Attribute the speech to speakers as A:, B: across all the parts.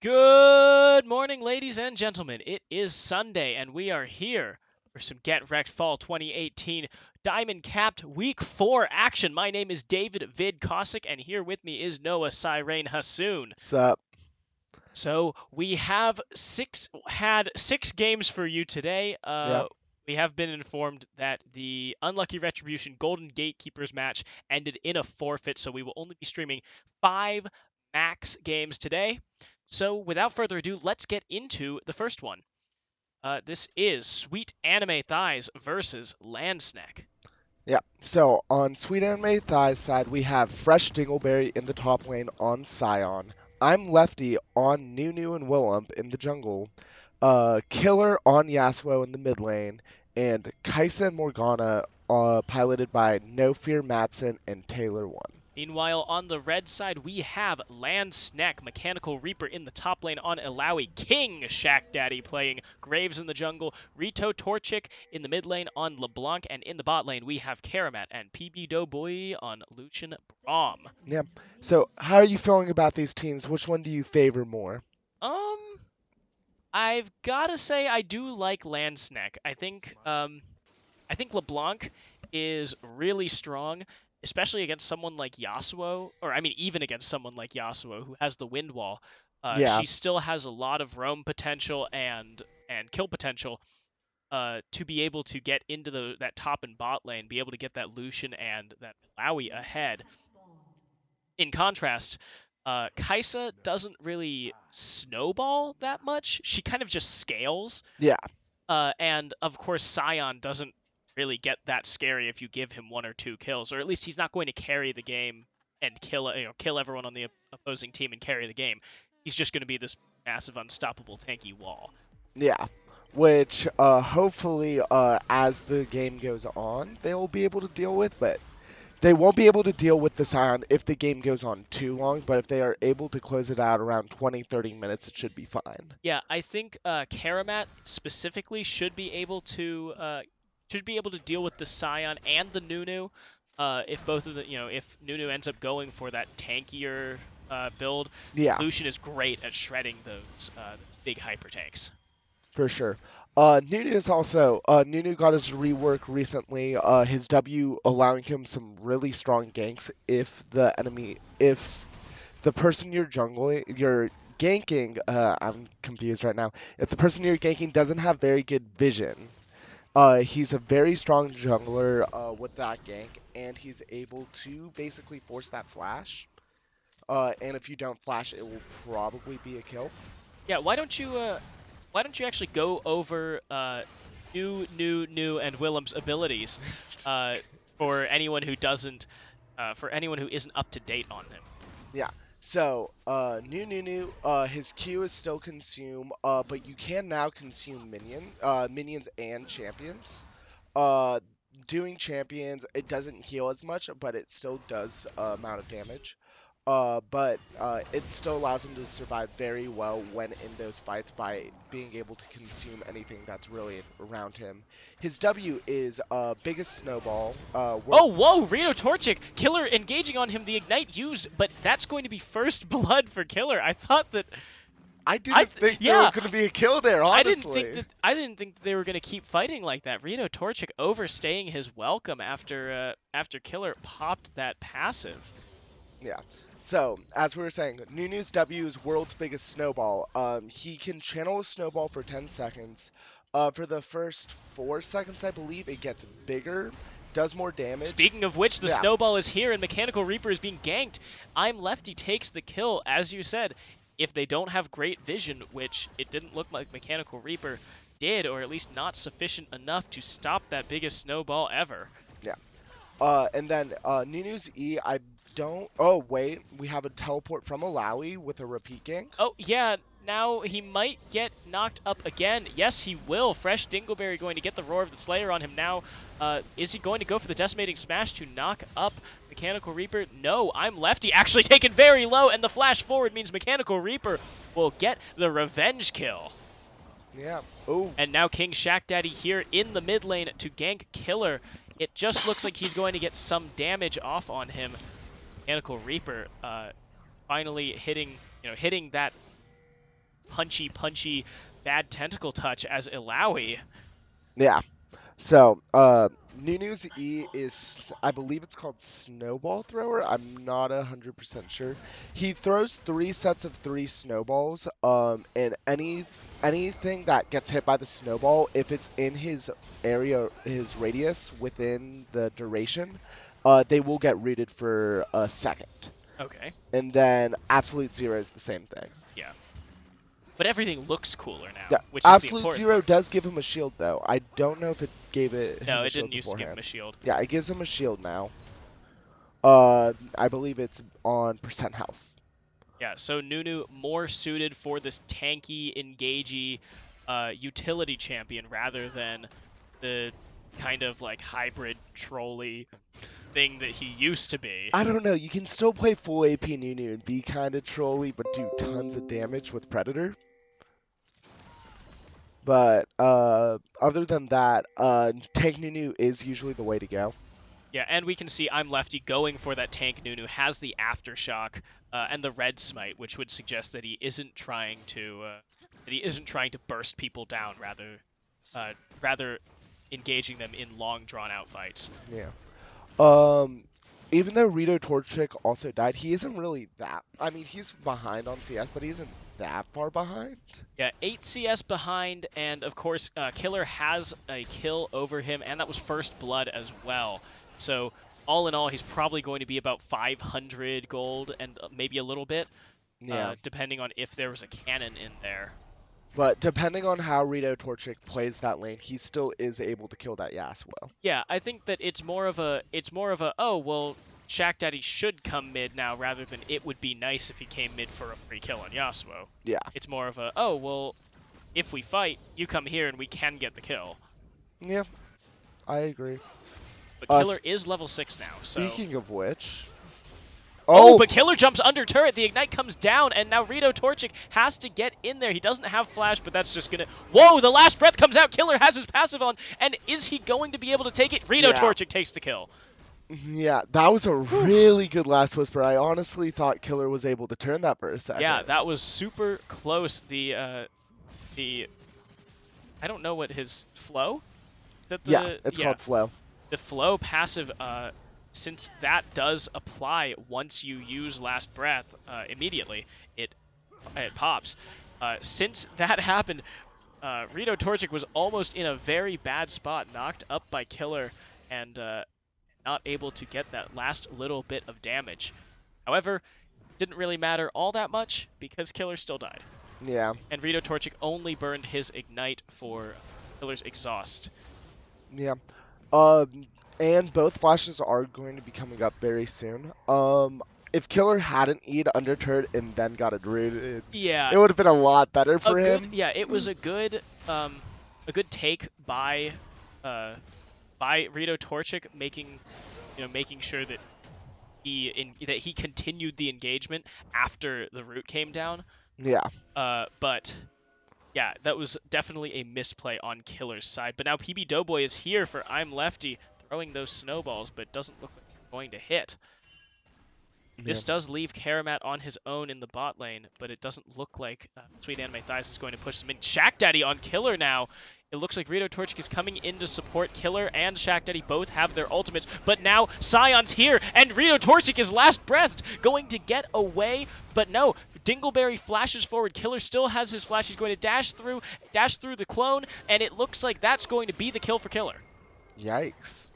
A: Good morning, ladies and gentlemen. It is Sunday, and we are here for some GetRECt Fall 2018 Diamond Capped Week 4 action. My name is David Vid Kosick, and here with me is Noah Siren Hassoon.
B: Sup?
A: So we have had six games for you today.
B: Yep.
A: We have been informed that the Unlucky Retribution Golden Gatekeepers match ended in a forfeit, so we will only be streaming 5 max games today. So without further ado, let's get into the first one. This is Sweet Anime Thighs versus Land Snack.
B: Yep. So on Sweet Anime Thigh's side, we have Fresh Dingleberry in the top lane on Scion. I'm Lefty on Nunu and Willump in the jungle. Killer on Yasuo in the mid lane, and Kaisa and Morgana piloted by No Fear Matson and Taylor One.
A: Meanwhile, on the red side, we have Land Snack, Mechanical Reaper in the top lane on Illaoi, King Shack Daddy playing Graves in the jungle, Rito Torchic in the mid lane on LeBlanc, and in the bot lane, we have Karamat and PB Doughboy on Lucian Braum.
B: Yep. So how are you feeling about these teams? Which one do you favor more?
A: I've gotta say I do like Land Snack. I think LeBlanc is really strong, especially against someone like Yasuo, or I mean even against someone like Yasuo who has the wind wall.
B: Yeah.
A: She still has a lot of roam potential and kill potential to be able to get into that top and bot lane, be able to get that Lucian and that Illaoi ahead. In contrast, Kaisa doesn't really snowball that much. She kind of just scales.
B: Yeah.
A: And of course, Scion doesn't really get that scary if you give him 1 or 2 kills, or at least he's not going to carry the game and kill everyone on the opposing team and carry the game. He's just going to be this massive, unstoppable, tanky wall.
B: Yeah. Which hopefully as the game goes on, they'll be able to deal with, but they won't be able to deal with the Scion if the game goes on too long, but if they are able to close it out around 20-30 minutes, it should be fine.
A: Yeah, I think Karamat specifically should be able to deal with the Scion and the Nunu. If both of the if Nunu ends up going for that tankier build,
B: Yeah,
A: Lucian is great at shredding those big hyper tanks.
B: for sure. Nunu got his rework recently. His W allowing him some really strong ganks if the person you're ganking, I'm confused right now. If the person you're ganking doesn't have very good vision, he's a very strong jungler with that gank, and he's able to basically force that flash. And if you don't flash, it will probably be a kill.
A: Yeah, why don't you actually go over new and Willem's abilities for anyone who isn't up to date on him.
B: Yeah. So, his Q is still consume, but you can now consume minions and champions. Doing champions, it doesn't heal as much, but it still does amount of damage. But it still allows him to survive very well when in those fights by being able to consume anything that's really around him. His W is biggest snowball.
A: Oh, whoa! Rito Torchic! Killer engaging on him, the Ignite used, but that's going to be first blood for Killer. I thought that...
B: I didn't think there was going to be a kill there, honestly.
A: I didn't think that they were going to keep fighting like that. Rito Torchic overstaying his welcome after Killer popped that passive.
B: Yeah. So, as we were saying, Nunu's W is world's biggest snowball. He can channel a snowball for 10 seconds. For the first 4 seconds, I believe, it gets bigger, does more damage.
A: Speaking of which, the snowball is here and Mechanical Reaper is being ganked. I'm Lefty takes the kill, as you said. If they don't have great vision, which it didn't look like Mechanical Reaper did, or at least not sufficient enough to stop that biggest snowball ever.
B: Yeah. And then Nunu's E, Oh, wait. We have a teleport from Illaoi with a repeat gank.
A: Oh, yeah. Now he might get knocked up again. Yes, he will. Fresh Dingleberry going to get the Roar of the Slayer on him now. Is he going to go for the Decimating Smash to knock up Mechanical Reaper? No, I'm Lefty actually taken very low, and the flash forward means Mechanical Reaper will get the revenge kill.
B: Yeah. Oh.
A: And now King Shack Daddy here in the mid lane to gank Killer. It just looks like he's going to get some damage off on him. Mechanical Reaper finally hitting that punchy bad tentacle touch as Illaoi.
B: Yeah. So, Nunu's E is, I believe it's called Snowball Thrower. I'm not 100% sure. He throws 3 sets of 3 snowballs. And anything that gets hit by the snowball, if it's in his area, his radius within the duration, they will get rooted for a second.
A: Okay.
B: And then Absolute Zero is the same thing.
A: Yeah. But everything looks cooler
B: Yeah,
A: now, which is the
B: Absolute
A: important
B: Zero
A: part.
B: does give him a shield though. I don't know if it gave
A: No,
B: him a
A: it
B: shield
A: didn't used to give him a
B: beforehand.
A: shield.
B: Yeah, it gives him a shield now. I believe it's on percent health.
A: Yeah, so Nunu more suited for this tanky, engagey, utility champion rather than the kind of like hybrid trolley thing that he used to be.
B: I don't know. You can still play full AP Nunu and be kind of trolly, but do tons of damage with Predator. But other than that, tank Nunu is usually the way to go.
A: Yeah, and we can see I'm Lefty going for that tank Nunu, has the Aftershock and the Red Smite, which would suggest that he isn't trying to burst people down, rather engaging them in long drawn out fights.
B: Yeah. Um, Even though Rito Torchic also died, he isn't really that. I mean, he's behind on CS, but he isn't that far behind.
A: Yeah, 8 CS behind, and of course, Killer has a kill over him, and that was first blood as well. So, all in all, he's probably going to be about 500 gold and maybe a little bit,
B: Yeah.
A: depending on if there was a cannon in there.
B: But depending on how Rito Torchic plays that lane, he still is able to kill that Yas well.
A: Yeah, I think that it's more of a oh well, Shack Daddy should come mid now rather than it would be nice if he came mid for a free kill on Yasuo.
B: Yeah.
A: It's more of a oh well, if we fight, you come here and we can get the kill.
B: Yeah, I agree.
A: But Killer is level 6 now, so.
B: Speaking of which.
A: Oh, but Killer jumps under turret. The Ignite comes down, and now Rito Torchic has to get in there. He doesn't have Flash, but that's just gonna... Whoa, the last breath comes out. Killer has his passive on, and is he going to be able to take it? Rito Torchic takes the kill.
B: Yeah, that was a really good last whisper. I honestly thought Killer was able to turn that for a second.
A: Yeah, that was super close. I don't know what his flow? Is that the...
B: Yeah, it's called Flow.
A: The flow passive, since that does apply once you use Last Breath immediately, it pops. Since that happened, Rito Torchic was almost in a very bad spot, knocked up by Killer, and not able to get that last little bit of damage. However, didn't really matter all that much because Killer still died.
B: Yeah.
A: And Rito Torchic only burned his Ignite for Killer's Exhaust.
B: Yeah. And both flashes are going to be coming up very soon. If Killer hadn't eat under turret and then got it rooted,
A: yeah,
B: it would have been a lot better for him.
A: Yeah, it was a good take by Rito Torchic, making sure that he continued the engagement after the root came down.
B: Yeah.
A: But yeah, that was definitely a misplay on Killer's side. But now PB Doughboy is here for I'm Lefty, throwing those snowballs, but doesn't look like it's going to hit. This does leave Karamat on his own in the bot lane, but it doesn't look like Sweet Anime Thighs is going to push them in. Shack Daddy on Killer now. It looks like Rito Torchic is coming in to support. Killer and Shack Daddy both have their ultimates, but now Scion's here, and Rito Torchic is last breathed, going to get away, but no. Dingleberry flashes forward. Killer still has his flash. He's going to dash through the clone, and it looks like that's going to be the kill for Killer.
B: Yikes.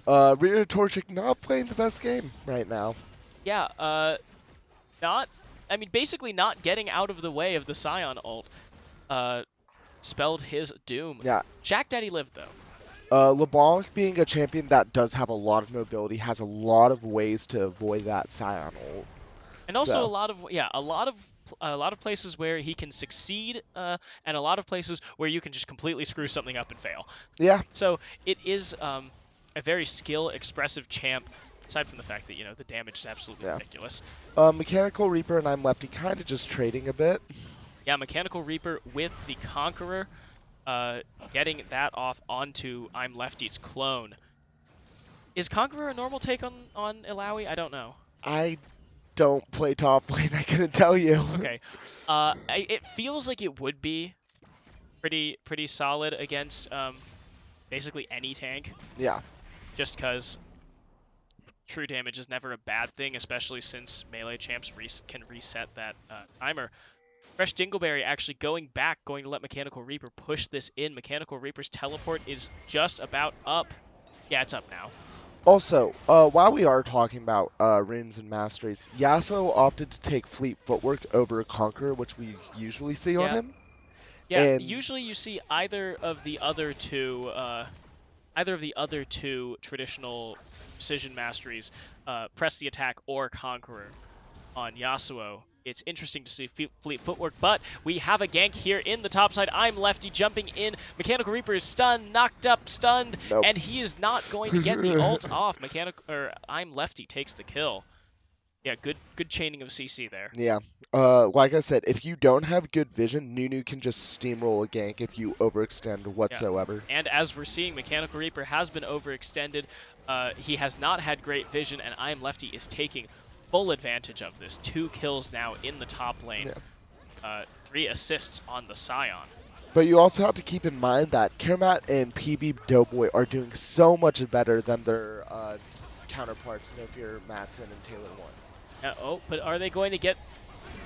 B: Rito Torchic not playing the best game right now.
A: Yeah, basically not getting out of the way of the Scion ult, spelled his doom.
B: Yeah.
A: Shack Daddy lived, though.
B: LeBlanc being a champion that does have a lot of mobility has a lot of ways to avoid that Scion ult.
A: And also a lot of places where he can succeed, and a lot of places where you can just completely screw something up and fail.
B: Yeah.
A: So it is a very skill-expressive champ, aside from the fact that, the damage is absolutely ridiculous.
B: Mechanical Reaper and I'm Lefty kind of just trading a bit.
A: Yeah, Mechanical Reaper with the Conqueror, getting that off onto I'm Lefty's clone. Is Conqueror a normal take on Illaoi? I don't know.
B: I don't play top lane, I couldn't tell you.
A: Okay. It feels like it would be pretty solid against basically any tank,
B: Yeah.
A: just because true damage is never a bad thing, especially since melee champs can reset that timer. Fresh Dingleberry actually going back, going to let Mechanical Reaper push this in. Mechanical Reaper's teleport is just about up. Yeah, it's up now.
B: Also, while we are talking about runes and masteries, Yasuo opted to take Fleet Footwork over Conqueror, which we usually see on
A: Yeah,
B: him.
A: yeah.
B: And
A: Usually you see either of the other two traditional precision masteries, press the attack or Conqueror on Yasuo. It's interesting to see Fleet Footwork, but we have a gank here in the top side. I'm Lefty jumping in. Mechanical Reaper is stunned, knocked up, stunned,
B: nope.
A: and he is not going to get the ult off. I'm Lefty takes the kill. Yeah, good chaining of CC there.
B: Yeah. Like I said, if you don't have good vision, Nunu can just steamroll a gank if you overextend
A: Yeah.
B: whatsoever.
A: And as we're seeing, Mechanical Reaper has been overextended. He has not had great vision, and I'm Lefty is taking full advantage of this. 2 kills now in the top lane.
B: Yeah.
A: 3 assists on the Scion.
B: But you also have to keep in mind that Kermat and PB Doughboy are doing so much better than their counterparts, No Fear, Matson, and Taylor 1.
A: But are they going to get...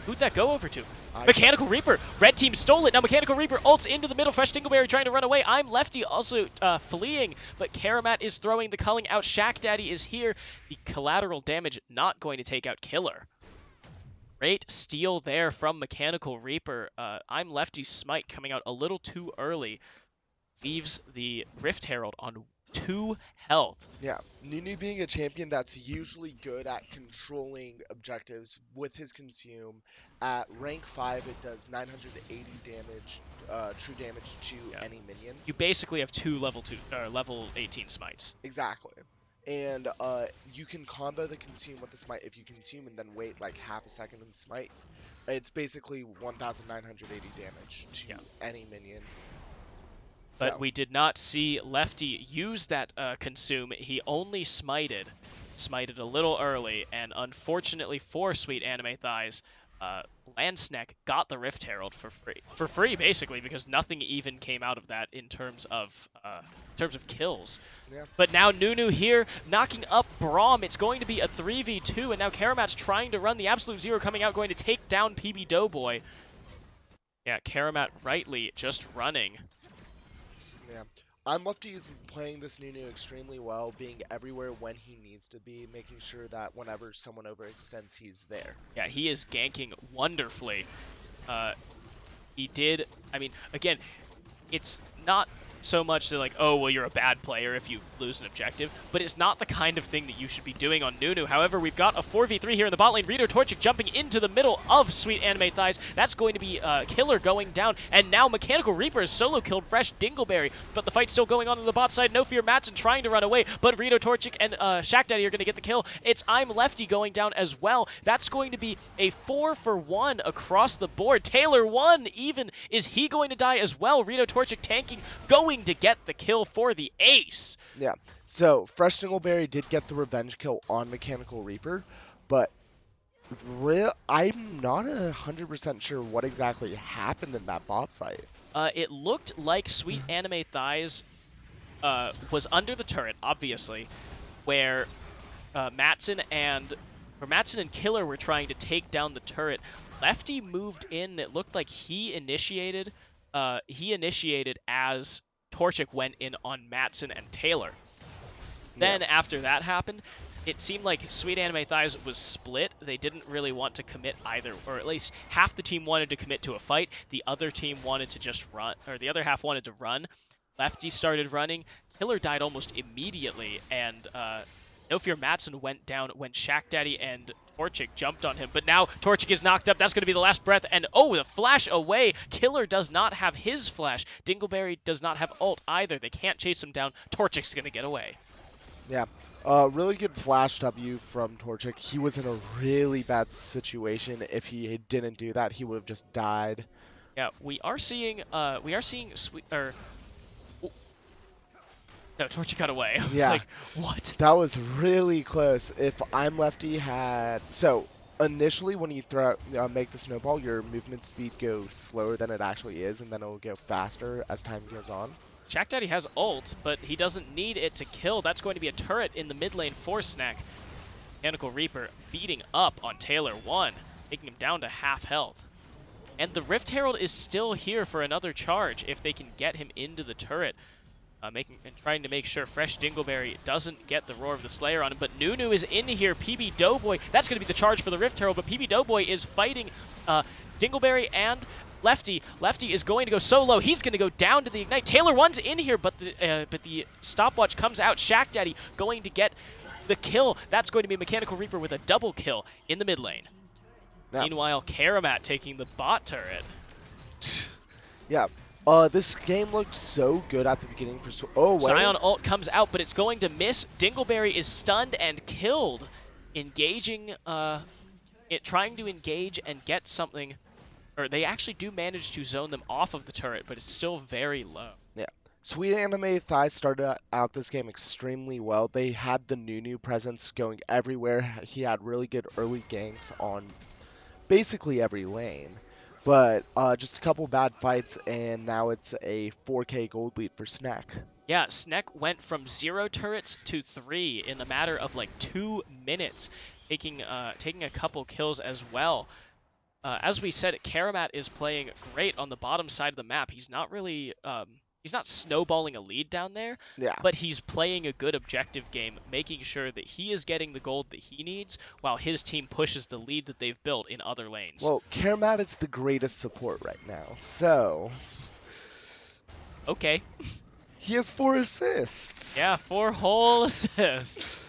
A: Who'd that go over to?
B: I
A: Mechanical Reaper! Red team stole it! Now Mechanical Reaper ults into the middle. Fresh Dingleberry trying to run away. I'm Lefty also fleeing, but Karamat is throwing the culling out. Shack Daddy is here. The collateral damage not going to take out Killer. Great steal there from Mechanical Reaper. I'm Lefty's smite coming out a little too early. Leaves the Rift Herald on 2 health.
B: Yeah, Nunu being a champion that's usually good at controlling objectives with his consume. At rank 5, it does 980 damage, true damage to any minion.
A: You basically have 2 level 18 smites.
B: Exactly. And you can combo the consume with the smite if you consume and then wait like half a second and smite. It's basically 1,980 damage to any minion.
A: But we did not see Lefty use that consume. He only smited a little early, and unfortunately for Sweet Anime Thighs, Landsneck got the Rift Herald for free. For free, basically, because nothing even came out of that in terms of kills.
B: Yeah.
A: But now Nunu here, knocking up Braum. It's going to be a 3v2, and now Karamat's trying to run the Absolute Zero coming out, going to take down PB Doughboy. Yeah, Karamat rightly just running.
B: Yeah. I'm Lefty is playing this Nunu extremely well, being everywhere when he needs to be, making sure that whenever someone overextends, he's there.
A: Yeah, he is ganking wonderfully. He did, I mean, again, it's not so much that like, oh, well, you're a bad player if you lose an objective, but it's not the kind of thing that you should be doing on Nunu. However, we've got a 4v3 here in the bot lane. Rito Torchic jumping into the middle of Sweet Anime Thighs. That's going to be Killer going down, and now Mechanical Reaper is solo killed Fresh Dingleberry, but the fight's still going on the bot side. No Fear Matson trying to run away, but Rito Torchic and Shack Daddy are going to get the kill. It's I'm Lefty going down as well. That's going to be a 4-for-1 across the board. Taylor 1 even. Is he going to die as well? Rito Torchic tanking, going to get the kill for the ace.
B: Yeah, so Fresh Dingleberry did get the revenge kill on Mechanical Reaper, but I'm not 100% sure what exactly happened in that bot fight.
A: It looked like Sweet Anime Thighs was under the turret, obviously, where Matson and Killer were trying to take down the turret. Lefty moved in. It looked like he initiated as Torchic went in on Matson and Taylor. Then after that happened, it seemed like Sweet Anime Thighs was split. They didn't really want to commit either, or at least half the team wanted to commit to a fight. The other team wanted to just run, or the other half wanted to run. Lefty started running. Killer died almost immediately, and No Fear Matson went down when Shack Daddy and Torchic jumped on him. But now Torchic is knocked up. That's going to be the last breath. And oh, the flash away. Killer does not have his flash. Dingleberry does not have ult either. They can't chase him down. Torchic's going to get away.
B: Yeah. Really good flash W from Torchic. He was in a really bad situation. If he didn't do that, he would have just died.
A: Yeah, we are seeing Sweet, or no, Torchic got away. I was like, what?
B: That was really close. If I'm Lefty had... So, initially when you make the snowball, your movement speed goes slower than it actually is, and then it will go faster as time goes on.
A: Shack Daddy has ult, but he doesn't need it to kill. That's going to be a turret in the mid lane for Snack. Mechanical Reaper beating up on Taylor 1, taking him down to half health. And the Rift Herald is still here for another charge if they can get him into the turret. Trying to make sure Fresh Dingleberry doesn't get the Roar of the Slayer on him. But Nunu is in here. PB Doughboy, that's going to be the charge for the Rift Herald, but PB Doughboy is fighting Dingleberry and Lefty. Lefty is going to go solo. He's going to go down to the Ignite. Taylor 1's in here, but the stopwatch comes out. Shack Daddy going to get the kill. That's going to be Mechanical Reaper with a double kill in the mid lane. Yeah. Meanwhile, Karamat taking the bot turret.
B: Yeah. This game looked so good at the beginning for
A: Scion ult comes out, but it's going to miss. Dingleberry is stunned and killed, engaging, trying to engage and get something, or they actually do manage to zone them off of the turret, but it's still very low.
B: Yeah. Sweet Anime Thigh started out this game extremely well. They had the Nunu presence going everywhere. He had really good early ganks on basically every lane. But just a couple bad fights, and now it's a 4K gold lead for Snack.
A: Yeah, Snack went from 0 turrets to 3 in a matter of like 2 minutes, taking a couple kills as well. As we said, Karamat is playing great on the bottom side of the map. He's not really he's not snowballing a lead down there, but he's playing a good objective game, making sure that he is getting the gold that he needs while his team pushes the lead that they've built in other lanes.
B: Well, Karamat is the greatest support right now, so...
A: Okay.
B: He has 4 assists.
A: Yeah, 4 whole assists.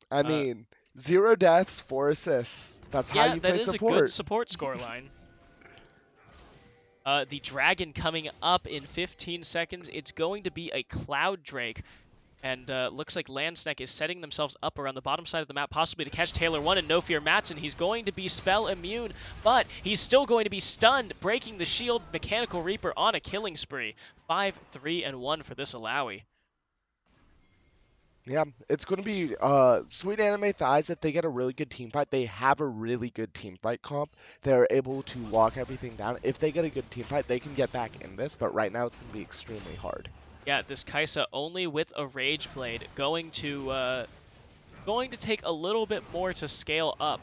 B: I mean, 0 deaths, 4 assists. That's how you play support. Yeah, that is a good
A: support scoreline. The dragon coming up in 15 seconds. It's going to be a Cloud Drake. And looks like Landsnack is setting themselves up around the bottom side of the map, possibly to catch Taylor 1 and No Fear Matson. He's going to be spell immune, but he's still going to be stunned, breaking the shield. Mechanical Reaper on a killing spree. 5, 3, and 1 for this Alawi.
B: Yeah, it's going to be Sweet Anime Thighs. If they get a really good team fight, they have a really good team fight comp. They're able to lock everything down. If they get a good team fight, they can get back in this, but right now it's going to be extremely hard.
A: Yeah, this Kai'Sa only with a Rage Blade going to take a little bit more to scale up.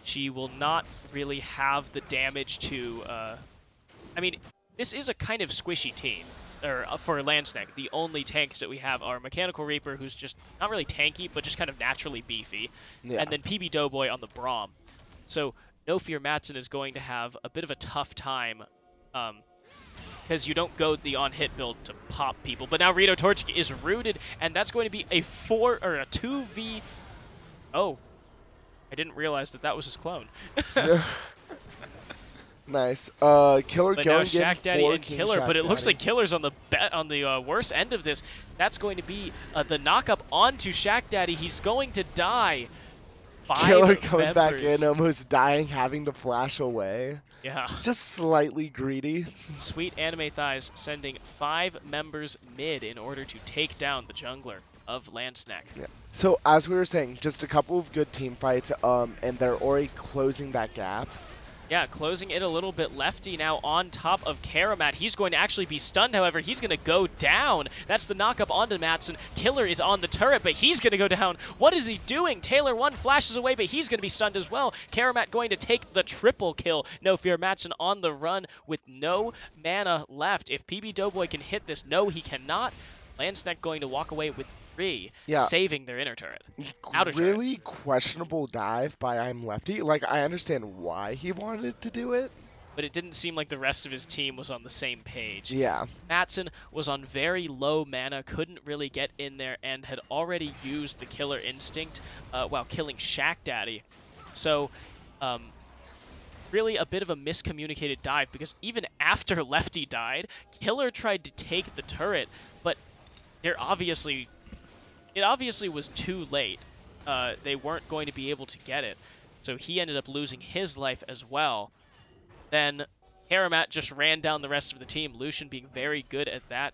A: She will not really have the damage to... I mean, this is a kind of squishy team. For Landsnack, the only tanks that we have are Mechanical Reaper, who's just not really tanky, but just kind of naturally beefy, and then PB Doughboy on the Braum. So No Fear Matson is going to have a bit of a tough time, because you don't go the on-hit build to pop people. But now Rito Torchic is rooted, and that's going to be a 2v... Oh, I didn't realize that was his clone.
B: Nice. Killer
A: but
B: going
A: now Shack Daddy and Killer, but it
B: Daddy.
A: looks like Killer's on the worst end of this. That's going to be the knock-up onto Shack Daddy. He's going to die.
B: Killer coming back in, almost dying, having to flash away.
A: Yeah.
B: Just slightly greedy.
A: Sweet Anime Thighs sending 5 members mid in order to take down the jungler of Landsnack.
B: Yeah. So as we were saying, just a couple of good team fights, and they're already closing that gap.
A: Yeah, closing it a little bit. Lefty now on top of Karamat. He's going to actually be stunned, however. He's going to go down. That's the knock-up onto Matson. Killer is on the turret, but he's going to go down. What is he doing? Taylor 1 flashes away, but he's going to be stunned as well. Karamat going to take the triple kill. No Fear Matson on the run with no mana left. If PB Doughboy can hit this, no, he cannot. Landsnack going to walk away with 3, saving their inner turret. Outer
B: really
A: turret.
B: Questionable dive by I'm Lefty. Like, I understand why he wanted to do it,
A: but it didn't seem like the rest of his team was on the same page.
B: Yeah.
A: Matson was on very low mana, couldn't really get in there, and had already used the Killer Instinct while killing Shack Daddy. So, really a bit of a miscommunicated dive, because even after Lefty died, Killer tried to take the turret, but it obviously was too late. They weren't going to be able to get it, so he ended up losing his life as well. Then Karamat just ran down the rest of the team, Lucian being very good at that.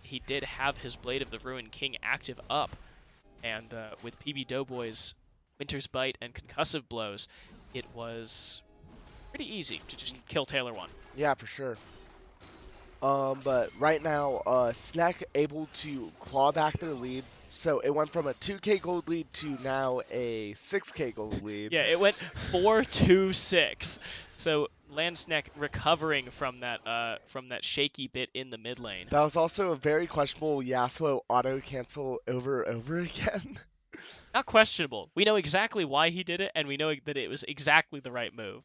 A: He did have his Blade of the Ruined King active up, and with PB Doughboy's Winter's Bite and Concussive Blows, it was pretty easy to just kill Taylor 1.
B: Yeah, for sure. But right now, Snack able to claw back their lead. So it went from a 2K gold lead to now a 6K gold lead.
A: Yeah, it went 4-2-6. So Landsneck recovering from that shaky bit in the mid lane.
B: That was also a very questionable Yasuo auto cancel over and over again.
A: Not questionable. We know exactly why he did it, and we know that it was exactly the right move.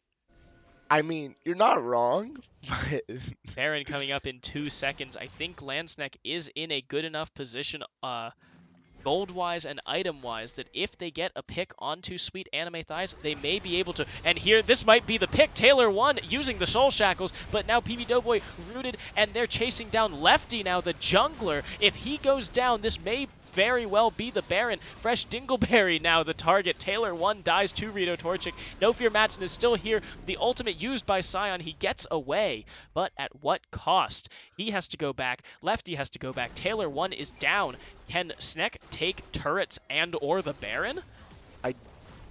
B: I mean, you're not wrong, but
A: Baron coming up in 2 seconds. I think Landsneck is in a good enough position, gold-wise and item-wise, that if they get a pick onto Sweet Anime Thighs, they may be able to. And here, this might be the pick. Taylor won using the Soul Shackles, but now PB Doughboy rooted, and they're chasing down Lefty now, the jungler. If he goes down, this may very well be the Baron. Fresh Dingleberry now the target. Taylor 1 dies to Rito Torchic. No Fear Matson is still here. The ultimate used by Sion. He gets away, but at what cost? He has to go back. Lefty has to go back. Taylor 1 is down. Can Sneck take turrets and or the Baron?
B: I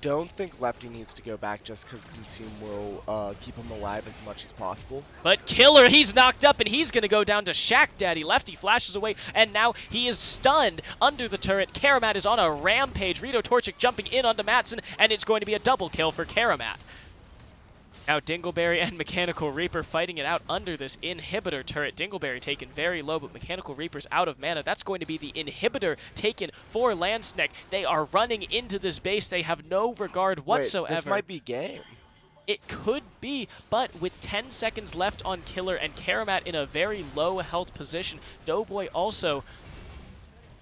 B: don't think Lefty needs to go back just because Consume will keep him alive as much as possible.
A: But Killer, he's knocked up, and he's going to go down to Shack Daddy. Lefty flashes away, and now he is stunned under the turret. Karamat is on a rampage. Rito Torchic jumping in onto Matson, and it's going to be a double kill for Karamat. Now Dingleberry and Mechanical Reaper fighting it out under this inhibitor turret. Dingleberry taken very low, but Mechanical Reaper's out of mana. That's going to be the inhibitor taken for Landsneck. They are running into this base. They have no regard whatsoever.
B: Wait, this might be game.
A: It could be, but with 10 seconds left on Killer and Karamat in a very low health position, Doughboy also,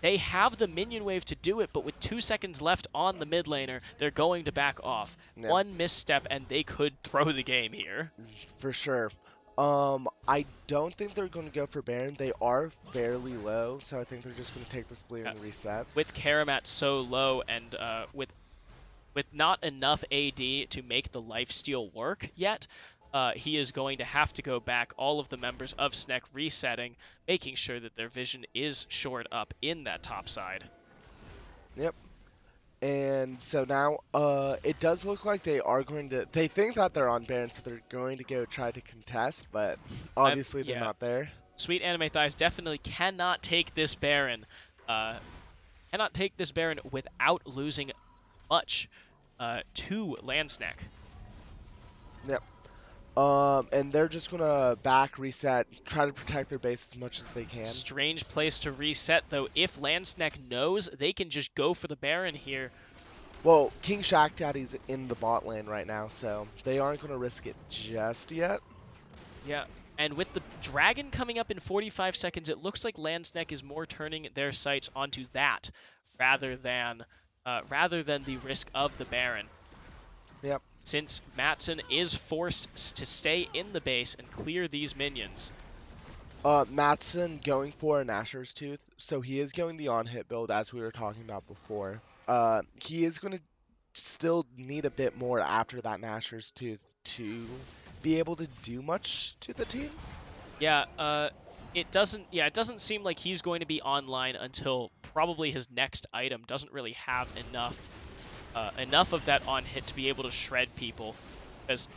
A: they have the minion wave to do it, but with 2 seconds left on the mid laner, they're going to back off.
B: Yep.
A: One misstep and they could throw the game here.
B: For sure. I don't think they're going to go for Baron. They are fairly low, so I think they're just going to take the split and reset.
A: With Karamat so low and with not enough AD to make the lifesteal work yet, he is going to have to go back. All of the members of Sneck resetting, making sure that their vision is shored up in that top side.
B: Yep. And so now, it does look like they are going to. They think that they're on Baron, so they're going to go try to contest, but obviously they're not there.
A: Sweet Anime Thighs definitely cannot take this Baron. Without losing much to Landsneck.
B: Yep. And they're just gonna back, reset, try to protect their base as much as they can.
A: Strange place to reset, though. If Landsneck knows, they can just go for the Baron here.
B: Well, King Shack Daddy's in the bot lane right now, so they aren't gonna risk it just yet.
A: Yeah, and with the Dragon coming up in 45 seconds, it looks like Landsneck is more turning their sights onto that rather than the risk of the Baron.
B: Yep.
A: Since Matson is forced to stay in the base and clear these minions.
B: Matson going for a Nashor's Tooth, so he is going the on-hit build as we were talking about before. He is going to still need a bit more after that Nashor's Tooth to be able to do much to the team.
A: Yeah, it doesn't seem like he's going to be online until probably his next item. Doesn't really have enough of that on-hit to be able to shred people, because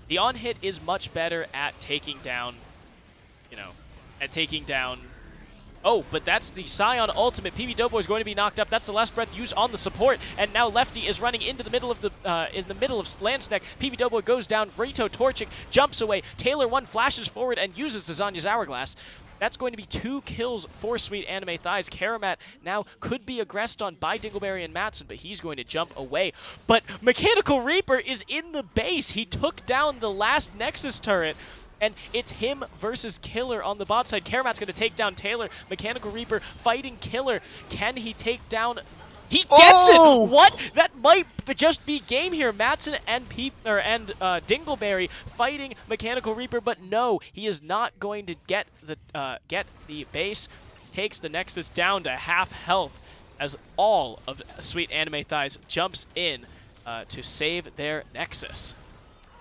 A: the on-hit is much better at taking down, Oh, but that's the Sion ultimate. PB Doughboy is going to be knocked up. That's the last breath used on the support, and now Lefty is running into the middle of Landsneck. PB Doughboy goes down. Rito Torchic jumps away. Taylor 1 flashes forward and uses the Zanya's Hourglass. That's going to be 2 kills for Sweet Anime Thighs. Karamat now could be aggressed on by Dingleberry and Matson, but he's going to jump away. But Mechanical Reaper is in the base. He took down the last Nexus turret. And it's him versus Killer on the bot side. Karamat's going to take down Taylor. Mechanical Reaper fighting Killer. Can he take down... He gets it! What? That might just be game here. Matson and Dingleberry fighting Mechanical Reaper, but no, he is not going to get the base. Takes the Nexus down to half health as all of Sweet Anime Thighs jumps in to save their Nexus.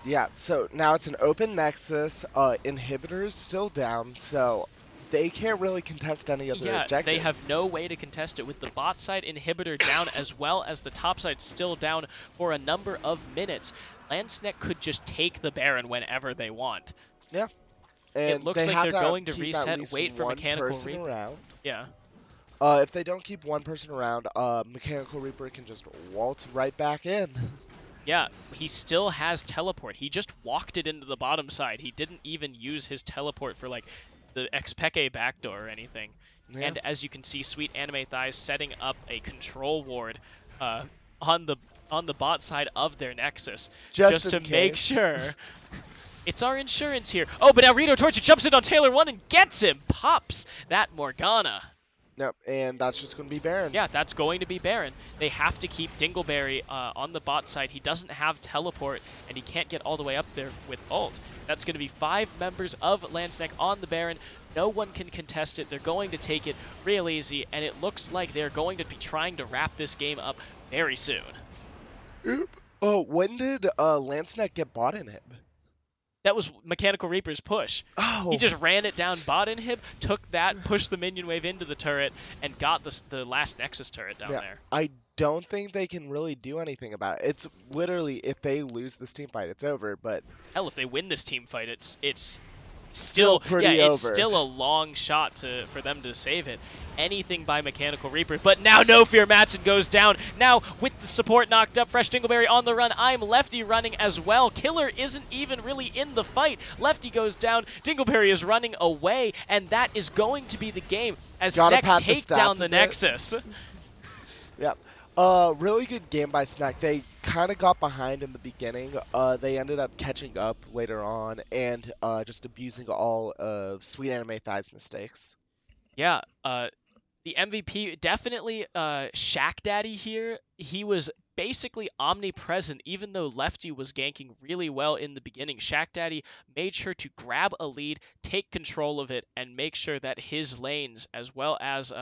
B: Yeah, so now it's an open Nexus. Inhibitor's still down, so they can't really contest any of their objectives.
A: They have no way to contest it with the bot side inhibitor down as well as the top side still down for a number of minutes. Landsneck could just take the Baron whenever they want.
B: Yeah.
A: It
B: And
A: looks
B: they
A: like
B: have
A: they're
B: to
A: going to
B: keep at
A: reset,
B: least
A: wait for
B: one
A: Mechanical
B: person
A: Reaper.
B: around.
A: Yeah.
B: If they don't keep one person around, Mechanical Reaper can just waltz right back in.
A: Yeah, he still has teleport. He just walked it into the bottom side. He didn't even use his teleport for like the Xpeke backdoor or anything.
B: Yeah.
A: And as you can see, Sweet Anime Thighs setting up a control ward uh, on the bot side of their Nexus
B: Just
A: just
B: in
A: to make
B: case.
A: sure it's our insurance here. Oh, but now Rito Torture jumps in on Taylor 1 and gets him! Pops that Morgana.
B: Yep, and that's just going to be Baron.
A: Yeah, that's going to be Baron. They have to keep Dingleberry on the bot side. He doesn't have teleport, and he can't get all the way up there with ult. That's going to be 5 members of Landsnack on the Baron. No one can contest it. They're going to take it real easy, and it looks like they're going to be trying to wrap this game up very soon.
B: Oh, when did Lancenet get bot in him?
A: That was Mechanical Reaper's push. He
B: Oh,
A: just ran it down bot inhib, took that, pushed the minion wave into the turret, and got the last Nexus turret down
B: yeah.
A: there.
B: I don't think they can really do anything about it. It's literally, if they lose this team fight, it's over. But
A: Hell, if they win this team fight, it's
B: still pretty
A: yeah, it's
B: over.
A: still a long shot for them to save it. Anything by Mechanical Reaper, but now No Fear Matson goes down. Now with the support knocked up, Fresh Dingleberry on the run. I'm Lefty running as well. Killer isn't even really in the fight. Lefty goes down. Dingleberry is running away, and that is going to be the game as
B: Gotta
A: Snek
B: pat the
A: take
B: stats
A: down
B: a
A: the
B: bit.
A: Nexus.
B: Yep. Really good game by Snack. They kind of got behind in the beginning. They ended up catching up later on and just abusing all of Sweet Anime Thigh's mistakes.
A: Yeah, the MVP, definitely Shack Daddy here. He was basically omnipresent, even though Lefty was ganking really well in the beginning. Shack Daddy made sure to grab a lead, take control of it, and make sure that his lanes, as well as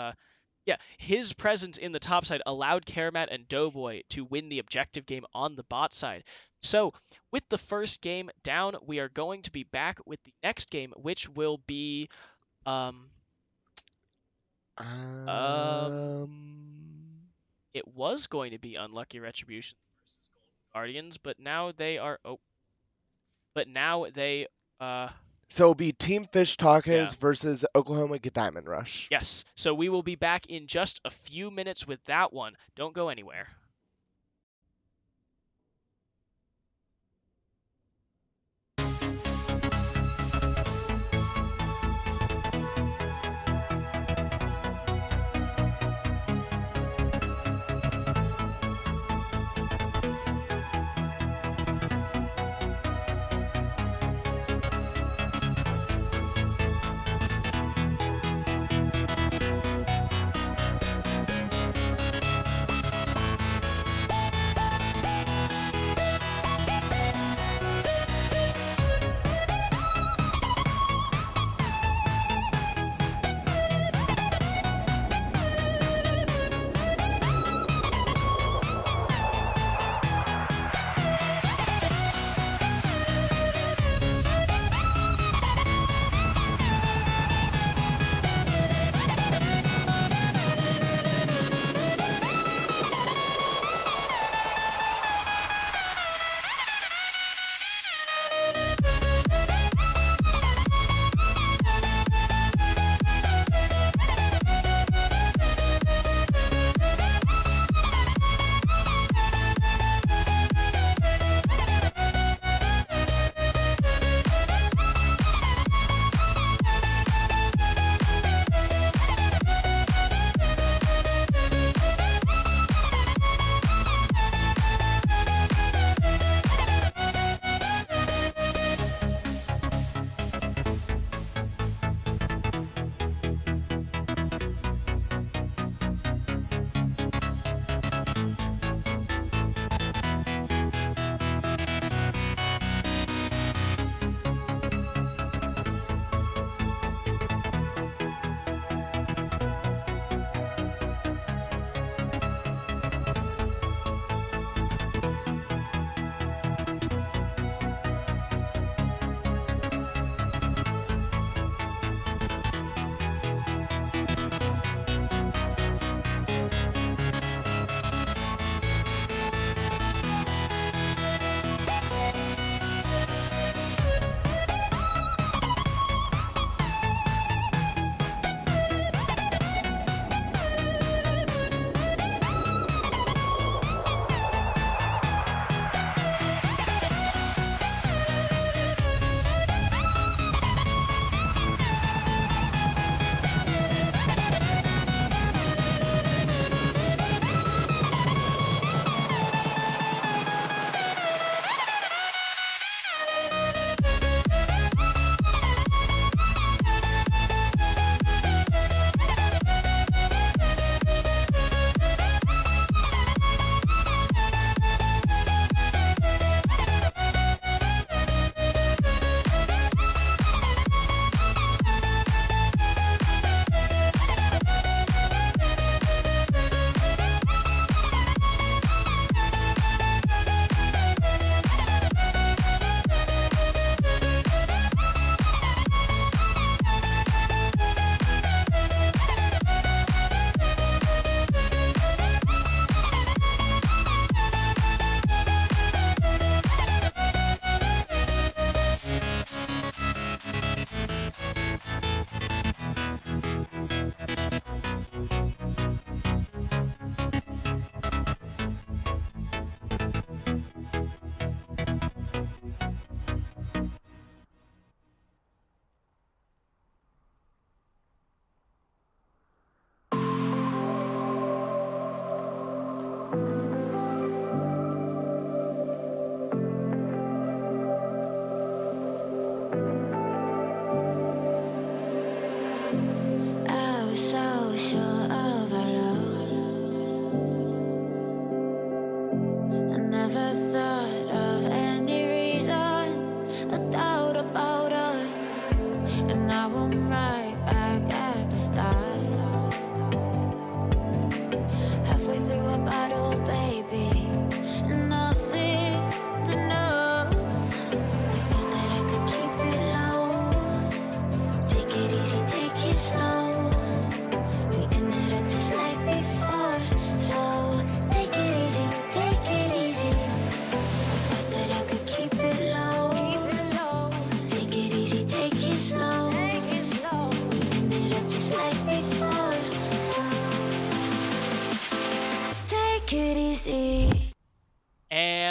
A: his presence in the top side allowed Karamat and Doughboy to win the objective game on the bot side. So, with the first game down, we are going to be back with the next game, which will be um it was going to be Unlucky Retribution versus Golden Guardians, but now they are uh
B: So it'll be Team Fish
A: yeah.
B: Tacos versus Oklahoma Diamond Rush.
A: Yes. So we will be back in just a few minutes with that one. Don't go anywhere.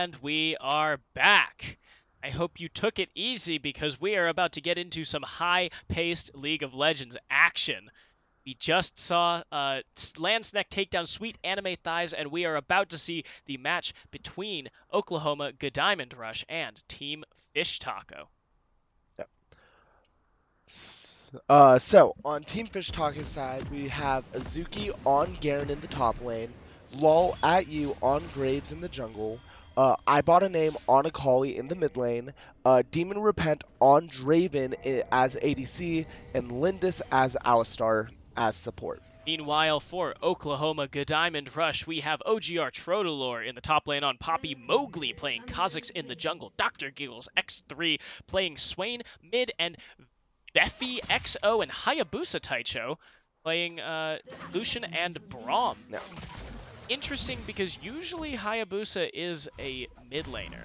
A: And we are back. I hope you took it easy because we are about to get into some high-paced League of Legends action. We just saw Lance Neck take down Sweet Anime Thighs, and we are about to see the match between Oklahoma Godiamond Rush and Team Fish Taco.
B: So on Team Fish Talking side, we have Azuki on Garen in the top lane, Lol at you on Graves in the jungle, I bought a name on Akali in the mid lane, Demon Repent on Draven as ADC, and Lindis as Alistar as support.
A: Meanwhile, for Oklahoma Godiamond Rush, we have OGR Trotalor in the top lane on Poppy, Mowgli playing Kha'Zix in the jungle, Dr. Giggles X3 playing Swain mid, and Beffy, XO, and Hayabusa Taicho playing Lucian and Braum.
B: No.
A: Interesting because usually Hayabusa is a mid laner.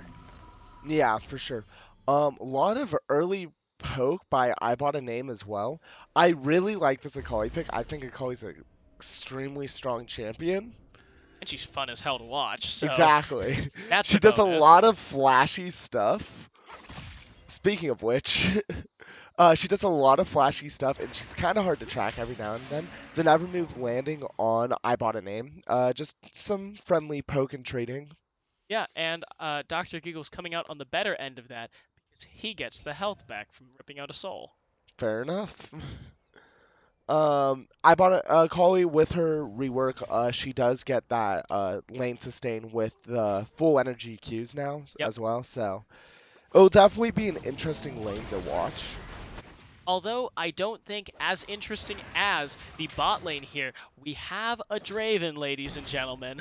B: Yeah, for sure. A lot of early poke by I bought a name as well. I really like this Akali pick. I think Akali's an extremely strong champion.
A: And she's fun as hell to watch, so
B: Exactly.
A: that's
B: She
A: a
B: does a
A: bonus.
B: lot of flashy stuff. Speaking of which, she does a lot of flashy stuff, and she's kind of hard to track every now and then. The Never Move landing on I bought a name. Just some friendly poke and trading.
A: Yeah, and Dr. Giggles coming out on the better end of that because he gets the health back from ripping out a soul.
B: Fair enough. I bought a Kali with her rework. She does get that lane sustain with the full energy Qs now
A: Yep.
B: as well. So it'll definitely be an interesting lane to watch.
A: Although I don't think as interesting as the bot lane here, we have a Draven, ladies and gentlemen.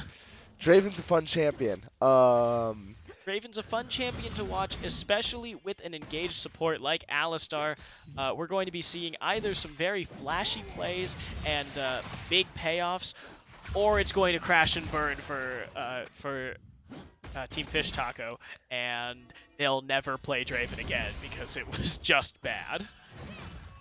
B: Draven's a fun champion.
A: Draven's a fun champion to watch, especially with an engaged support like Alistar. We're going to be seeing either some very flashy plays and big payoffs, or it's going to crash and burn for Team Fish Taco, and they'll never play Draven again because it was just bad.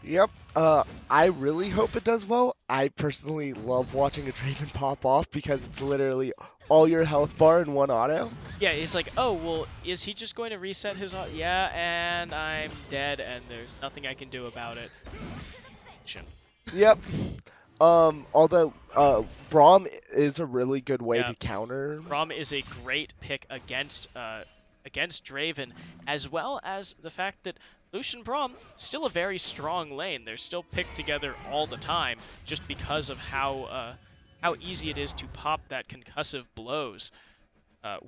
B: Yep. I really hope it does well. I personally love watching a Draven pop off because it's literally all your health bar in one auto.
A: Yeah, it's like, oh, well, is he just going to reset his... Yeah, and I'm dead, and there's nothing I can do about it.
B: Yep. Although Braum is a really good way to counter.
A: Braum is a great pick against Draven, as well as the fact that Lucian Braum, still a very strong lane. They're still picked together all the time, just because of how easy it is to pop that concussive blows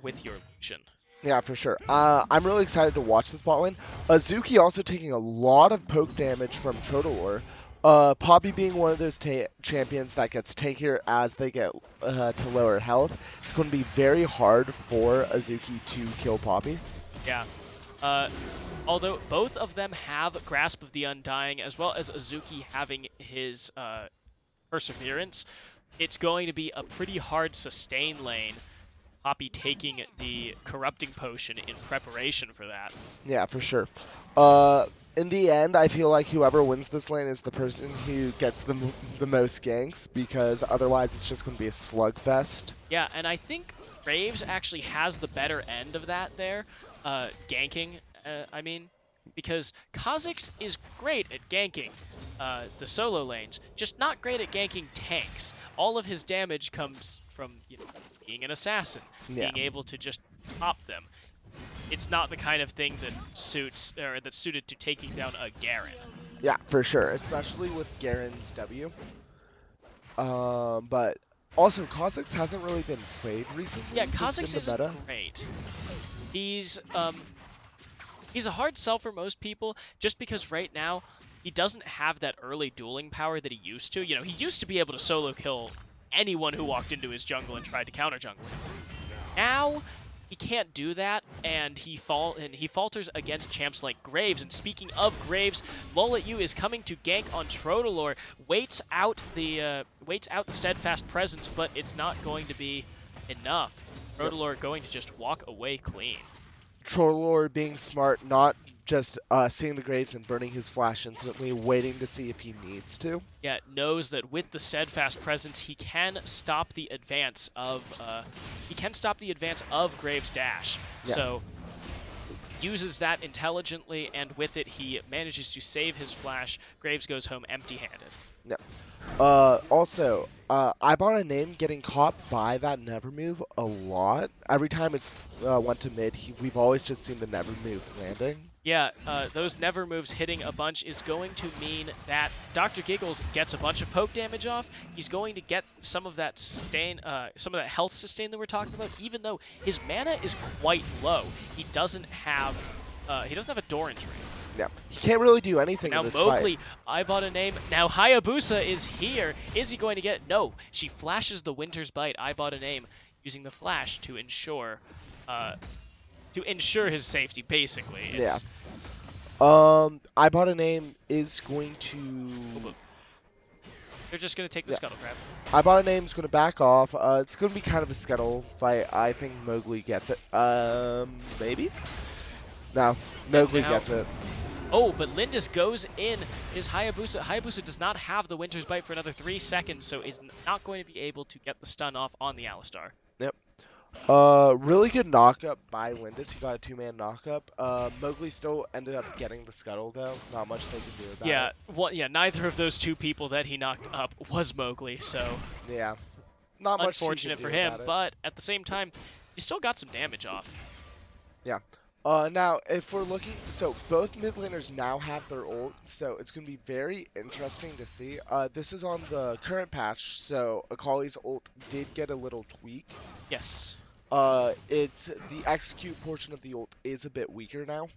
A: with your Lucian.
B: Yeah, for sure. I'm really excited to watch this bot lane. Azuki also taking a lot of poke damage from Trotalor. Poppy being one of those champions that gets tankier as they get to lower health. It's going to be very hard for Azuki to kill Poppy.
A: Yeah. Although both of them have Grasp of the Undying, as well as Azuki having his Perseverance, it's going to be a pretty hard sustain lane. Poppy taking the Corrupting Potion in preparation for that.
B: Yeah, for sure. In the end, I feel like whoever wins this lane is the person who gets the most ganks, because otherwise it's just going to be a slugfest.
A: Yeah, and I think Graves actually has the better end of that there, ganking, I mean, because Kha'Zix is great at ganking the solo lanes, just not great at ganking tanks. All of his damage comes from being an assassin, being able to just pop them. It's not the kind of thing that that's suited to taking down a Garen.
B: Yeah, for sure, especially with Garen's W. But also Kha'Zix hasn't really been played recently.
A: Yeah, Kha'Zix is great. He's a hard sell for most people just because right now he doesn't have that early dueling power that he used to. He used to be able to solo kill anyone who walked into his jungle and tried to counter jungle him. Now he can't do that, and he falters against champs like Graves. And speaking of Graves, Lol at You is coming to gank on Trotalor, waits out the steadfast presence, but it's not going to be enough. Trotalor going to just walk away clean.
B: Trollor being smart, not just seeing the Graves and burning his flash instantly, waiting to see if he needs to.
A: Yeah, knows that with the steadfast presence, he can stop the advance of Graves' dash.
B: Yeah.
A: So uses that intelligently, and with it, he manages to save his flash. Graves goes home empty-handed.
B: Yeah. Also, I bought a name getting caught by that never move a lot. Every time it's went to mid, we've always just seen the never move landing.
A: Yeah, those never moves hitting a bunch is going to mean that Dr. Giggles gets a bunch of poke damage off. He's going to get some of that some of that health sustain that we're talking about, even though his mana is quite low. He doesn't have a Doran's Ring.
B: Yeah, he can't really do anything
A: Now
B: in this
A: Mowgli,
B: fight.
A: I bought a name. Now Hayabusa is here. Is he going to get? No. She flashes the Winter's Bite. I bought a name using the flash to ensure his safety. Basically,
B: Yeah.
A: it's
B: I bought a name is going to.
A: they're just going to take the
B: Yeah.
A: scuttle crab.
B: I bought a name is going to back off. It's going to be kind of a scuttle fight. I think Mowgli gets it. Maybe. No, Mowgli
A: Now-
B: gets it.
A: Oh, but Lindis goes in his Hayabusa. Hayabusa does not have the Winter's Bite for another 3 seconds, so is not going to be able to get the stun off on the Alistar.
B: Yep. Really good knockup by Lindis. He got a 2-man knockup. Mowgli still ended up getting the scuttle though. Not much they could do about it.
A: Yeah, neither of those two people that he knocked up was Mowgli, so
B: Yeah. Not much he
A: unfortunate
B: could
A: for
B: do
A: him,
B: about it.
A: but at the same time, he still got some damage off.
B: Yeah. Now, if we're looking, so both mid laners now have their ult, so it's going to be very interesting to see. This is on the current patch, so Akali's ult did get a little tweak.
A: Yes.
B: It's the execute portion of the ult is a bit weaker now.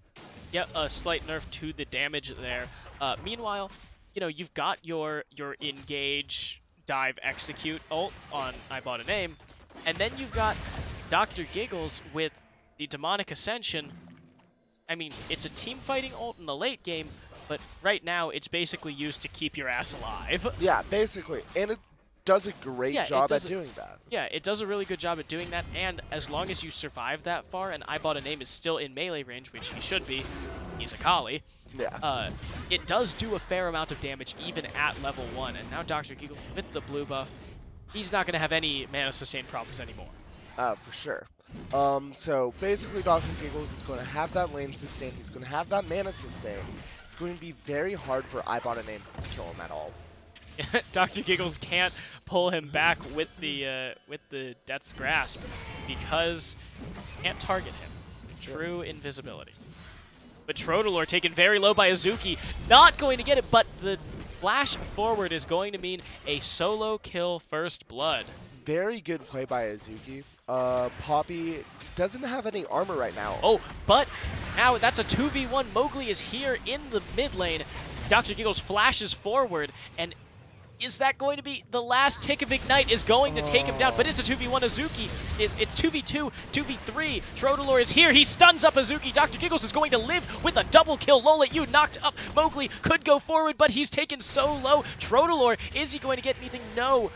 A: Yeah, a slight nerf to the damage there. Meanwhile, you've got your engage, dive, execute ult on I Bought a Name, and then you've got Dr. Giggles with the Demonic Ascension. I mean, it's a team fighting ult in the late game, but right now it's basically used to keep your ass alive.
B: Yeah, basically, and it does a great job at doing that.
A: Yeah, it does a really good job at doing that, and as long as you survive that far, and I Bought a Name is still in melee range, which he should be, he's a Kali,
B: Yeah.
A: it does do a fair amount of damage even at level 1, and now Dr. Giggles with the blue buff, he's not going to have any mana sustain problems anymore.
B: For sure. So basically Dr. Giggles is going to have that lane sustain, he's going to have that mana sustain. It's going to be very hard for I Bought a Name to kill him at all.
A: Dr. Giggles can't pull him back with the Death's Grasp because he can't target him. True invisibility. But Trodelor taken very low by Azuki, not going to get it, but the flash forward is going to mean a solo kill first blood.
B: Very good play by Azuki. Poppy doesn't have any armor right now.
A: Oh, but now that's a 2v1. Mowgli is here in the mid lane. Dr. Giggles flashes forward, and is that going to be the last tick of Ignite is going to take him down? But it's a 2v1 Azuki. It's 2v2, 2v3. Trodelor is here. He stuns up Azuki. Dr. Giggles is going to live with a double kill. Lola, you knocked up. Mowgli could go forward, but he's taken so low. Trodelor, is he going to get anything? No.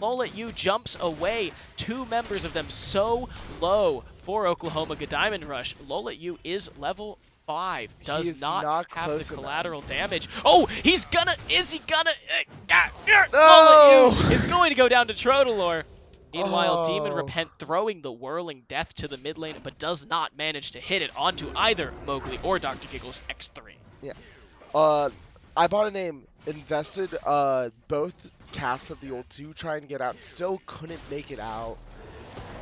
A: Lola Yu jumps away. 2 members of them so low for Oklahoma Diamond Rush. Lola Yu is level 5. Does not have the collateral damage. Oh, is he gonna?
B: No!
A: Lola Yu is going to go down to Trodelor. Meanwhile,
B: Oh.
A: Demon Repent throwing the whirling death to the mid lane, but does not manage to hit it onto either Mowgli or Dr. Giggles X3.
B: Yeah. I Bought a Name invested both casts of the ult to try and get out. Still couldn't make it out.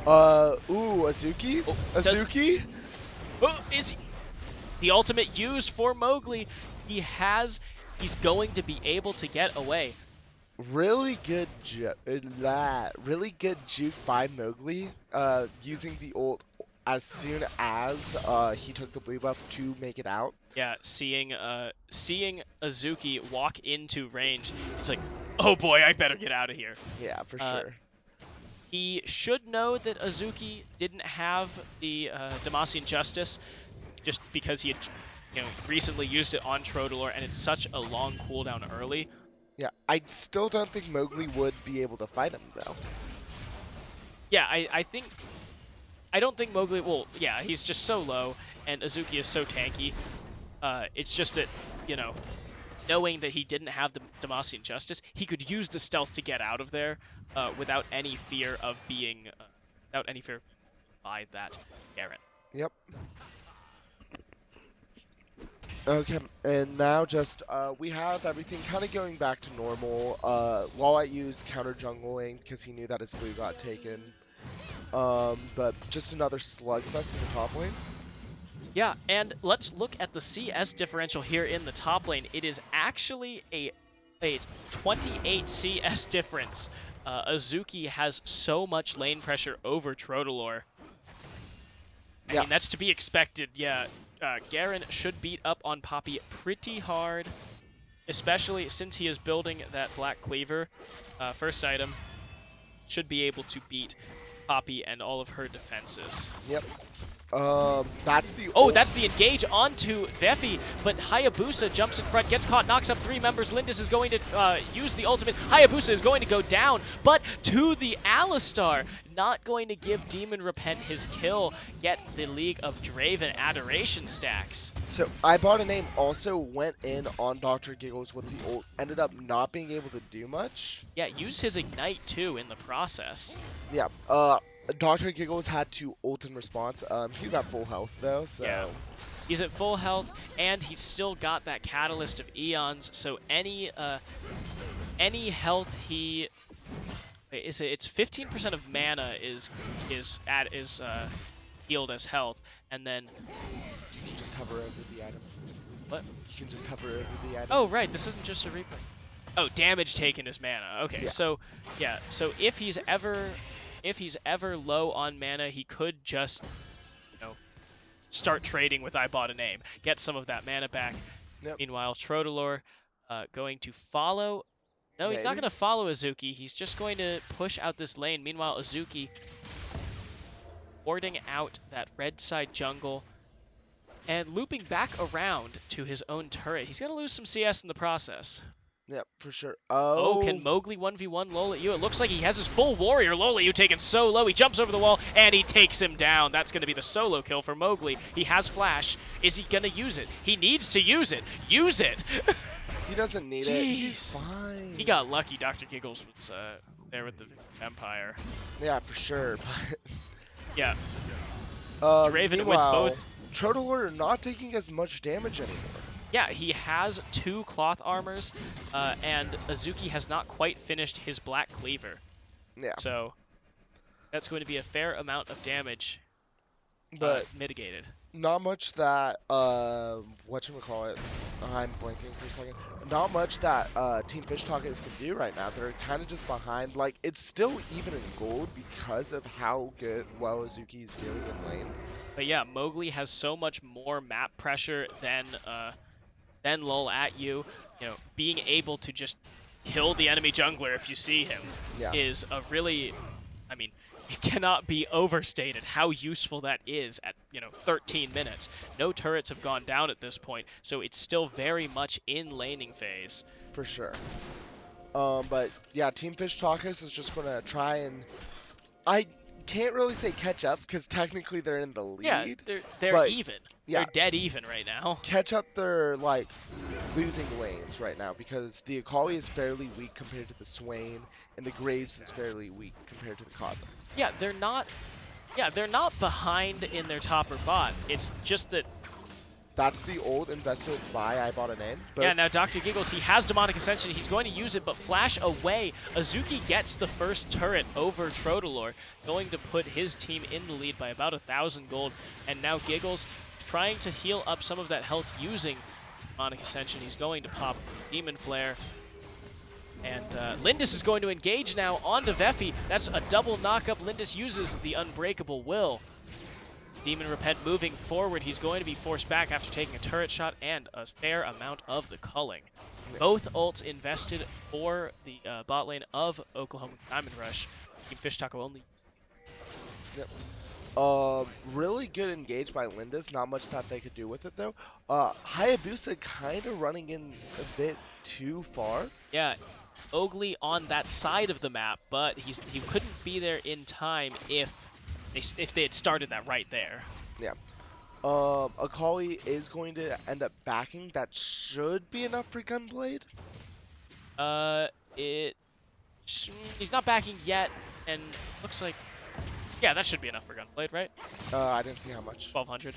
B: Azuki?
A: Oh,
B: Azuki?
A: Oh, is he? The ultimate used for Mowgli. He's going to be able to get away.
B: Really good really good juke by Mowgli, using the ult as soon as he took the blue buff to make it out.
A: Yeah, seeing Azuki walk into range, it's like, oh boy, I better get out of here.
B: Yeah, for sure.
A: He should know that Azuki didn't have the Demacian Justice, just because he had recently used it on Trodelor, and it's such a long cooldown early.
B: Yeah, I still don't think Mowgli would be able to fight him though.
A: Yeah, I I don't think Mowgli. Well, yeah, he's just so low, and Azuki is so tanky. It's just that, you know, knowing that he didn't have the Demacian Justice, he could use the stealth to get out of there without any fear of being, without any fear by that Garen.
B: Yep. Okay, and now just we have everything kind of going back to normal. Lawlight used counter jungling because he knew that his blue got taken. But just another slugfest in the top lane.
A: Yeah, and let's look at the CS differential here in the top lane. It is actually a 28 CS difference. Azuki has so much lane pressure over Trotalor. I mean, that's to be expected, yeah. Garen should beat up on Poppy pretty hard, especially since he is building that Black Cleaver. First item, should be able to beat Poppy and all of her defenses.
B: Yep. That's the
A: that's the engage onto Veffy, but Hayabusa jumps in front, gets caught, knocks up 3 members. Lindis is going to use the ultimate. Hayabusa is going to go down, but to the Alistar, not going to give Demon Repent his kill, get the League of Draven Adoration stacks.
B: So I bought a name also went in on Dr. Giggles with the ult, ended up not being able to do much.
A: Yeah, use his Ignite too in the process.
B: Yeah, Dr. Giggles had to ult in response. He's at full health though, so.
A: Yeah. He's at full health, and he's still got that Catalyst of Eons, so any health he... it's 15% of mana is healed as health, and then...
B: You can just hover over the item.
A: What?
B: You can just hover over the item.
A: Oh, right, this isn't just a replay. Oh, damage taken is mana. Okay,
B: yeah.
A: So if he's ever low on mana, he could just, you know, start trading with I Bought a Name, get some of that mana back.
B: Yep.
A: Meanwhile, Trotalor going to follow. No, he's not going to follow Azuki. He's just going to push out this lane. Meanwhile, Azuki warding out that red side jungle and looping back around to his own turret. He's going to lose some CS in the process.
B: Yep, for sure.
A: Oh, can Mowgli 1v1 Lolyu? It looks like he has his full warrior. Lolyu taken so low. He jumps over the wall, and he takes him down. That's going to be the solo kill for Mowgli. He has flash. Is he going to use it? He needs to use it. Use it!
B: He doesn't need it. He's fine.
A: He got lucky. Dr. Giggles was there with the Empire.
B: Yeah, for sure. But
A: yeah. Draven with both.
B: Trotalor not taking as much damage anymore.
A: Yeah, he has 2 cloth armors, and Azuki has not quite finished his Black Cleaver.
B: Yeah.
A: So that's going to be a fair amount of damage,
B: but
A: mitigated.
B: Not much that whatchamacallit, I'm blanking for a second. Not much that Team Fish Talkers can do right now. They're kind of just behind. Like, it's still even in gold because of how well Azuki's doing in lane.
A: But yeah, Mowgli has so much more map pressure than Lol at you. You know, being able to just kill the enemy jungler if you see him is a really, I mean, it cannot be overstated how useful that is at, 13 minutes. No turrets have gone down at this point, so it's still very much in laning phase.
B: For sure. But yeah, Team Fish Talkers is just going to try and... I can't really say catch up because technically they're in the lead.
A: Yeah, they're even.
B: Yeah,
A: they're dead even right now.
B: Catch up, they're like losing lanes right now because the Akali is fairly weak compared to the Swain, and the Graves is fairly weak compared to the Cossacks.
A: Yeah, they're not behind in their top or bot. It's just that
B: that's the old invested by I Bought a Name.
A: Yeah, now Dr. Giggles, he has Demonic Ascension. He's going to use it, but flash away. Azuki gets the first turret over Trotalor, going to put his team in the lead by about 1,000 gold. And now Giggles trying to heal up some of that health using Demonic Ascension. He's going to pop Demon Flare. And Lindis is going to engage now onto Veffy. That's a double knockup. Lindis uses the Unbreakable Will. Demon Repent moving forward. He's going to be forced back after taking a turret shot and a fair amount of the culling. Both ults invested for the bot lane of Oklahoma Diamond Rush. Team Fish Taco only.
B: Yep. Really good engage by Lindis. Not much that they could do with it though. Hayabusa kind of running in a bit too far.
A: Yeah, Mowgli on that side of the map, but he couldn't be there in time if if they had started that right there.
B: Yeah. Akali is going to end up backing. That should be enough for Gunblade.
A: Uh, he's not backing yet, and looks like, yeah, that should be enough for Gunblade, right?
B: I didn't see how much.
A: 1200.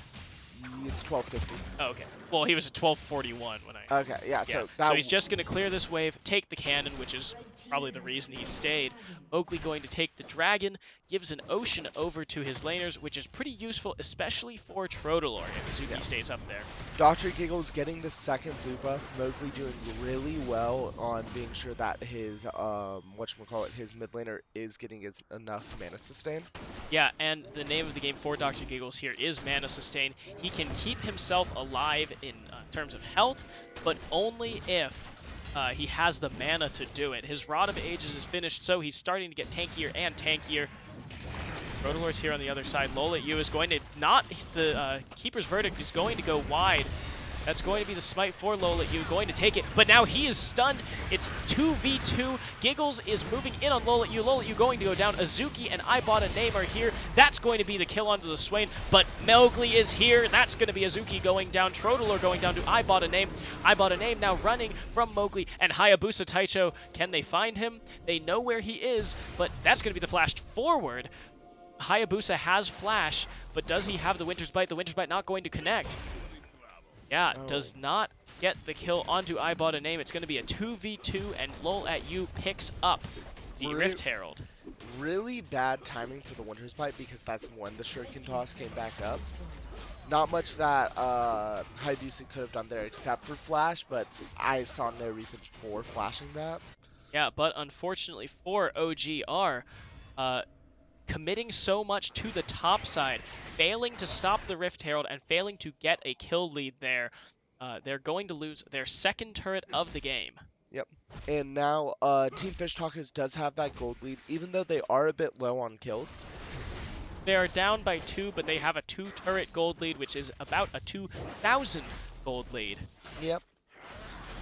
B: It's 1250.
A: Oh, okay. Well, he was at 1241 when I.
B: Okay, yeah.
A: Yeah. So he's just going to clear this wave, take the cannon, which is probably the reason he stayed. Mowgli going to take the dragon, gives an ocean over to his laners, which is pretty useful, especially for Trodolor if Azuki stays up there.
B: Dr. Giggles getting the second blue buff. Mowgli doing really well on being sure that his his mid laner is getting enough mana sustain.
A: Yeah, and the name of the game for Dr. Giggles here is Mana Sustain. He can keep himself alive in terms of health, but only if he has the mana to do it. His Rod of Ages is finished, so he's starting to get tankier and tankier. Trodolor's here on the other side. Lola Yu is going to not the Keeper's Verdict is going to go wide. That's going to be the smite for Lola Yu, going to take it, but now he is stunned. It's 2v2. Giggles is moving in on Lola Yu. Lola Yu going to go down. Azuki and I Bought a Name are here. That's going to be the kill onto the Swain, but Mowgli is here. That's going to be Azuki going down. Trodolor going down to I Bought a Name. I Bought a Name now running from Mowgli and Hayabusa Taicho. Can they find him? They know where he is, but that's going to be the flash forward. Hayabusa has flash, but does he have the Winter's Bite? The Winter's Bite not going to connect. Yeah, does not get the kill onto I Bought a Name. It's going to be a 2v2, and Lol at You picks up the Rift Herald.
B: Really bad timing for the Winter's Bite because that's when the Shuriken Toss came back up. Not much that Hayabusa could have done there except for flash, but I saw no reason for flashing that.
A: Yeah, but unfortunately for OGR, committing so much to the top side, failing to stop the Rift Herald and failing to get a kill lead there, they're going to lose their second turret of the game.
B: Yep. And now Team Fish Tacos does have that gold lead, even though they are a bit low on kills.
A: They are down by 2, but they have a 2-turret gold lead, which is about a 2,000 gold lead.
B: Yep.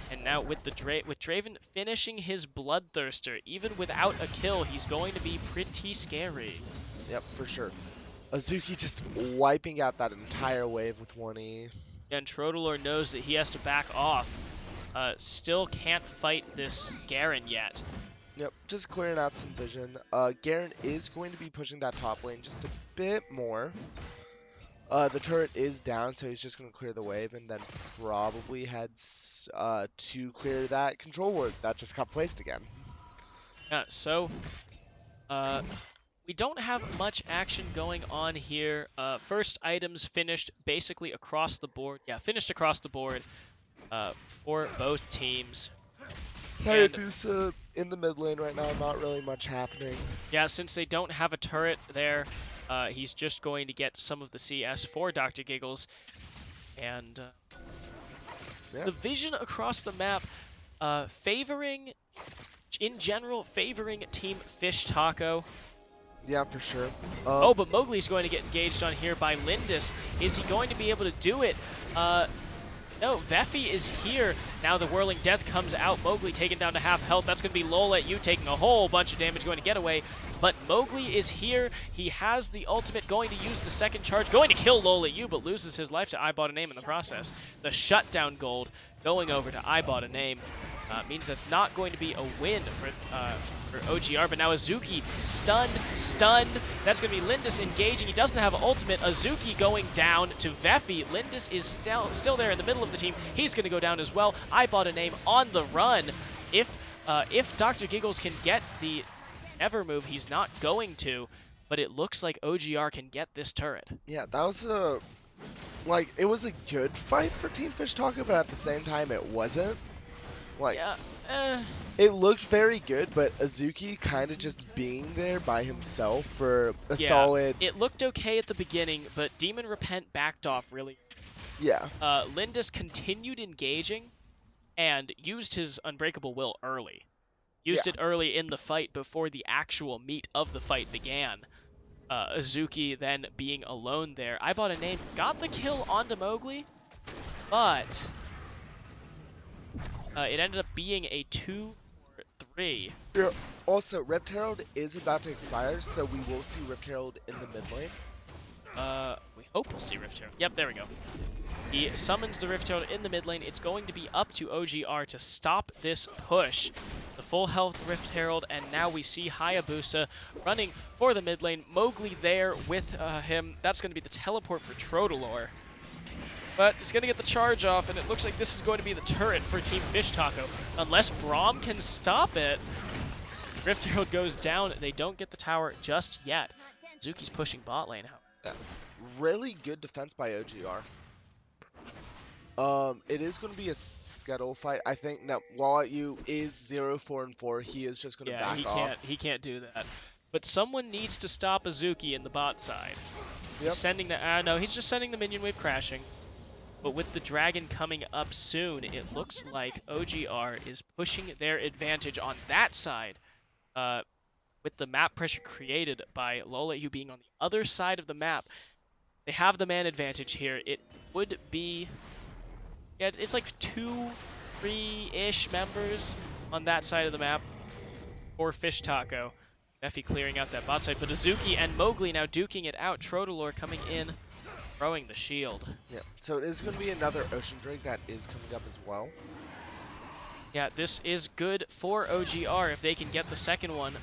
A: And now with Draven finishing his Bloodthirster, even without a kill, he's going to be pretty scary.
B: Yep, for sure. Azuki just wiping out that entire wave with 1E.
A: And Trodolor knows that he has to back off. Still can't fight this Garen yet.
B: Yep, just clearing out some vision. Garen is going to be pushing that top lane just a bit more. The turret is down, so he's just going to clear the wave and then probably heads to clear that control ward that just got placed again.
A: Yeah, so we don't have much action going on here. First items finished basically across the board. Yeah, finished across the board for both teams.
B: Hayabusa in the mid lane right now, not really much happening.
A: Yeah, since they don't have a turret there, he's just going to get some of the CS for Dr. Giggles. And the vision across the map favoring Team Fish Taco.
B: Yeah, for sure.
A: Oh, but Mowgli's going to get engaged on here by Lindis. Is he going to be able to do it? No, Veffy is here. Now the Whirling Death comes out. Mowgli taken down to half health. That's going to be Lola at You taking a whole bunch of damage, going to get away. But Mowgli is here. He has the ultimate, going to use the second charge, going to kill Lola at You, but loses his life to I Bought a Name in the process. The shutdown gold going over to I Bought a Name means that's not going to be a win for OGR, but now Azuki stunned. That's going to be Lindis engaging. He doesn't have ultimate. Azuki going down to Veffy. Lindis is still there in the middle of the team. He's going to go down as well. I Bought a Name on the run. If Dr. Giggles can get the Ever move, he's not going to, but it looks like OGR can get this turret.
B: Yeah, that was it was a good fight for Team Fish Taco, but at the same time it wasn't. It looked very good, but Azuki kind of just being there by himself for a solid...
A: It looked okay at the beginning, but Demon Repent backed off really.
B: Yeah.
A: Lindis continued engaging and used his Unbreakable Will early. Used it early in the fight before the actual meat of the fight began. Azuki then being alone there. I Bought a Name, got the kill onto Mowgli, but it ended up being a 2-3 3.
B: Yeah. Also, Rift Herald is about to expire, so we will see Rift Herald in the mid lane.
A: We hope we'll see Rift Herald. Yep, there we go. He summons the Rift Herald in the mid lane. It's going to be up to OGR to stop this push. The full health Rift Herald, and now we see Hayabusa running for the mid lane. Mowgli there with him. That's going to be the teleport for Trotalor. But he's going to get the charge off, and it looks like this is going to be the turret for Team Fish Taco. Unless Braum can stop it. Rift Herald goes down. They don't get the tower just yet. Zuki's pushing bot lane out.
B: Yeah. Really good defense by OGR. It is going to be a Skettle fight. I think now Wallayu is 0-4-4. He is just going to back off.
A: He can't do that. But someone needs to stop Azuki in the bot side.
B: Yep.
A: He's sending the no, he's just sending the minion wave crashing. But with the dragon coming up soon, it looks like OGR is pushing their advantage on that side. With the map pressure created by Lolayu being on the other side of the map, they have the man advantage here. It would be, yeah, it's like 2-3-ish members on that side of the map for Fish Taco. Effie clearing out that bot side, but Azuki and Mowgli now duking it out. Trotalor coming in, throwing the shield.
B: Yeah, so it is going to be another Ocean Drake that is coming up as well.
A: Yeah, this is good for OGR if they can get the second one.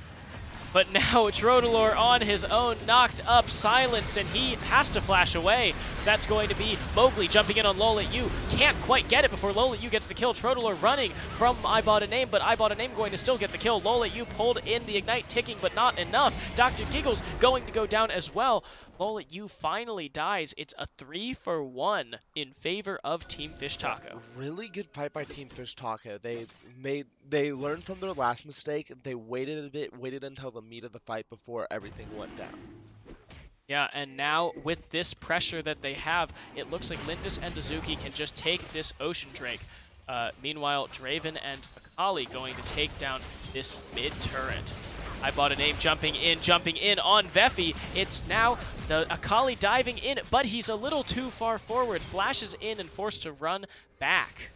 A: But now Trotalor on his own, knocked up, silenced, and he has to flash away. That's going to be Mowgli jumping in on Lolayu. Can't quite get it before Lolayu gets the kill. Trotalor running from I Bought a Name, but I Bought a Name going to still get the kill. Lolayu pulled in the Ignite, ticking, but not enough. Dr. Giggles going to go down as well. Lolayu finally dies. It's a 3-for-1 in favor of Team Fish Taco.
B: Really good fight by Team Fish Taco. They learned from their last mistake. They waited a bit, waited until the meat of the fight before everything went down.
A: Yeah, and now with this pressure that they have, it looks like Lindis and Azuki can just take this Ocean Drake. Meanwhile, Draven and Akali going to take down this mid turret. I Bought a Name jumping in on Veffy. It's now the Akali diving in, but he's a little too far forward. Flashes in and forced to run back.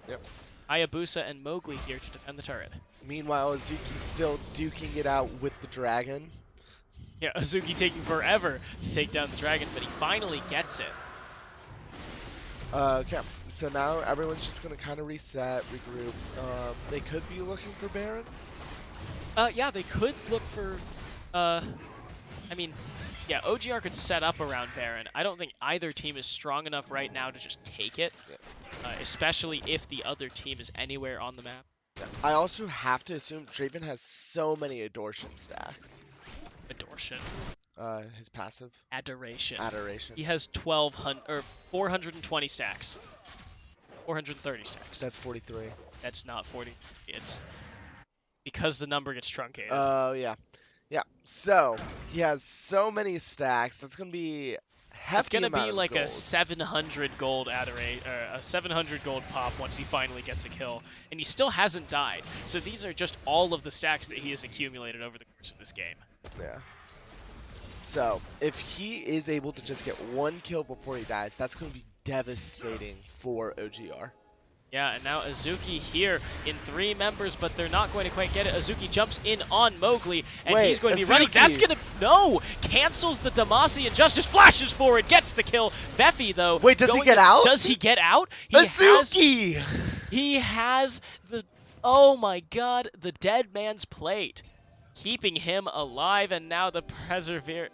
B: Yep.
A: Hayabusa and Mowgli here to defend the turret.
B: Meanwhile, Azuki's still duking it out with the dragon.
A: Yeah, Azuki taking forever to take down the dragon, but he finally gets it.
B: Okay, so now everyone's just going to kind of reset, regroup. They could be looking for Baron.
A: Yeah, they could look for, I mean, yeah, OGR could set up around Baron. I don't think either team is strong enough right now to just take it, especially if the other team is anywhere on the map.
B: Yeah. I also have to assume Draven has so many Adoration stacks.
A: Adoration.
B: His passive.
A: Adoration.
B: Adoration.
A: He has 420 stacks. 430 stacks.
B: That's 43.
A: That's not 40. It's because the number gets truncated.
B: Oh, yeah. Yeah, so he has so many stacks. That's going to be hefty.
A: It's going to be like
B: gold.
A: a 700 gold a 700 gold pop once he finally gets a kill. And he still hasn't died. So these are just all of the stacks that he has accumulated over the course of this game.
B: Yeah. So, if he is able to just get one kill before he dies, that's going to be devastating for OGR.
A: Yeah, and now Azuki here in 3 members, but they're not going to quite get it. Azuki jumps in on Mowgli, and he's going to be running. That's going to... No! Cancels the Demacian Justice, flashes forward, gets the kill. Veffy, though...
B: Wait, does he get out?
A: Does he get out?
B: Azuki!
A: He has the... Oh my god, the dead man's plate. Keeping him alive, and now the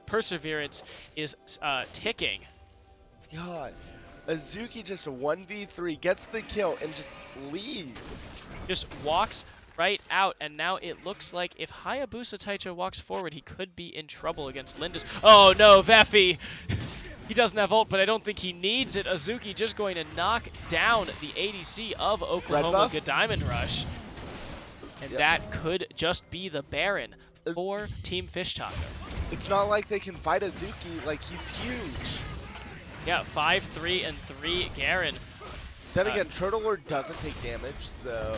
A: perseverance is ticking.
B: God. Azuki just 1v3, gets the kill, and just leaves.
A: Just walks right out, and now it looks like if Hayabusa Taicho walks forward, he could be in trouble against Lindis. Oh no, Veffy! He doesn't have ult, but I don't think he needs it. Azuki just going to knock down the ADC of Oklahoma Good Diamond Rush. And that could just be the Baron for Team Fish Taco.
B: It's not like they can fight Azuki, like he's huge.
A: Yeah, 5-3 and 3 Garen.
B: Then again, Trotalor doesn't take damage, so...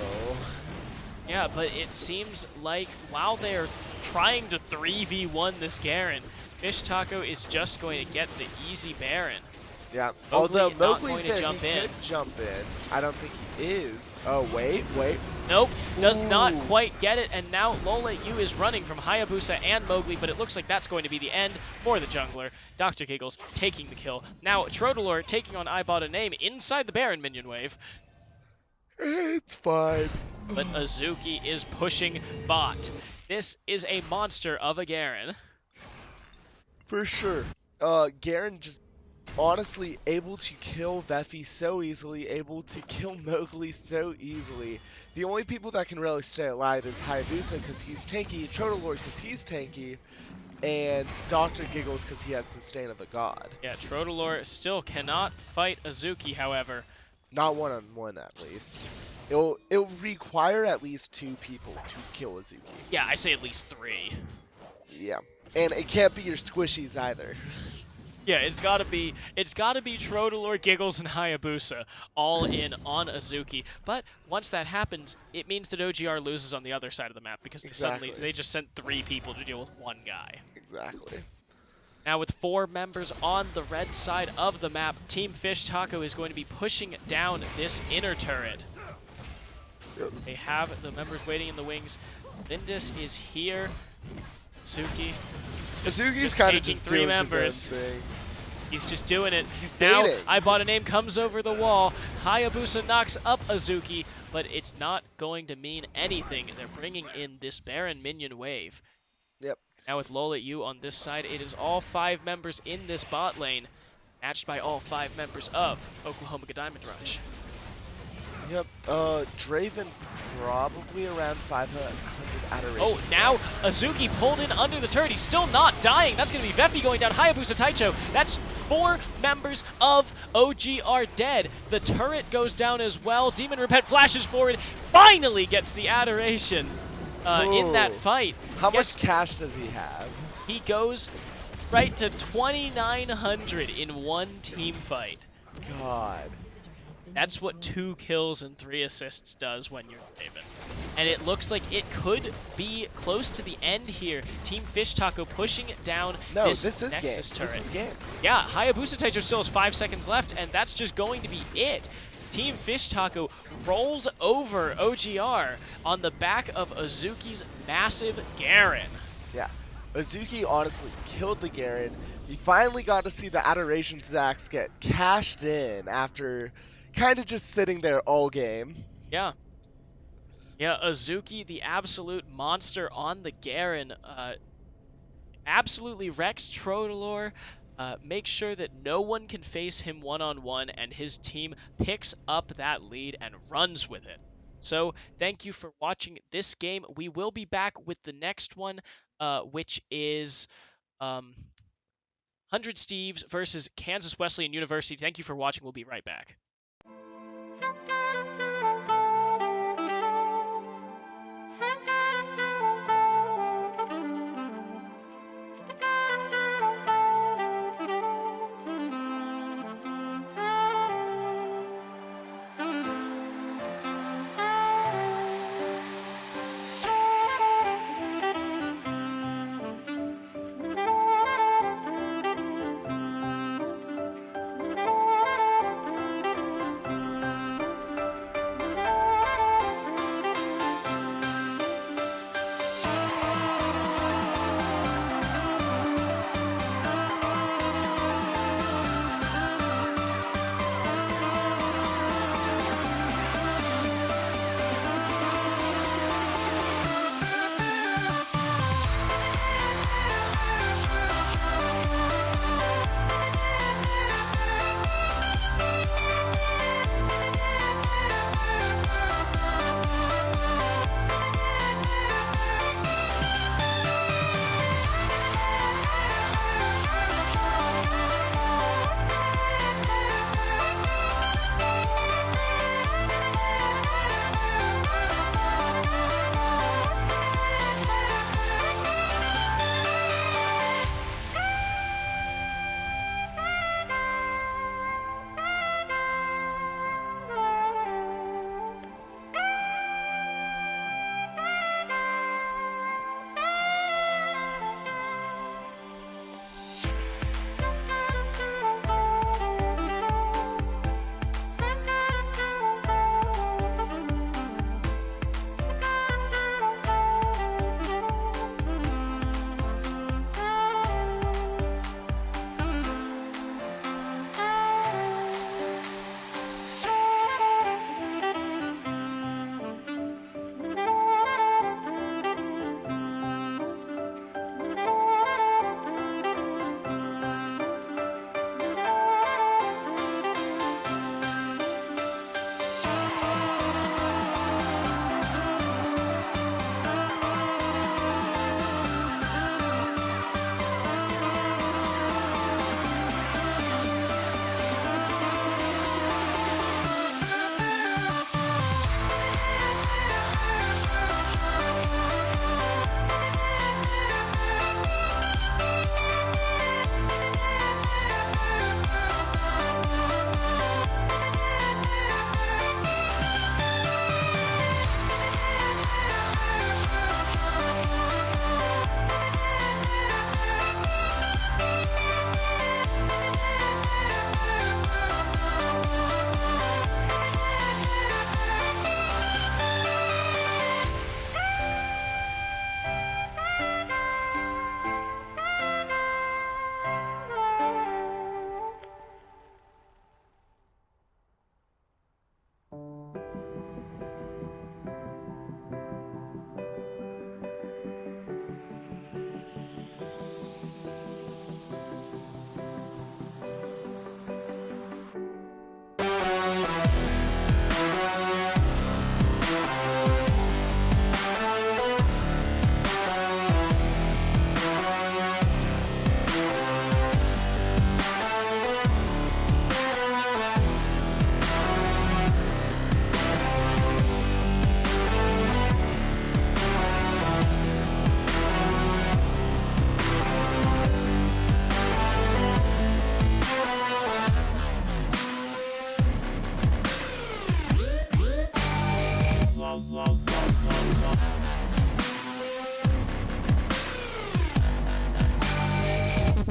A: Yeah, but it seems like while they're trying to 3v1 this Garen, Fish Taco is just going to get the easy Baron.
B: Yeah. Although
A: Mowgli not
B: Mowgli's
A: going to
B: there, he
A: jump in.
B: could jump in. I don't think he is. Oh, wait, wait.
A: Nope, does not
B: Ooh.
A: quite get it, and now Lola Yu is running from Hayabusa and Mowgli, but it looks like that's going to be the end for the jungler. Dr. Giggles taking the kill. Now Trodelor taking on I Bought a Name inside the Baron minion wave,
B: It's fine.
A: but Azuki is pushing bot. This is a monster of a Garen.
B: For sure. Garen just honestly able to kill Veffy so easily, able to kill Mowgli so easily. The only people that can really stay alive is Hayabusa because he's tanky, Trodelord because he's tanky, and Dr. Giggles because he has Sustain of a God.
A: Yeah, Trodelor still cannot fight Azuki, however.
B: Not one-on-one at least. It'll require at least 2 people to kill Azuki.
A: Yeah, I say at least 3.
B: Yeah. And it can't be your squishies either.
A: Yeah, it's gotta be Trodelor, Giggles, and Hayabusa all in on Azuki. But once that happens, it means that OGR loses on the other side of the map because
B: Exactly.
A: they just sent 3 people to deal with 1 guy.
B: Exactly.
A: Now with 4 members on the red side of the map, Team Fish Taco is going to be pushing down this inner turret.
B: Yep.
A: They have the members waiting in the wings. Lindis is here.
B: Azuki's kind of
A: taking
B: just
A: 3
B: doing
A: members.
B: his own thing.
A: He's just doing it.
B: He's
A: Now,
B: baiting.
A: I Bought a Name comes over the wall. Hayabusa knocks up Azuki, but it's not going to mean anything. They're bringing in this Baron minion wave.
B: Yep.
A: Now with Lola Yu on this side, it is all 5 members in this bot lane, matched by all 5 members of Oklahoma Diamond Rush.
B: Yep. Draven probably around 500 adoration.
A: Oh, now Azuki pulled in under the turret. He's still not dying. That's going to be Veffy going down. Hayabusa Taicho. That's 4 members of OGR dead. The turret goes down as well. Demon Repent flashes forward. Finally gets the adoration in that fight.
B: How much cash does he have?
A: He goes right to 2,900 in one team fight.
B: God.
A: That's what 2 kills and 3 assists does when you're Draven. And it looks like it could be close to the end here. Team Fish Taco pushing down this
B: is
A: Nexus
B: game.
A: turret.
B: This is game.
A: Yeah, Hayabusa Taicho still has 5 seconds left, and that's just going to be it. Team Fish Taco rolls over OGR on the back of Azuki's massive Garen.
B: Yeah. Azuki honestly killed the Garen. We finally got to see the adoration stacks get cashed in after kind of just sitting there all game.
A: Yeah. Yeah, Azuki, the absolute monster on the Garen, absolutely wrecks Trodelor, makes sure that no one can face him one-on-one, and his team picks up that lead and runs with it. So, thank you for watching this game. We will be back with the next one, which is 100 Steves versus Kansas Wesleyan University. Thank you for watching. We'll be right back.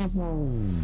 A: And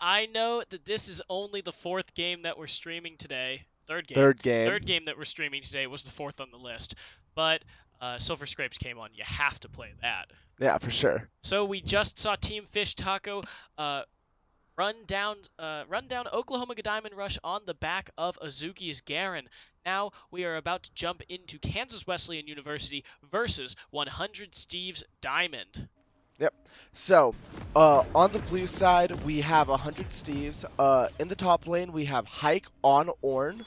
A: I know that this is only the fourth game that we're streaming today. Third game.
B: Third game.
A: Third game that we're streaming today was the fourth on the list. But Silver Scrapes came on. You have to play that.
B: Yeah, for sure.
A: So we just saw Team Fish Taco run down Oklahoma Diamond Rush on the back of Azuki's Garen. Now we are about to jump into Kansas Wesleyan University versus 100 Steve's Diamond.
B: Yep. So, on the blue side, we have 100 Steves. In the top lane, we have Hike on Ornn,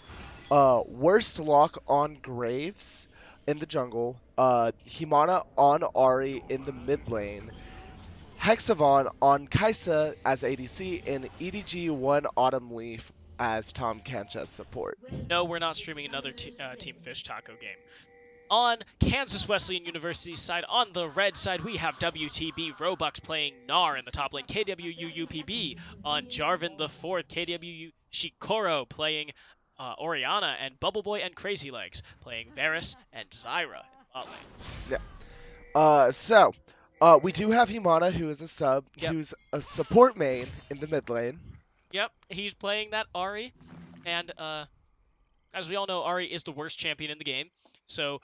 B: Worst Lock on Graves in the jungle, Himana on Ari in the mid lane, Hexavon on Kaisa as ADC, and EDG1 Autumn Leaf as Tom Kench as support.
A: No, we're not streaming another Team Fish Taco game. On Kansas Wesleyan University's side, on the red side, we have WTB Robux playing Gnar in the top lane, KWUUPB on Jarvan the 4th, KWU Shikoro playing Orianna, and Bubble Boy and Crazy Legs playing Varus and Zyra in bot lane.
B: Yeah. We do have Himana, who is a sub,
A: Yep.
B: who's a support main in the mid lane.
A: Yep, he's playing that Ahri, and as we all know, Ahri is the worst champion in the game, so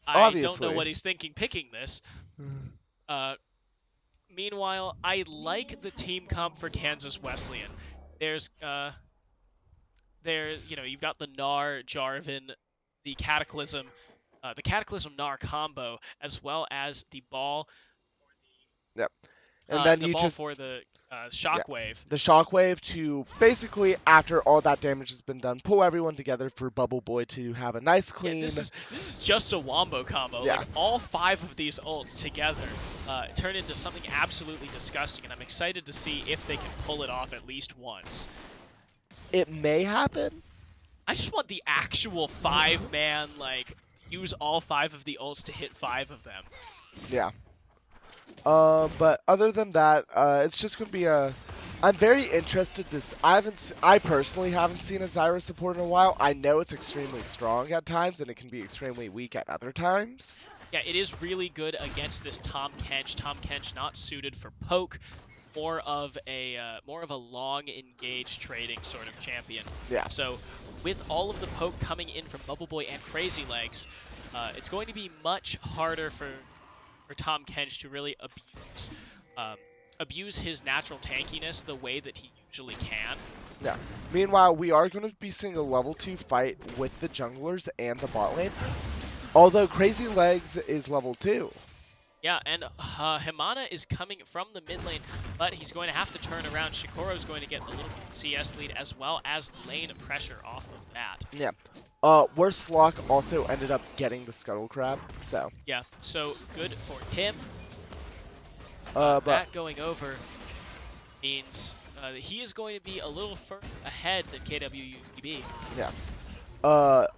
A: I don't know
B: Obviously.
A: what he's thinking picking this. Meanwhile, I like the team comp for Kansas Wesleyan. There's you've got the Gnar, Jarvan, the Cataclysm Gnar combo, as well as the ball
B: Yep. And then
A: the
B: you
A: ball
B: just
A: for the Shockwave.
B: the Shockwave to basically, after all that damage has been done, pull everyone together for Bubble Boy to have a nice clean.
A: Yeah, this is just a wombo combo.
B: Yeah.
A: Like all 5 of these ults together turn into something absolutely disgusting, and I'm excited to see if they can pull it off at least once.
B: It may happen.
A: I just want the actual 5-man, use all 5 of the ults to hit 5 of them.
B: Yeah. But other than that, it's just gonna be a. I'm very interested. I personally haven't seen a Zyra support in a while. I know it's extremely strong at times, and it can be extremely weak at other times.
A: Yeah, it is really good against this Tom Kench. Tom Kench not suited for poke, more of a long engaged trading sort of champion.
B: Yeah.
A: So with all of the poke coming in from Bubble Boy and Crazy Legs, it's going to be much harder for Tom Kench to really abuse his natural tankiness the way that he usually can.
B: Yeah. Meanwhile, we are going to be seeing a level 2 fight with the junglers and the bot lane. Although Crazy Legs is level 2.
A: Yeah, and Himana is coming from the mid lane, but he's going to have to turn around. Shikoro is going to get a little CS lead as well as lane pressure off of that.
B: Yeah. Worst Lock also ended up getting the Scuttle Crab, so.
A: Yeah, so good for him.
B: But
A: that going over means that he is going to be a little further ahead than KWUB.
B: Yeah.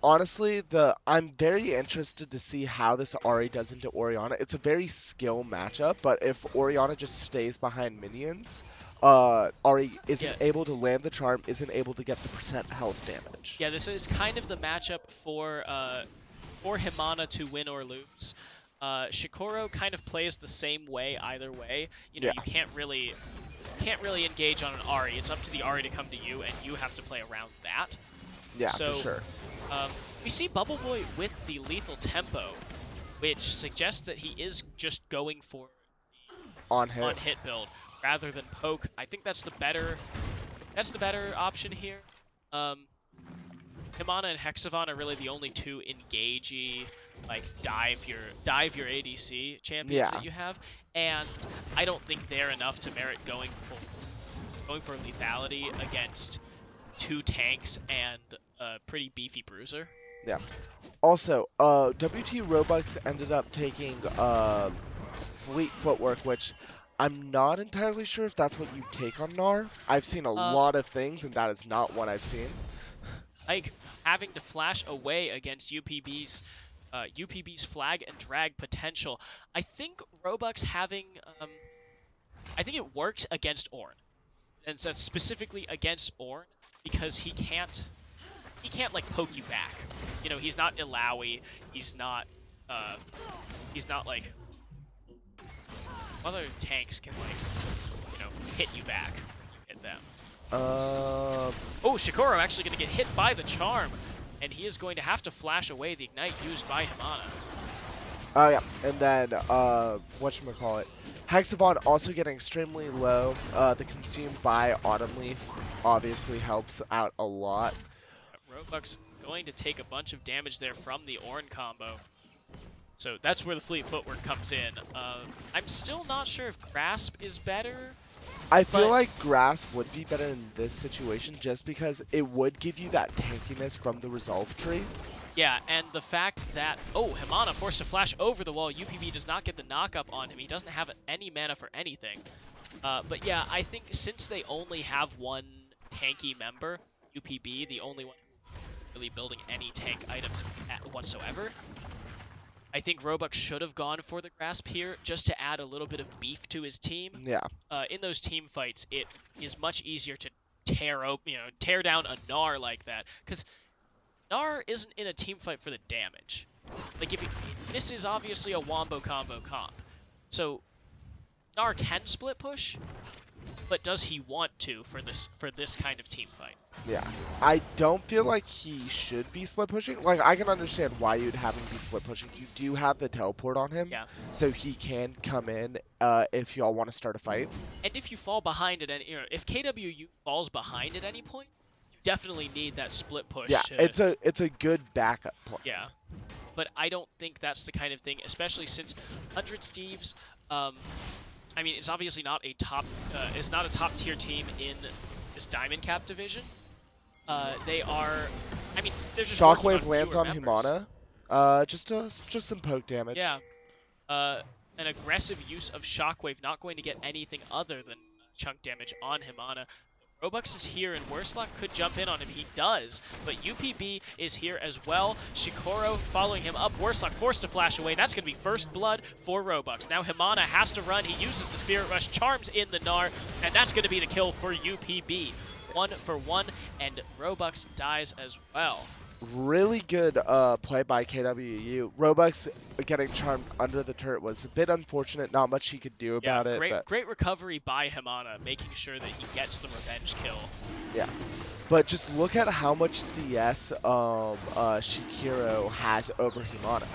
B: Honestly, I'm very interested to see how this Ahri does into Orianna. It's a very skill matchup, but if Orianna just stays behind minions, Ahri isn't able to land the charm, isn't able to get the % health damage.
A: Yeah, this is kind of the matchup for Himana to win or lose. Shikoro kind of plays the same way either way. You can't really engage on an Ahri. It's up to the Ahri to come to you, and you have to play around that.
B: Yeah,
A: so,
B: for sure.
A: We see Bubble Boy with the lethal tempo, which suggests that he is just going for
B: on hit
A: build rather than poke. I think that's the better option here. Himana and Hexavon are really the only two engagey, like dive your ADC champions
B: Yeah.
A: that you have, and I don't think they're enough to merit going for lethality against two tanks and a pretty beefy bruiser.
B: Yeah. Also, WT Robux ended up taking Fleet Footwork, which I'm not entirely sure if that's what you take on Gnar. I've seen a
A: Um,
B: lot of things, and that is not one I've seen.
A: like having to flash away against UPB's flag and drag potential. I think Robux having I think it works against Ornn, and so specifically against Ornn because he can't like poke you back. You know, he's not Illaoi. Uh he's not like other tanks can like, hit you back when you hit them.
B: Uh,
A: Oh, Shikoro actually going to get hit by the charm, and he is going to have to flash away the ignite used by Himana.
B: oh yeah, and then whatchamacallit, Hexavon also getting extremely low. The consumed by Autumn Leaf obviously helps out a lot.
A: Robux going to take a bunch of damage there from the Ornn combo. So that's where the Fleet Footwork comes in. I'm still not sure if Grasp is better.
B: I feel
A: But
B: like Grasp would be better in this situation just because it would give you that tankiness from the resolve tree.
A: yeah, and the fact that, oh, Himana forced to flash over the wall. UPB does not get the knock-up on him. He doesn't have any mana for anything. But yeah, I think since they only have one tanky member, UPB, the only one really building any tank items whatsoever, I think Robux should have gone for the Grasp here just to add a little bit of beef to his team.
B: Yeah.
A: In those team fights, it is much easier to tear down a Gnar like that, because Gnar isn't in a team fight for the damage. Like this is obviously a wombo combo comp, so Gnar can split push, but does he want to for this kind of team fight?
B: Yeah. I don't feel like he should be split pushing. Like, I can understand why you'd have him be split pushing. You do have the teleport on him,
A: Yeah.
B: so he can come in if y'all want to start a fight.
A: And if you fall behind at any, if KWU falls behind at any point, you definitely need that split push.
B: Yeah, it's a good backup point.
A: Yeah, but I don't think that's the kind of thing, especially since 100 Steves. I mean, it's obviously not a top tier team in this Diamond Cap division. They are, I mean, there's just
B: Shockwave lands
A: fewer
B: on
A: members.
B: Himana. Just some poke damage.
A: Yeah. An aggressive use of Shockwave, not going to get anything other than chunk damage on Himana. Robux is here, and worst luck could jump in on him. He does, but UPB is here as well. Shikoro following him up. Worst luck forced to flash away. That's going to be first blood for Robux. Now Himana has to run. He uses the Spirit Rush, charms in the Gnar, and that's going to be the kill for UPB. 1 for 1, and Robux dies as well.
B: Really good play by KWU. Robux getting charmed under the turret was a bit unfortunate. Not much he could do about it.
A: Great recovery by Himana, making sure that he gets the revenge kill.
B: Yeah. But just look at how much CS Shikiro has over Himana.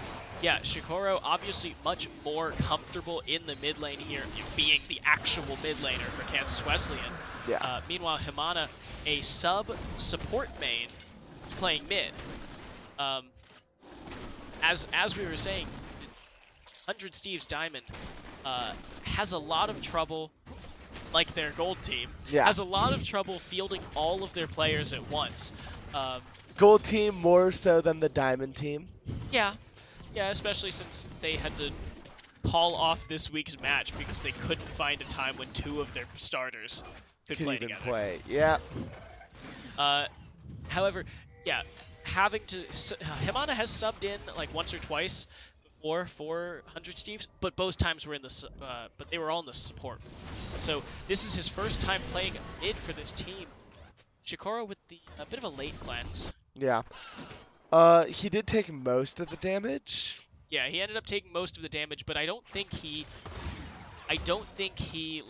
A: Yeah, Shikoro obviously much more comfortable in the mid lane here, being the actual mid laner for Kansas Wesleyan.
B: Yeah.
A: Meanwhile, Himana, a sub-support main, playing mid. As we were saying, 100 Steve's Diamond has a lot of trouble, like their gold team, has a lot of trouble fielding all of their players at once.
B: Gold team more so than the Diamond team.
A: Yeah, especially since they had to call off this week's match because they couldn't find a time when two of their starters could play together.
B: Yeah.
A: However, yeah, Himana has subbed in like once or twice before for 100 Steves, but both times were in the but they were all in the support. So this is his first time playing mid for this team. Shikoro with a bit of a late cleanse.
B: Yeah. He did take most of the damage.
A: Yeah, he ended up taking most of the damage, but I don't think he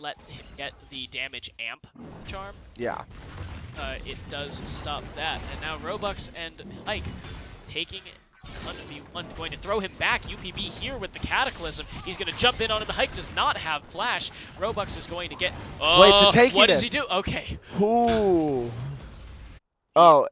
A: let him get the damage amp charm.
B: Yeah.
A: It does stop that. And now Robux and Ike taking 1v1, going to throw him back. UPB here with the Cataclysm. He's going to jump in on him. Ike does not have Flash. Robux is going to get...
B: Wait, the tankiness.
A: What does he do? Okay.
B: Ooh.
A: The
B: Oh,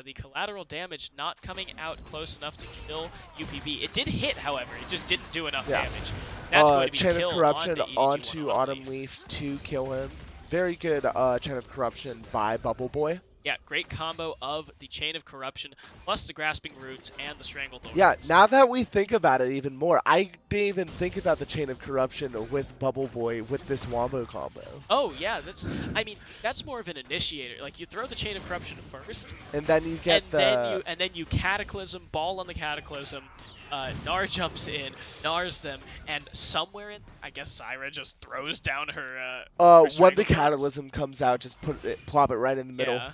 A: the collateral damage not coming out close enough to kill UPB. It did hit, however, it just didn't do enough
B: yeah.
A: damage. That's going to be the
B: Chain of
A: kill
B: Corruption
A: onto EDG1
B: onto
A: Autumn
B: Autumn
A: Leaf.
B: Leaf to kill him. Very good Chain of Corruption by Bubble Boy.
A: Yeah, great combo of the Chain of Corruption plus the Grasping Roots and the Strangled
B: Yeah,
A: Roots.
B: now that we think about it even more, I didn't even think about the Chain of Corruption with Bubble Boy with this Wombo combo.
A: Oh yeah, that's more of an initiator. Like you throw the Chain of Corruption first,
B: And then you get
A: and then you Cataclysm, ball on the Cataclysm. Gnar jumps in, Gnars them, and somewhere in, I guess Zyra just throws down her.
B: when the
A: Strangled Roots.
B: Cataclysm comes out, just plop it right in the middle.
A: Yeah.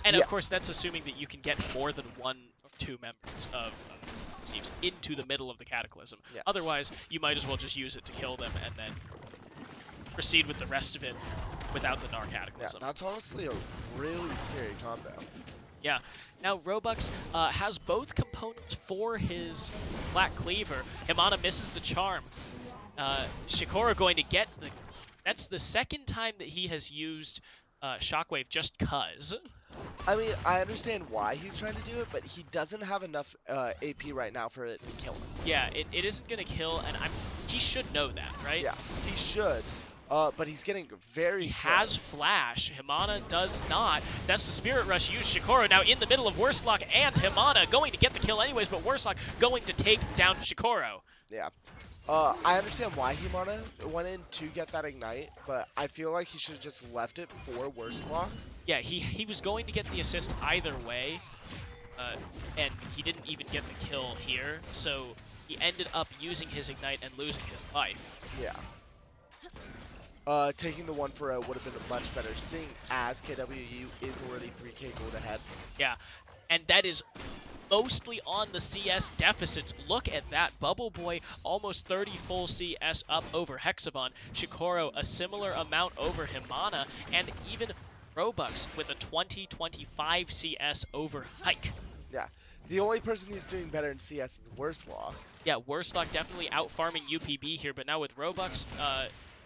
A: And
B: Yeah.
A: of course, that's assuming that you can get more than one or two members of Steve's into the middle of the Cataclysm.
B: Yeah.
A: Otherwise, you might as well just use it to kill them and then proceed with the rest of it without the Gnar
B: Yeah,
A: Cataclysm.
B: that's honestly a really scary combo.
A: Yeah. Now, Robux has both components for his Black Cleaver. Himana misses the charm. Shikoro going to get the... That's the second time that he has used Shockwave just cuz.
B: I mean, I understand why he's trying to do it, but he doesn't have enough AP right now for it to kill him.
A: Yeah, it isn't going to kill, and he should know that, right?
B: Yeah, he should. But he's getting very
A: He
B: close.
A: has Flash. Himana does not. That's the Spirit Rush used. Shikoro now in the middle of Worstlock and Himana going to get the kill anyways, but Worstlock going to take down Shikoro.
B: Yeah. I understand why Himana went in to get that Ignite, but I feel like he should have just left it for Worstlock.
A: Yeah, he was going to get the assist either way, and he didn't even get the kill here, so he ended up using his Ignite and losing his life.
B: Yeah. Taking the 1-for-0 would have been much better, seeing as KWU is already 3k gold ahead.
A: Yeah, and that is mostly on the CS deficits. Look at that. Bubble Boy almost 30 full CS up over Hexavon. Shikoro a similar amount over Himana, and even Robux with a 20-25 CS over Hike.
B: Yeah. The only person who's doing better in CS is Worstlock.
A: Yeah, Worstlock definitely out farming UPB here, but now with Robux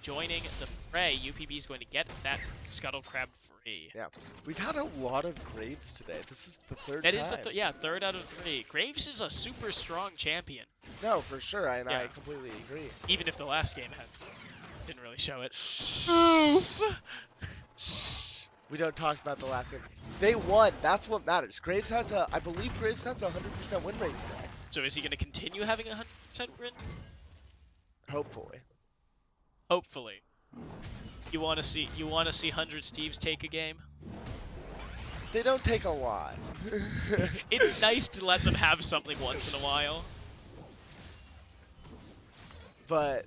A: joining the fray, UPB is going to get that Scuttle Crab free.
B: Yeah. We've had a lot of Graves today. This is the third
A: That
B: time.
A: is third out of 3. Graves is a super strong champion.
B: No, for sure, and
A: Yeah.
B: I completely agree.
A: Even if the last game didn't really show it.
B: We don't talk about the last game. They won. That's what matters. I believe Graves has a 100% win rate today.
A: So is he going to continue having a 100% win?
B: Hopefully.
A: Hopefully. You want to see 100 Steves take a game?
B: They don't take a lot.
A: It's nice to let them have something once in a while.
B: But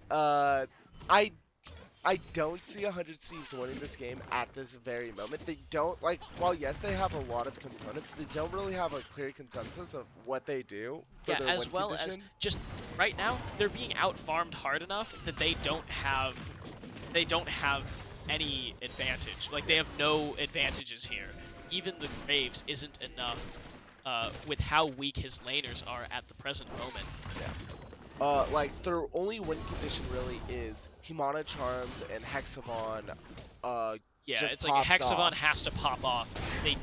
B: I don't see 100 Steves winning this game at this very moment. They don't, like, while yes, they have a lot of components, they don't really have a clear consensus of what they do for
A: Yeah,
B: their
A: as
B: win
A: well
B: condition.
A: as just right now, they're being out-farmed hard enough that they don't have any advantage. Like, they have no advantages here. Even the Graves isn't enough with how weak his laners are at the present moment.
B: Yeah. Like, their only win condition really is Himana Charms and Hexavon,
A: Yeah,
B: just
A: it's like
B: pops
A: Hexavon
B: off.
A: has to pop off. They,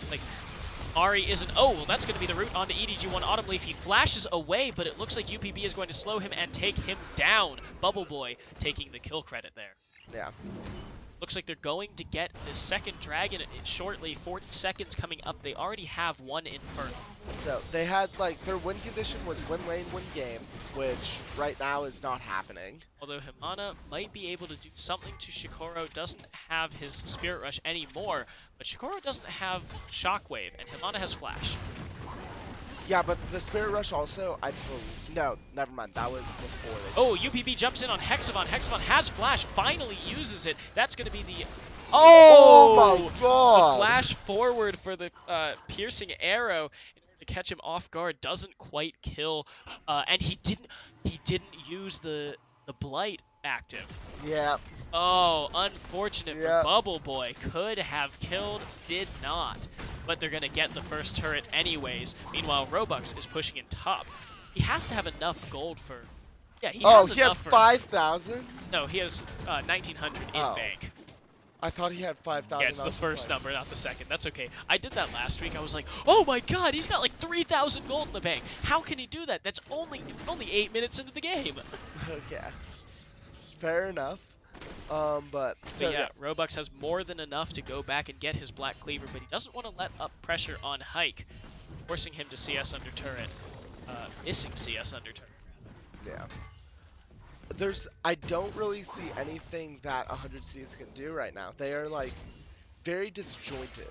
A: like, Ari isn't... Oh, well, that's going to be the route onto EDG1 Autumn Leaf. He flashes away, but it looks like UPB is going to slow him and take him down. Bubble Boy taking the kill credit there.
B: Yeah.
A: Looks like they're going to get the second dragon shortly. 40 seconds coming up. They already have one Inferno.
B: So, they had, like, their win condition was win lane, win game, which right now is not happening.
A: Although Himana might be able to do something to Shikoro, doesn't have his Spirit Rush anymore, but Shikoro doesn't have Shockwave, and Himana has Flash.
B: Yeah, but the Spirit Rush also, no, never mind, that was before they...
A: Oh, UPB jumps in on Hexavon. Hexavon has Flash, finally uses it. That's going to be the...
B: Oh my
A: The
B: god!
A: flash forward for the piercing arrow in order to catch him off guard. Doesn't quite kill, and he didn't use the blight active.
B: Yeah.
A: Oh, unfortunate
B: Yep.
A: for Bubble Boy. Could have killed, did not. But they're going to get the first turret anyways. Meanwhile, Robux is pushing in top. He has to have enough gold for... Yeah, he has
B: He has
A: enough for...
B: 5,000?
A: No, he has 1,900 in
B: Oh.
A: bank.
B: I thought he had
A: Yeah,
B: 5,000.
A: it's
B: I
A: the
B: was just
A: first
B: like,
A: number, not the second. That's okay. I did that last week. I was like, oh my god, he's got like 3,000 gold in the bank. How can he do that? That's only 8 minutes into the game.
B: yeah, fair enough. But
A: But
B: so
A: yeah,
B: yeah,
A: Robux has more than enough to go back and get his Black Cleaver, but he doesn't want to let up pressure on Hike, forcing him to CS under turret. Missing CS under turret.
B: yeah. I don't really see anything that 100 Cs can do right now. They are like very disjointed.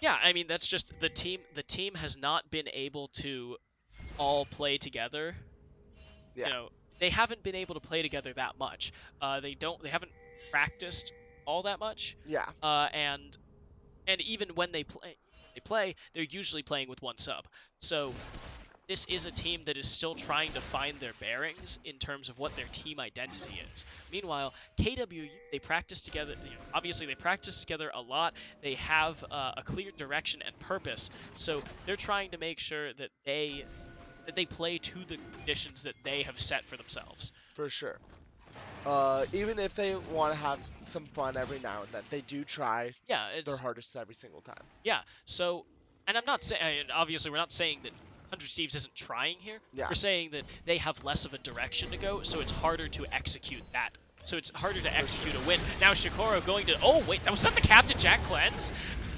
A: Yeah, I mean that's just the team. The team has not been able to all play together.
B: Yeah,
A: They haven't been able to play together that much. They haven't practiced all that much.
B: yeah,
A: And even when they play, they're usually playing with one sub. So this is a team that is still trying to find their bearings in terms of what their team identity is. Meanwhile, KWU, they practice together. Obviously, they practice together a lot. They have a clear direction and purpose. So they're trying to make sure that they play to the conditions that they have set for themselves.
B: for sure. Even if they want to have some fun every now and then, they do try
A: Yeah,
B: their hardest every single time.
A: yeah. So, and I'm not saying, obviously, we're not saying that 100 Thieves isn't trying here.
B: Yeah,
A: We're saying that they have less of a direction to go, so it's harder to execute that. So it's harder to execute a win. Now Shikoro going to, oh wait, was that the Captain Jack cleanse?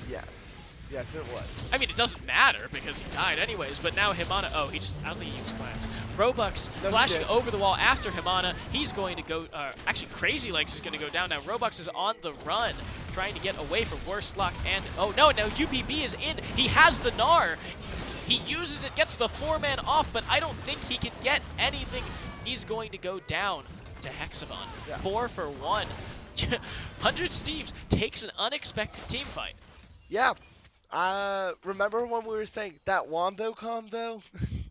B: yes, yes, it was.
A: I mean, it doesn't matter because he died anyways, but now Himana, oh, I don't think he used cleanse. Robux
B: No, he
A: flashing
B: did.
A: over the wall after Himana. He's going to go, actually Crazy Legs is going to go down now. Robux is on the run, trying to get away from worst luck, and, oh no, now UPB is in. He has the Gnar. He uses it, gets the 4-man off, but I don't think he can get anything. He's going to go down to Hexavon.
B: Yeah.
A: 4 for 1. 100 Steves takes an unexpected team fight.
B: Yeah. Remember when we were saying that Wombo combo?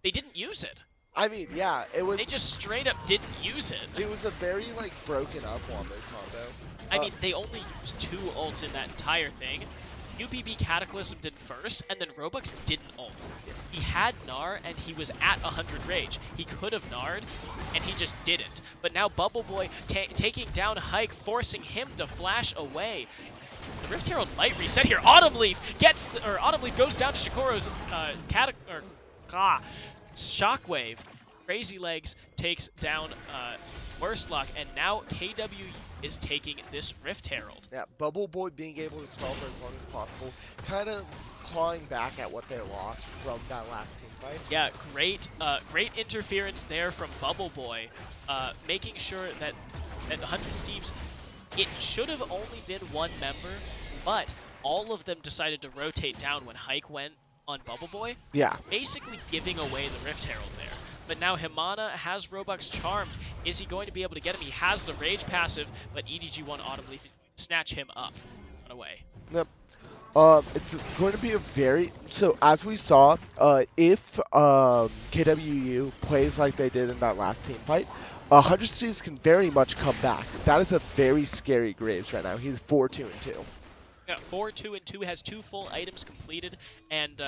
A: They didn't use it.
B: I mean, yeah, it was.
A: They just straight up didn't use it.
B: It was a very like broken up Wombo combo.
A: I mean, they only used 2 ults in that entire thing. UPB Cataclysm did first, and then Robux didn't ult. He had Gnar, and he was at 100 Rage. He could have Gnar'd, and he just didn't. But now Bubble Boy taking down Hike, forcing him to flash away. The Rift Herald might reset here. Autumn Leaf Autumn Leaf goes down to Shikoro's Shockwave. Crazy Legs takes down Worst Luck, and now KW is taking this Rift Herald.
B: Yeah, Bubble Boy being able to stall for as long as possible, kind of clawing back at what they lost from that last team fight.
A: Yeah, great interference there from Bubble Boy, making sure that 100 Steves, it should have only been 1 member, but all of them decided to rotate down when Hike went on Bubble Boy,
B: Yeah.
A: basically giving away the Rift Herald there. But now Himana has Robux charmed. Is he going to be able to get him? He has the Rage passive, but EDG1 Autumn Leaf is going to snatch him up. Run away.
B: Yep. It's going to be a very so as we saw, if KWU plays like they did in that last team fight, 100 Steves can very much come back. That is a very scary Graves right now. He's 4-2-2.
A: Yeah, 4-2-2 has 2 full items completed, and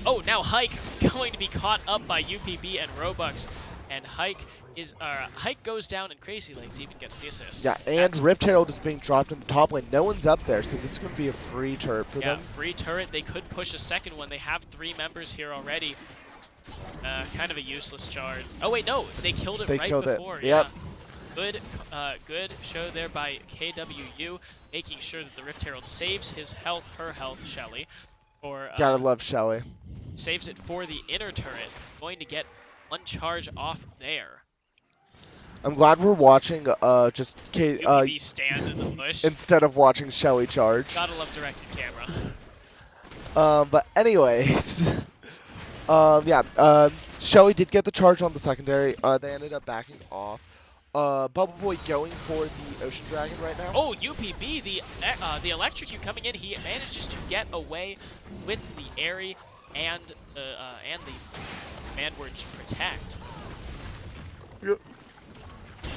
A: oh, now Hike going to be caught up by UPB and Robux, and Hike goes down, and Crazy Legs even gets the assist.
B: Yeah, and Rift Herald is being dropped in the top lane. No one's up there, so this is going to be a free turret for them.
A: Yeah, free turret. They could push a second one. They have 3 members here already. Kind of a useless charge. Oh wait, no, they killed it right before.
B: Yep.
A: Yeah. Good show there by KWU, making sure that the Rift Herald saves her health, Shelly.
B: Gotta love Shelly.
A: Saves it for the inner turret. Going to get 1 charge off there.
B: I'm glad we're watching just
A: UPB stands in the bush.
B: instead of watching Shelly charge.
A: Gotta love direct to camera.
B: But anyways, Shelly did get the charge on the secondary. They ended up backing off. Bubble Boy going for the Ocean Dragon right now.
A: Oh, UPB, the Electrocute coming in. He manages to get away with the Airy and the Manward Protect.
B: Yep.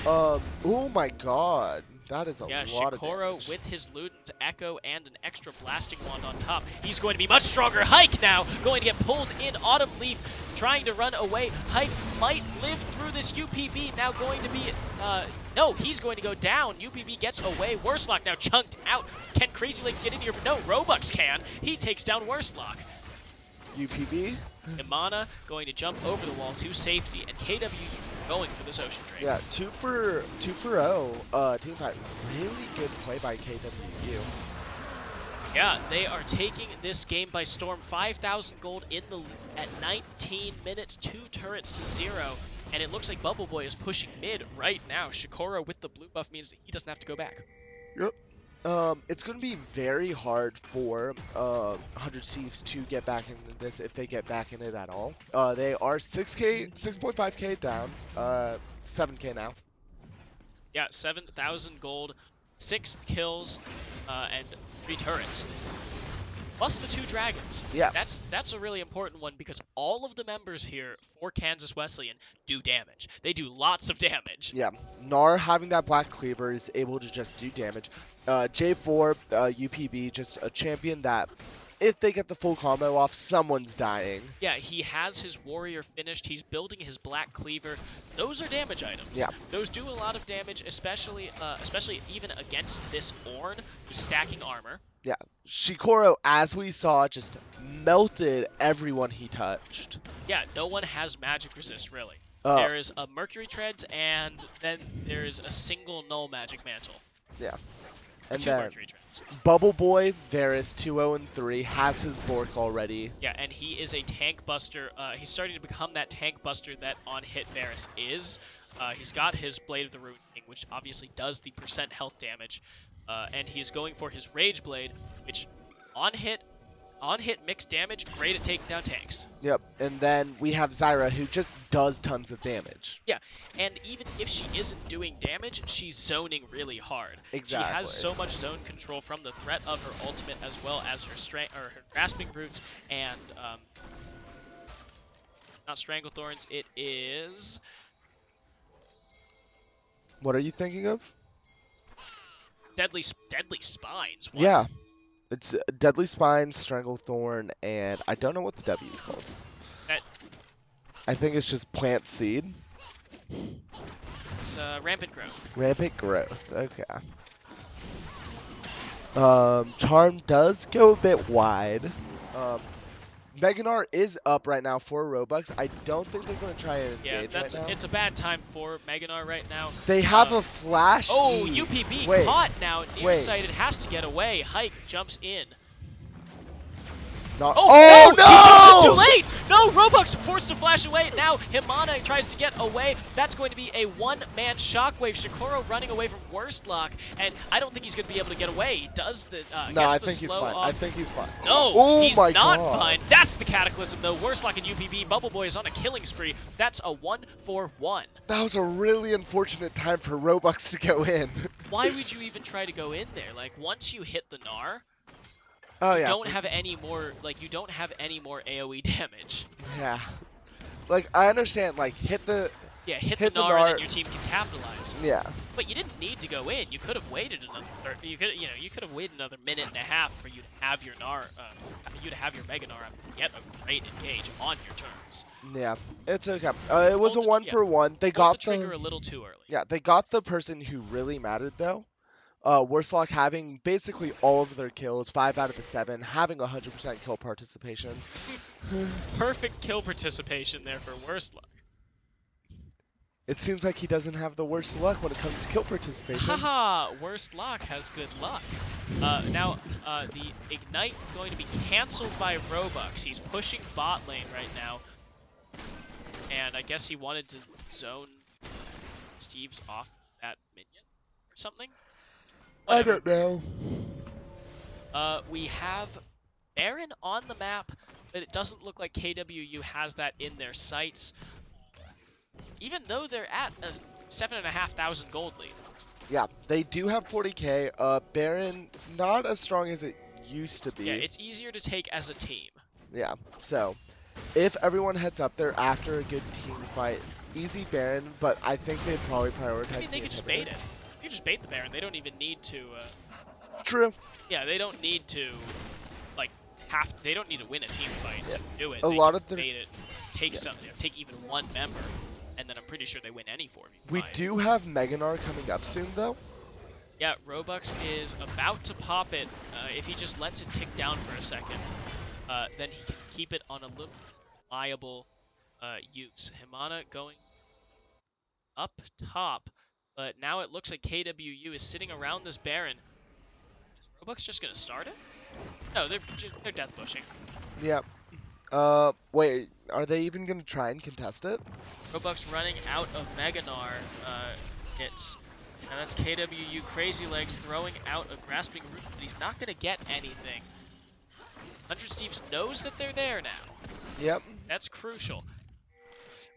B: Oh my god. That is a
A: Yeah,
B: lot of
A: Shikoro
B: damage.
A: with his Luden's Echo and an extra Blasting Wand on top. He's going to be much stronger. Hike now going to get pulled in. Autumn Leaf trying to run away. Hike might live through this UPB. Now going to be... no, he's going to go down. UPB gets away. Worstlock now chunked out. Can Crazy Legs get in here? But no, Robux can. He takes down Worstlock.
B: UPB?
A: Imana going to jump over the wall to safety, and KW going for this Ocean Drake.
B: Yeah, 2-for-0 team fight. Really good play by KWU.
A: Yeah, they are taking this game by storm. 5,000 gold in the lead at 19 minutes, 2 turrets to 0. And it looks like Bubble Boy is pushing mid right now. Shikoro with the blue buff means that he doesn't have to go back.
B: Yep. It's going to be very hard for 100 Thieves to get back into this if they get back in it at all. They are 6.5k down, 7k now.
A: Yeah, 7,000 gold, 6 kills, and 3 turrets. Plus the 2 dragons.
B: Yeah.
A: That's a really important one because all of the members here for Kansas Wesleyan do damage. They do lots of damage.
B: Yeah, Gnar having that Black Cleaver is able to just do damage. J4, UPB, just a champion that if they get the full combo off, someone's dying.
A: Yeah, he has his warrior finished. He's building his Black Cleaver. Those are damage items.
B: Yeah.
A: Those do a lot of damage, especially even against this Ornn who's stacking armor.
B: Yeah, Shikoro, as we saw, just melted everyone he touched.
A: Yeah, no one has magic resist, really.
B: Uh,
A: There is a Mercury Treads, and then there's a single Null Magic Mantle.
B: Yeah.
A: Or
B: And
A: 2
B: then
A: Mercury Treads.
B: Bubble Boy, Varus, 2-0-3, has his Bork already.
A: Yeah, and he is a tank buster. He's starting to become that tank buster that on hit Varus is. He's got his Blade of the Rune King, which obviously does the % health damage. And he's going for his Rage Blade, which on hit mixed damage, great at taking down tanks.
B: Yep, and then we have Zyra, who just does tons of damage.
A: Yeah, and even if she isn't doing damage, she's zoning really hard.
B: Exactly.
A: She has so much zone control from the threat of her ultimate as well as her her grasping roots and it's not Strangle Thorns, it is
B: What are you thinking of?
A: Deadly Spines. What?
B: Yeah. It's Deadly Spine, Stranglethorn, and I don't know what the W is called.
A: That
B: I think it's just Plant Seed.
A: it's Rampant Growth.
B: Rampant Growth, okay. Charm does go a bit wide. Meganar is up right now for Robux. I don't think they're going to try and engage right now.
A: It's a bad time for Meganar right now.
B: They have a Flash
A: Oh,
B: E.
A: UPB
B: Wait.
A: caught now. Nearsighted has to get away. Hike jumps in.
B: Not
A: Oh,
B: no!
A: He jumps in too late! No, Robux forced to flash away. Now Himana tries to get away. That's going to be a one-man shockwave. Shikoro running away from Worstlock, and I don't think he's going to be able to get away. He does the
B: No, I
A: gets the
B: think he's
A: slow
B: fine.
A: off.
B: I think he's fine.
A: No,
B: Oh
A: he's
B: my
A: not
B: God.
A: fine. That's the Cataclysm, though. Worstlock and UPB. Bubble Boy is on a killing spree. That's a 1-for-1.
B: That was a really unfortunate time for Robux to go in.
A: Why would you even try to go in there? Like, once you hit the Gnar,
B: Oh yeah.
A: don't have any more, like, you don't have any more AoE damage.
B: Yeah. Like I understand. Like hit the.
A: Yeah, hit
B: Hit
A: the
B: the
A: Gnar and
B: Gnar.
A: then your team can capitalize.
B: Yeah.
A: But you didn't need to go in. You could have waited another. You could have waited another minute and a half for you to have your Gnar, you to have your Mega Gnar and get a great engage on your terms.
B: Yeah. It's okay. It was a
A: Pulled the-
B: 1-for-1. They
A: Pulled
B: got
A: the trigger a little too early.
B: Yeah, they got the person who really mattered though. Worstlock having basically all of their kills, 5 out of the 7, having 100% kill participation.
A: Perfect kill participation there for Worstlock.
B: It seems like he doesn't have the worst luck when it comes to kill participation.
A: Haha, Worstlock has good luck. Now, the Ignite going to be canceled by Robux. He's pushing bot lane right now. And I guess he wanted to zone Steve's off that minion or something.
B: I
A: Whatever.
B: don't know.
A: We have Baron on the map, but it doesn't look like KWU has that in their sights. Even though they're at a 7,500 gold lead.
B: Yeah, they do have 40k. Baron, not as strong as it used to be.
A: Yeah, it's easier to take as a team.
B: Yeah, so if everyone heads up there after a good team fight, easy Baron, but I think they'd probably prioritize
A: I mean, they
B: the
A: could just
B: inhibitor.
A: bait it. can just bait the Baron. They don't even need to.
B: True.
A: Yeah, they don't need to like they don't need to win a team fight
B: Yeah.
A: to do it.
B: A
A: They
B: lot
A: can
B: of their
A: bait it, take
B: yeah.
A: take even one member, and then I'm pretty sure they win any 4v5.
B: We do have Meganar coming up soon, though.
A: Yeah, Robux is about to pop it. If he just lets it tick down for a second, then he can keep it on a little reliable use. Himana going up top, but now it looks like KWU is sitting around this Baron. Is Robux just gonna start it? No, they're death pushing.
B: Yeah. Wait, are they even gonna try and contest it?
A: Robux running out of Meganar hits. And that's KWU Crazy Legs throwing out a grasping root, but he's not gonna get anything. 100 Steves knows that they're there now.
B: Yep.
A: That's crucial.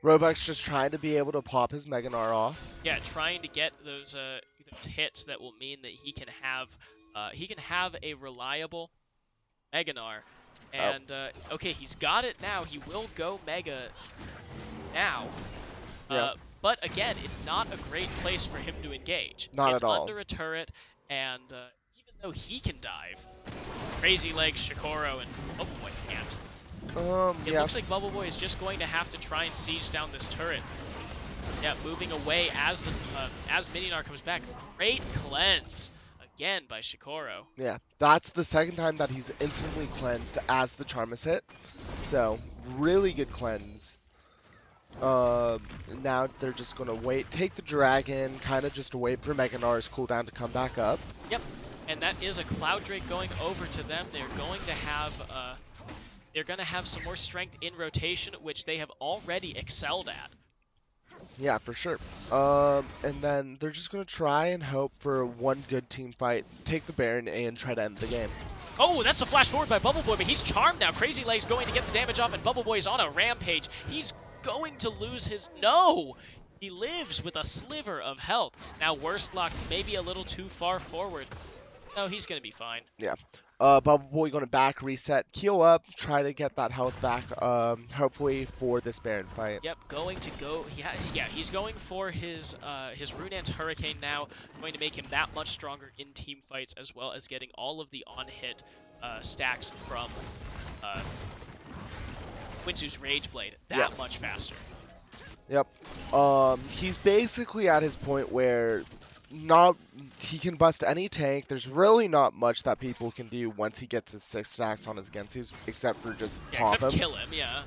B: Robux just trying to be able to pop his Meganar off.
A: Yeah, trying to get those hits that will mean that he can have a reliable Meganar. And okay, he's got it now. He will go Mega now.
B: Yeah.
A: But again, it's not a great place for him to engage.
B: Not
A: it's
B: at all.
A: under a turret, and even though he can dive, Crazy Legs, Shikoro, and Bubble Boy can't. It
B: yeah.
A: looks like Bubble Boy is just going to have to try and siege down this turret. Yeah, moving away as Mininar comes back. Great cleanse again by Shikoro.
B: Yeah, that's the second time that he's instantly cleansed as the charm is hit. So, really good cleanse. Now they're just gonna wait, take the dragon, kind of just wait for Meganar's cooldown to come back up.
A: Yep, and that is a Cloud Drake going over to them. They're gonna have some more strength in rotation, which they have already excelled at.
B: Yeah, for sure. And then they're just gonna try and hope for one good team fight, take the Baron, and try to end the game.
A: Oh, that's a flash forward by Bubble Boy, but he's charmed now. Crazy Legs going to get the damage off, and Bubble Boy is on a rampage. He's going to lose his... No! He lives with a sliver of health. Now, Worstlock maybe a little too far forward. No, he's going to be fine.
B: Yeah. Bubble Boy going to back, reset, heal up, try to get that health back, hopefully for this Baron fight.
A: Yep, going to go... Yeah, he's going for his Runeance Hurricane now, going to make him that much stronger in team fights, as well as getting all of the on-hit stacks from Quinzu's Rage Blade that much faster.
B: Yep. He's basically at his point where he can bust any tank. There's really not much that people can do once he gets his 6 stacks on his Gensus, except for just pop
A: except
B: him.
A: Kill him, yeah.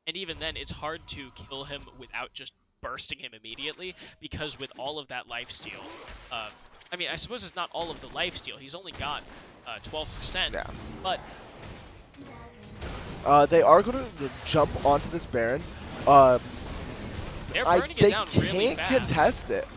A: And even then, it's hard to kill him without just bursting him immediately, because with all of that lifesteal, I mean, I suppose it's not all of the lifesteal. He's only got 12%,
B: Yeah.
A: but
B: they are going to jump onto this Baron.
A: they're burning it down really
B: They
A: fast.
B: can't contest it.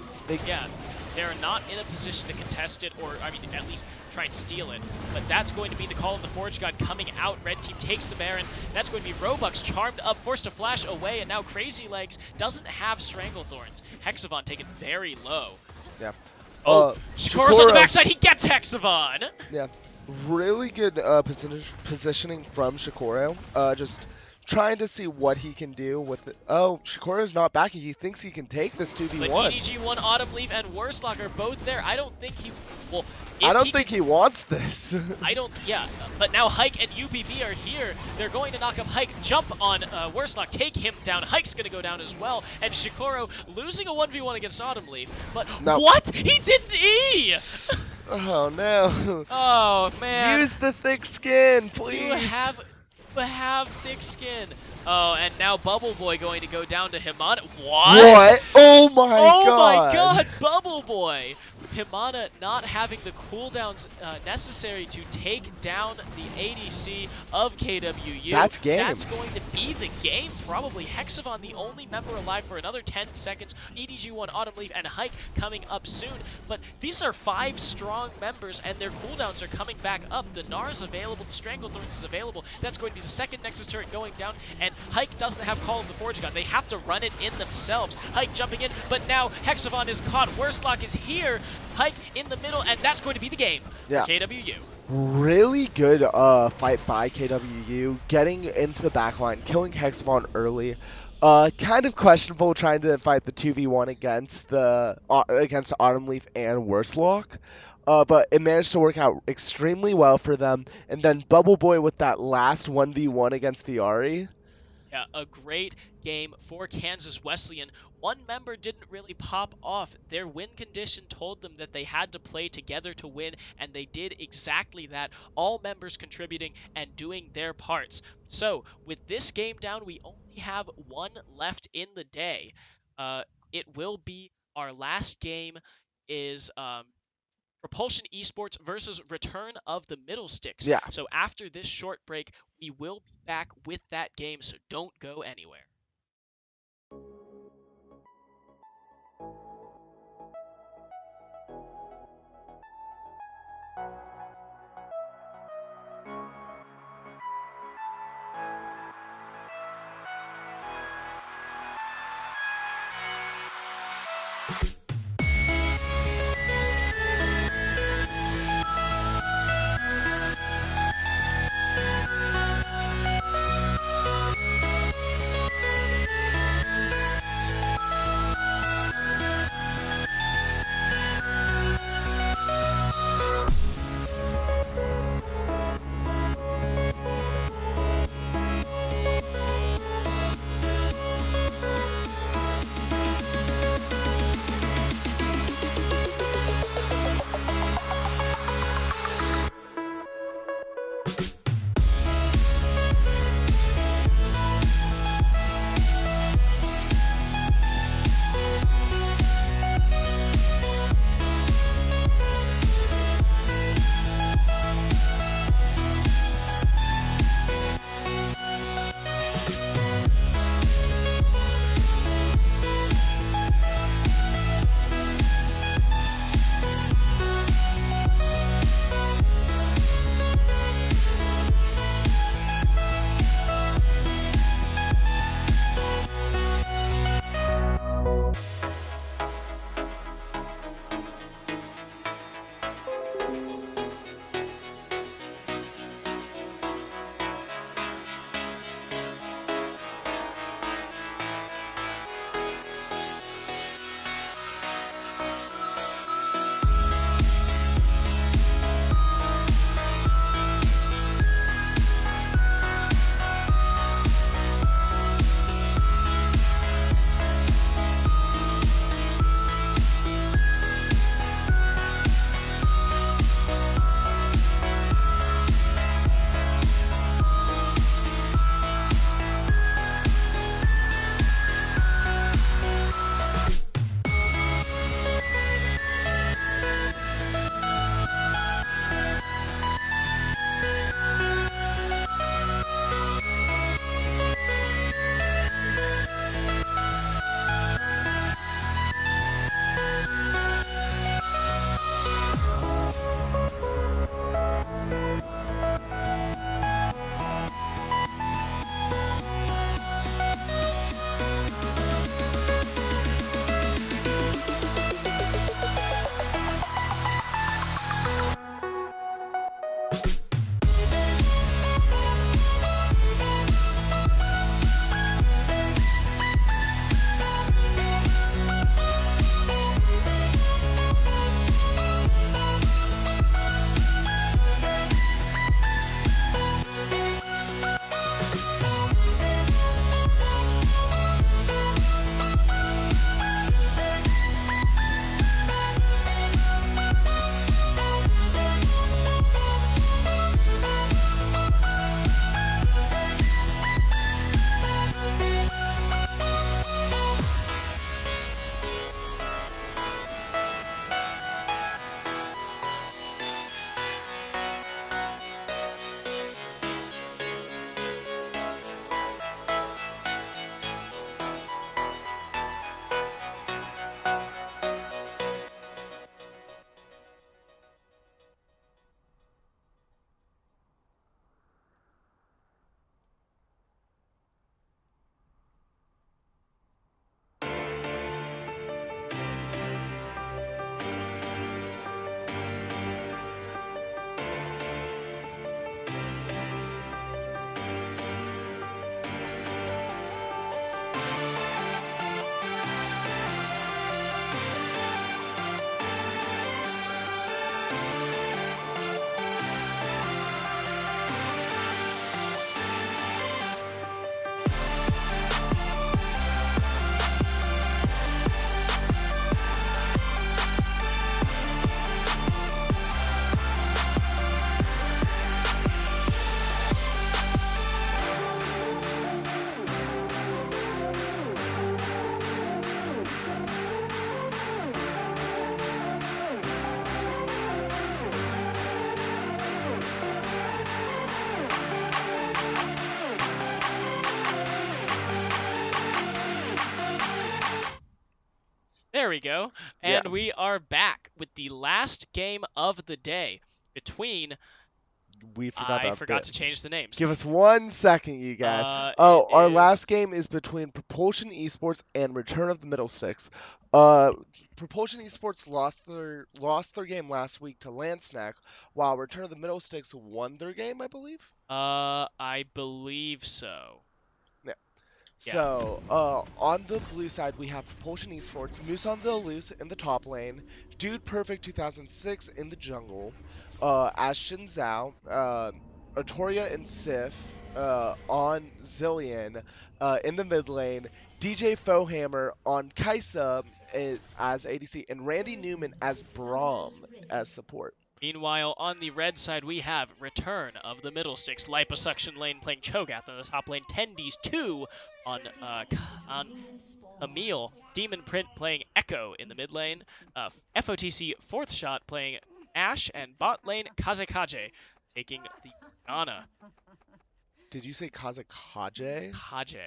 A: Yeah, they're not in a position to contest it, or, I mean, at least try and steal it. But that's going to be the call of the Forge God coming out. Red team takes the Baron. That's going to be Robux charmed up, forced to flash away, and now Crazy Legs doesn't have Stranglethorns. Hexavon taken very low.
B: Yeah.
A: Oh, Shikoro's on the backside. He gets Hexavon.
B: Yeah. Really good positioning from Shikoro. Just trying to see what he can do with it. Oh, Shikoro's not back. He thinks he can take this 2v1.
A: But EDG1, Autumn Leaf, and Worstlock are both there. I don't think he... Well,
B: I don't think he wants this.
A: I don't... Yeah, but now Hike and UBB are here. They're going to knock up Hike, jump on Worstlock, take him down. Hike's going to go down as well. And Shikoro losing a 1v1 against Autumn Leaf. But what? He didn't E!
B: Oh, no.
A: Oh, man.
B: Use the thick skin, please.
A: You have thick skin. Oh, and now Bubble Boy going to go down to Himana. What?
B: Oh my god.
A: Oh my god, Bubble Boy. Himana not having the cooldowns necessary to take down the ADC of KWU.
B: That's game.
A: That's going to be the game, probably. Hexavon, the only member alive for another 10 seconds. EDG1, Autumn Leaf, and Hike coming up soon. But these are 5 strong members, and their cooldowns are coming back up. The Gnar is available, the Stranglethorns is available. That's going to be the second Nexus turret going down, and Hike doesn't have Call of the Forge God. They have to run it in themselves. Hike jumping in, but now Hexavon is caught. Worstlock is here. Hike in the middle, and that's going to be the game for KWU.
B: Really good fight by KWU, getting into the backline, killing Hexavon early. Kind of questionable trying to fight the 2v1 against the against Autumn Leaf and Worslock. But it managed to work out extremely well for them. And then Bubble Boy with that last 1v1 against the Ari.
A: Yeah, a great game for Kansas Wesleyan. One member didn't really pop off. Their win condition told them that they had to play together to win, and they did exactly that. All members contributing and doing their parts. So, with this game down, we only have one left in the day. Uh, it will be our last game is Propulsion Esports versus Return of the Middle Sticks.
B: Yeah.
A: So after this short break, we will be back with that game, so don't go anywhere. There we go.
B: Yeah,
A: And we are back with the last game of the day between.
B: we forgot
A: I
B: about
A: forgot
B: that.
A: to change the names.
B: Give us 1 second, you guys.
A: It
B: Oh, our
A: is.
B: last game is between Propulsion Esports and Return of the Middle Six. Propulsion Esports lost their game last week to Landsnack, while Return of the Middle Six won their game, I believe.
A: I believe so.
B: Yeah.
A: Yeah.
B: So, on the blue side, we have Propulsion Esports, Moose on the Loose in the top lane, Dude Perfect 2006 in the jungle, Ashton Zhao, Artoria and Sif on Zillion in the mid lane, DJ Fohammer on Kaisa as ADC, and Randy Newman as Braum as support.
A: Meanwhile, on the red side, we have Return of the Middle Six, Liposuction lane playing Cho'Gath in the top lane, Tendies 2 on Camille, Demon Print playing Echo in the mid lane, FOTC Fourth Shot playing Ashe, and bot lane Kazekage taking the Morgana.
B: Did you say Kazakage?
A: Kage.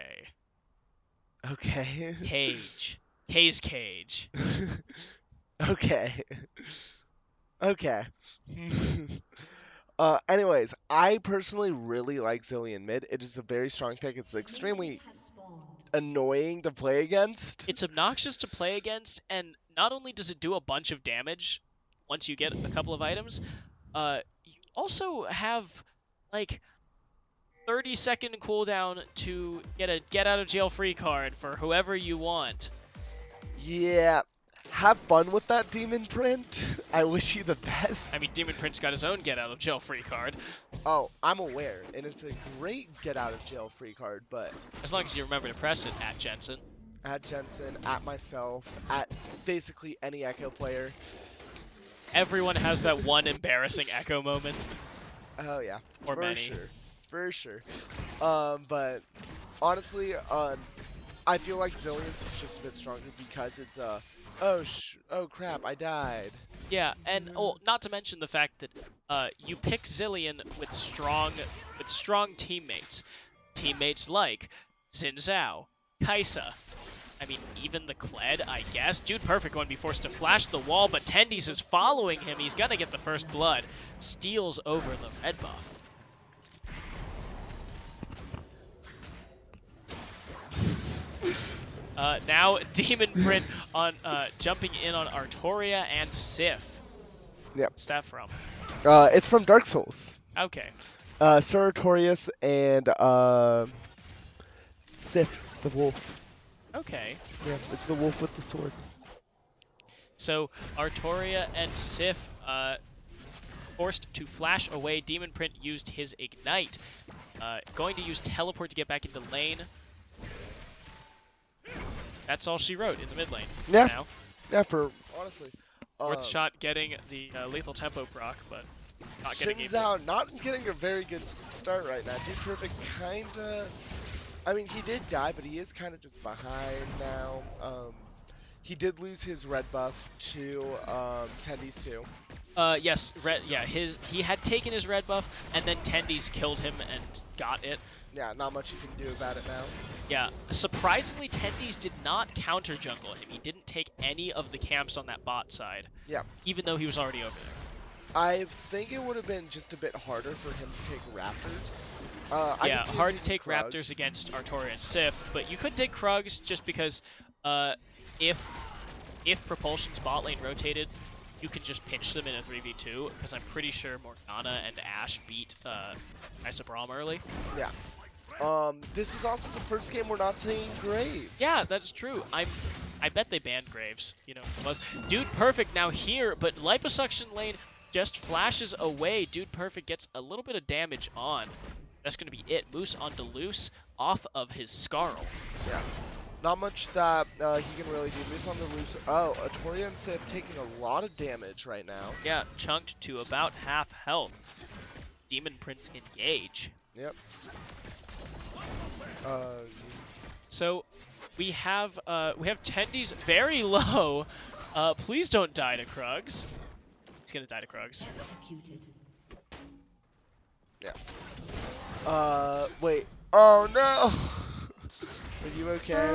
B: Okay.
A: Cage. K's Cage.
B: Okay. Okay. Anyways, I personally really like Zillion mid. It is a very strong pick. It's extremely annoying to play against.
A: It's obnoxious to play against, and not only does it do a bunch of damage once you get a couple of items, you also have like 30-second cooldown to get a get out of jail free card for whoever you want.
B: Yeah. Have fun with that demon print. I wish you the best.
A: I mean, Demon Prince got his own get out of jail free card,
B: Oh, I'm aware, and it's a great get out of jail free card, but
A: as long as you remember to press it at Jensen.
B: at Jensen, at myself, at basically any Echo player.
A: Everyone has that one embarrassing Echo moment,
B: Oh yeah,
A: or
B: for
A: many.
B: sure, for sure. But honestly, I feel like Zillion's is just a bit stronger because it's oh crap, I died.
A: Yeah, and not to mention the fact that you pick Zillion with strong teammates. Teammates like Xin Zhao, Kaisa. I mean, even the Kled, I guess. Dude Perfect going to be forced to flash the wall, but Tendies is following him. He's going to get the first blood. Steals over the red buff. Now Demon Print on jumping in on Artoria and Sif.
B: Yep.
A: What's that from?
B: It's from Dark Souls.
A: Okay.
B: Sir Artorias and Sith the wolf.
A: Okay.
B: Yeah, it's the wolf with the sword.
A: So Artoria and Sif forced to flash away. Demon Print used his Ignite. Going to use Teleport to get back into lane. That's all she wrote in the mid lane.
B: Yeah.
A: Now.
B: Yeah, for honestly.
A: Fourth shot getting the lethal tempo proc, but not getting
B: Xin Zhao not getting a very good start right now. Dude Perfect kinda. I mean, he did die, but he is kind of just behind now. He did lose his red buff to Tendies too.
A: Yes, he had taken his red buff, and then Tendies killed him and got it.
B: Yeah, not much you can do about it now.
A: Yeah, surprisingly, Tendies did not counter jungle him. He didn't take any of the camps on that bot side.
B: Yeah.
A: Even though he was already over there.
B: I think it would have been just a bit harder for him to take Raptors.
A: Yeah, hard to take Raptors against Artoria and Sif, but you could take Krugs just because if Propulsion's bot lane rotated, you can just pinch them in a 3v2, because I'm pretty sure Morgana and Ashe beat Isa Braum early.
B: Yeah. This is also the first game we're not seeing Graves.
A: Yeah, that's true. I bet they banned Graves. You know, it was Dude Perfect now here, but Liposuction lane just flashes away. Dude Perfect gets a little bit of damage on. That's going to be it. Moose on Deluce off of his Scarl.
B: Yeah. Not much that he can really do. Moose on the loose. Oh, Artoria and Sif taking a lot of damage right now.
A: Yeah, chunked to about half health. Demon Prince engage.
B: Yep.
A: So we have Tendies very low. Please don't die to Krugs. He's gonna die to Krugs.
B: Yeah. Wait. Oh no. Are you okay?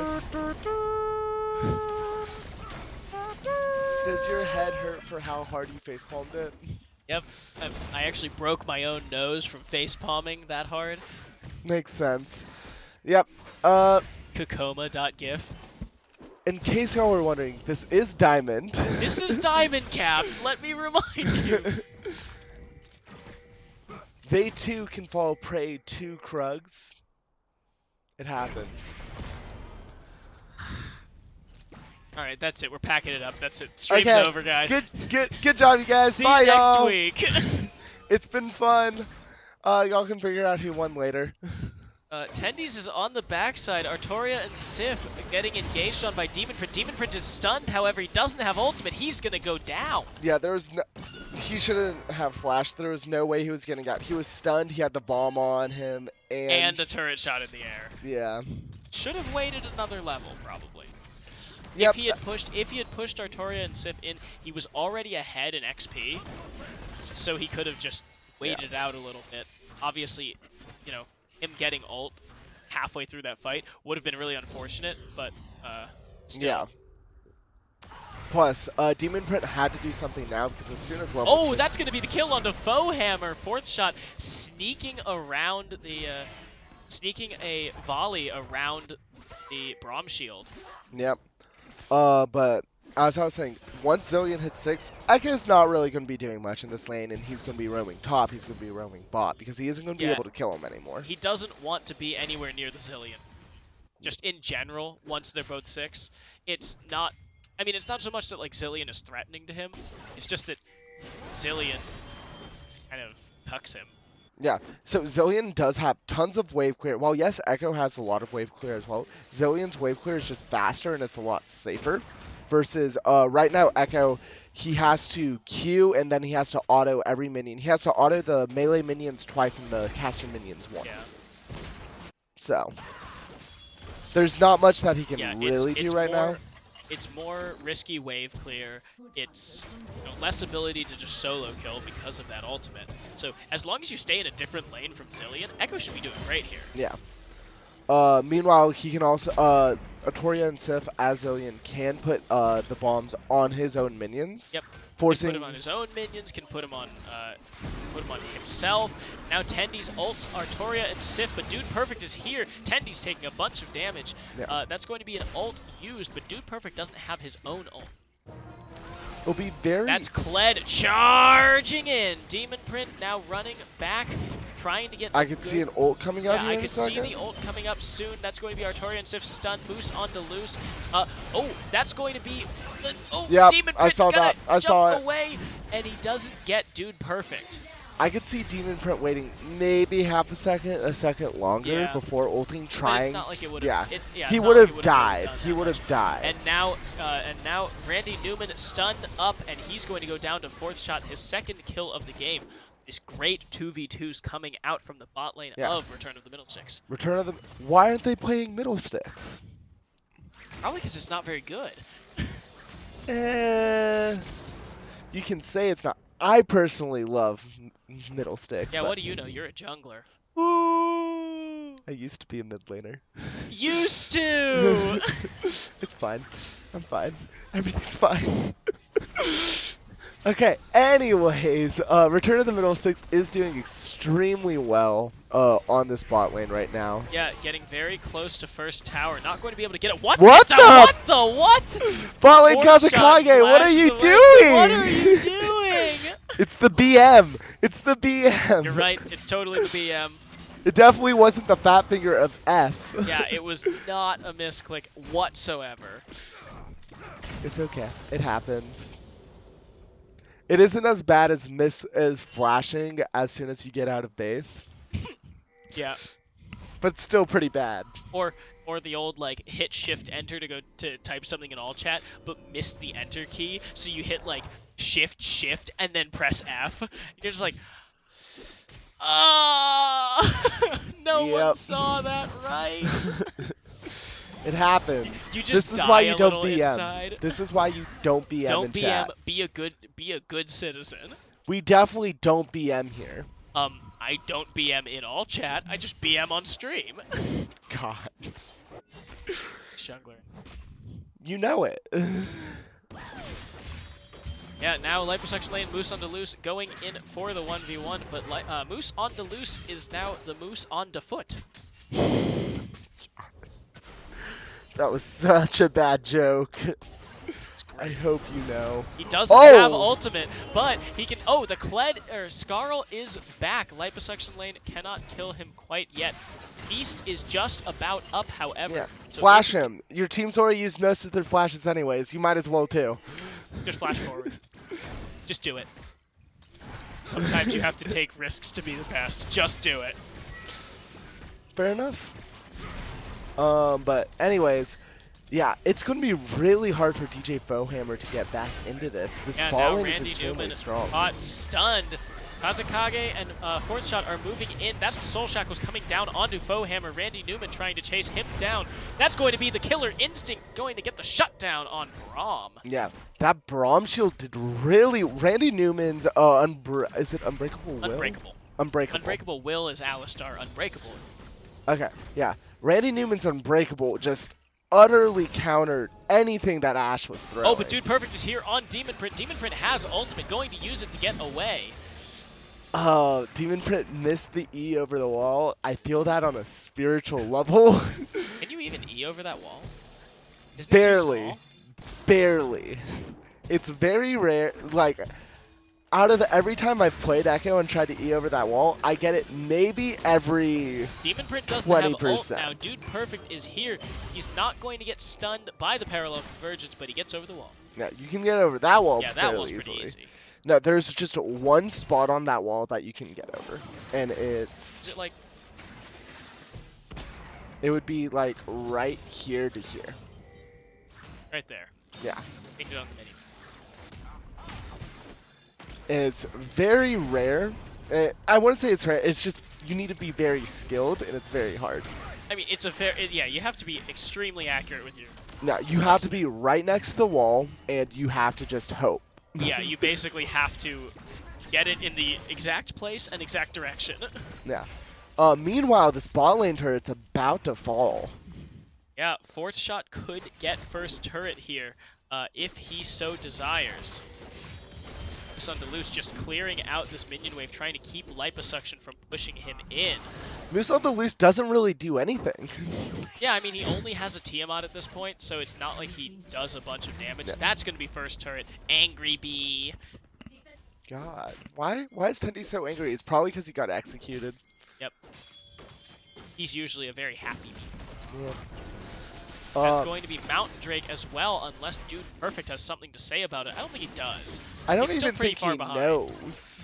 B: Does your head hurt for how hard you facepalmed it?
A: Yep, I actually broke my own nose from face palming that hard.
B: Makes sense. Yep.
A: Kokoma.gif.
B: In case y'all were wondering, this is Diamond.
A: This is Diamond Capped, let me remind you.
B: They too can fall prey to Krugs. It happens.
A: Alright, that's it. We're packing it up. That's it. Stream's
B: Okay.
A: over, guys.
B: Good job, you guys.
A: See
B: Bye,
A: you next
B: y'all.
A: week.
B: It's been fun. Y'all can figure out who won later.
A: Tendies is on the backside. Artoria and Sif getting engaged on by Demon Print. Demon Print is stunned, however, he doesn't have ultimate. He's gonna go down.
B: Yeah, there was no... He shouldn't have flashed. There was no way he was getting out. He was stunned. He had the bomb on him.
A: And a turret shot in the air.
B: Yeah.
A: Should have waited another level, probably.
B: Yep.
A: If he had pushed Artoria and Sif in, he was already ahead in XP, so he could have just waited it out a little bit. Obviously, you know, him getting ult halfway through that fight would have been really unfortunate, but still.
B: Yeah. Plus, Demon Print had to do something now because as soon as level
A: Oh,
B: 6...
A: that's going to be the kill onto Foe Hammer. Fourth shot, sneaking around the, sneaking a volley around the Braum shield.
B: Yep. But as I was saying, once Zillion hits 6, Ekko's not really going to be doing much in this lane, and he's going to be roaming top, he's going to be roaming bot, because he isn't going to be able to kill him anymore.
A: He doesn't want to be anywhere near the Zillion. Just in general, once they're both 6, it's not... I mean, it's not so much that, like, Zillion is threatening to him, it's just that Zillion kind of cucks him.
B: Yeah, so Zillion does have tons of wave clear. While yes, Ekko has a lot of wave clear as well, Zillion's wave clear is just faster and it's a lot safer. Versus right now, Ekko, he has to Q and then he has to auto every minion. He has to auto the melee minions twice and the caster minions once.
A: Yeah.
B: So, there's not much that he can really do right now.
A: It's more risky wave clear. It's less ability to just solo kill because of that ultimate. So as long as you stay in a different lane from Zillion, Ekko should be doing great here.
B: Yeah. Meanwhile, he can also Artoria and Sif as Zillion can put the bombs on his own minions.
A: Yep.
B: Forcing...
A: Can put him on his own minions. Can put him on himself. Now Tendi's ults Artoria and Sif, but Dude Perfect is here. Tendi's taking a bunch of damage.
B: Yeah.
A: That's going to be an ult used, but Dude Perfect doesn't have his own ult.
B: It'll be very...
A: That's Kled charging in. Demon Print now running back, trying to get...
B: I could see an ult coming out here
A: I
B: in a
A: could
B: second.
A: see the ult coming up soon. That's going to be Artoria and Sif stun. Moose onto Loose. Oh, that's going to be...
B: Yep,
A: Demon Print
B: I saw that. I saw it.
A: away, and he doesn't get Dude Perfect.
B: I could see Demon Print waiting maybe half a second longer before ulting, trying.
A: But it's not like it would have.
B: He would have died. He would have died.
A: And now Randy Newman stunned up, and he's going to go down to fourth shot, his second kill of the game. These great 2v2s coming out from the bot lane of Return of the Middle Sticks.
B: Return of the... Why aren't they playing Middle Sticks?
A: Probably because it's not very good.
B: You can say it's not. I personally love Middle Sticks.
A: Yeah, what do you know? You're a jungler.
B: Ooh! I used to be a mid laner.
A: Used to!
B: It's fine. I'm fine. Everything's fine. Okay, anyways, Return of the Middle Sticks is doing extremely well on this bot lane right now.
A: Yeah, getting very close to first tower. Not going to be able to get it. What
B: the?
A: What?
B: Bot lane Kazakage, what are you doing?
A: What are you doing?
B: It's the BM. It's the BM.
A: You're right. It's totally the BM.
B: It definitely wasn't the fat finger of F.
A: Yeah, it was not a misclick whatsoever.
B: It's okay. It happens. It isn't as bad as flashing as soon as you get out of base.
A: Yeah.
B: But it's still pretty bad.
A: Or the old like hit shift enter to go to type something in all chat, but miss the enter key, so you hit like shift and then press F. You're just like, no one saw that right.
B: It happens.
A: You just
B: this is why you don't BM.
A: Inside.
B: This is why you don't BM
A: don't
B: in
A: BM,
B: chat.
A: Be a good citizen.
B: We definitely don't BM here.
A: I don't BM in all chat. I just BM on stream.
B: God.
A: Jungler.
B: You know it.
A: Yeah, now liposuction lane, Moose on Deluce going in for the 1v1, but Moose on Deluce is now the Moose on Defoot.
B: That was such a bad joke.
A: It's
B: I
A: great.
B: hope you know.
A: He doesn't have
B: Oh!
A: ultimate, but he can. Oh, the Kled or Skarl is back. Liposuction lane cannot kill him quite yet. Beast is just about up, however.
B: Yeah.
A: So
B: Flash
A: if
B: him. Your team's already used most of their flashes anyways. You might as well too.
A: just flash forward. Just do it. Sometimes you have to take risks to be the best. Just do it.
B: Fair enough. But anyways, yeah, it's going to be really hard for DJ Bowhammer to get back into this. This
A: Yeah,
B: ball
A: now
B: lane is
A: Randy
B: extremely
A: Newman
B: strong.
A: caught stunned. Kazakage and Fourth Shot are moving in. That's the Soul Shackles coming down onto Foehammer. Randy Newman trying to chase him down. That's going to be the Killer Instinct going to get the shutdown on Braum.
B: Yeah, that Braum shield did really. Randy Newman's is it Unbreakable Will?
A: Unbreakable.
B: Unbreakable.
A: Unbreakable Will is Alistar. Unbreakable.
B: Okay, yeah. Randy Newman's Unbreakable just utterly countered anything that Ash was throwing.
A: Oh, but Dude Perfect is here on Demon Print. Demon Print has ultimate, going to use it to get away.
B: Demon Print missed the E over the wall. I feel that on a spiritual level.
A: Can you even E over that wall? Isn't it too
B: Barely.
A: small?
B: Barely. It's very rare. Like, out of every time I've played Echo and tried to E over that wall, I get it maybe every
A: Demon Print doesn't have ult
B: 20%.
A: now. Dude Perfect is here. He's not going to get stunned by the Parallel Convergence, but he gets over the wall.
B: Yeah, you can get over that wall
A: Yeah, that
B: fairly
A: wall's pretty
B: easily.
A: easy.
B: No, there's just one spot on that wall that you can get over, and
A: Is
B: it's
A: it like...
B: it would be like right here to here.
A: right there?
B: Yeah,
A: Change it on the menu.
B: and it's very rare. I wouldn't say it's rare. It's just you need to be very skilled, and it's very hard.
A: I mean, it's a fair... yeah, you have to be extremely accurate with your...
B: No, you have to be right next to the wall, and you have to just hope.
A: Yeah, you basically have to get it in the exact place and exact direction.
B: Yeah. Meanwhile, this bot lane turret's about to fall.
A: Yeah, Fourth Shot could get first turret here if he so desires. Moose on Deluce just clearing out this minion wave, trying to keep Liposuction from pushing him in.
B: Moose on the Loose doesn't really do anything.
A: Yeah, I mean, he only has a Tiamat at this point, so it's not like he does a bunch of damage.
B: Yeah.
A: That's going to be first turret. Angry Bee.
B: God, why is Tendy so angry? It's probably because he got executed.
A: Yep. He's usually a very happy bee.
B: Yeah.
A: That's going to be Mountain Drake as well, unless Dude Perfect has something to say about it. I don't think he does.
B: I don't
A: He's still
B: even
A: pretty
B: think
A: far
B: he
A: behind.
B: knows.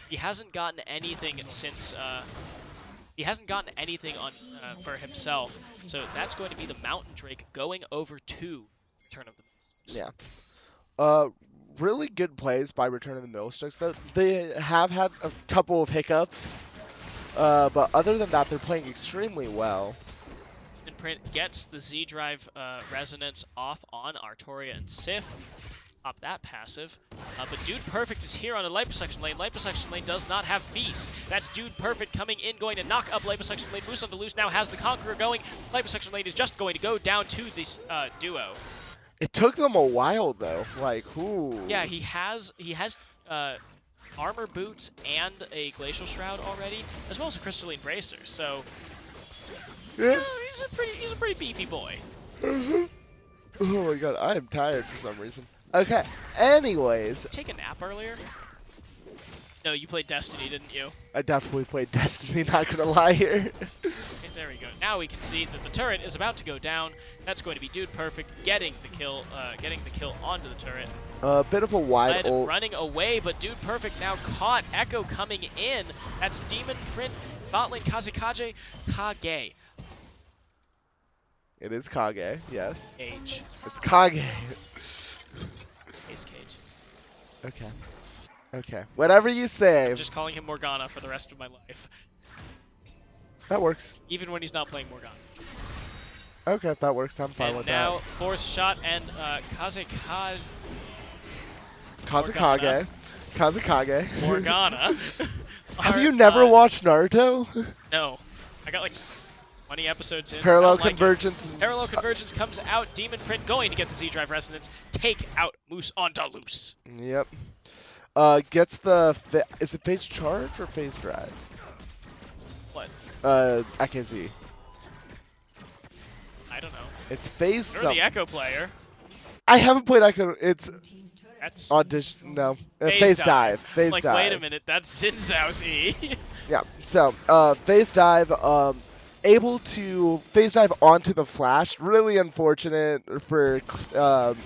A: He hasn't gotten anything since he hasn't gotten anything on for himself, so that's going to be the Mountain Drake going over to Return of the Millstones.
B: Yeah. Really good plays by Return of the Millstones, though. They have had a couple of hiccups, but other than that, they're playing extremely well.
A: Print gets the Z Drive resonance off on Artoria and Sif. Pop that passive. But Dude Perfect is here on a Liposuction lane. Liposuction lane does not have Feast. That's Dude Perfect coming in, going to knock up Liposuction lane. Moose on Deluce now has the Conqueror going. Liposuction lane is just going to go down to this duo.
B: It took them a while, though. Like, ooh.
A: Yeah, he has armor boots and a Glacial Shroud already, as well as a Crystalline Bracer. So
B: Yeah.
A: he's a pretty beefy boy.
B: Oh my god, I am tired for some reason. Okay, anyways.
A: Take a nap earlier? No, you played Destiny, didn't you?
B: I definitely played Destiny, not gonna lie here.
A: Okay, there we go. Now we can see that the turret is about to go down. That's going to be Dude Perfect getting the kill onto the turret.
B: A bit of a wide
A: Led
B: ult.
A: running away, but Dude Perfect now caught. Echo coming in. That's Demon Print, bot lane Kazekage, Kage.
B: It is Kage, yes.
A: Cage.
B: It's Kage.
A: Ace Cage.
B: Okay. Okay. Whatever you say.
A: I'm just calling him Morgana for the rest of my life.
B: That works.
A: Even when he's not playing Morgana.
B: Okay, that works. I'm fine
A: And
B: with
A: now,
B: that.
A: Force Shot and Kazekage.
B: Kazekage. Kazekage.
A: Morgana.
B: Have you never watched Naruto?
A: No. I got like 20 episodes in. I
B: Parallel
A: don't like it.
B: convergence.
A: Parallel Convergence comes out. Demon Print going to get the Z-Drive Resonance. Take out Moose on Dalus.
B: Yep. Gets the is it phase charge or phase drive?
A: What?
B: AKZ.
A: I don't know.
B: It's phase
A: You're
B: some.
A: the Echo player.
B: I haven't played Echo. It's
A: That's
B: audition. No.
A: phase
B: Dive. Phase
A: like,
B: dive.
A: wait a minute. That's Zinzou's E.
B: Yeah. So, phase dive. Able to phase dive onto the flash. Really unfortunate for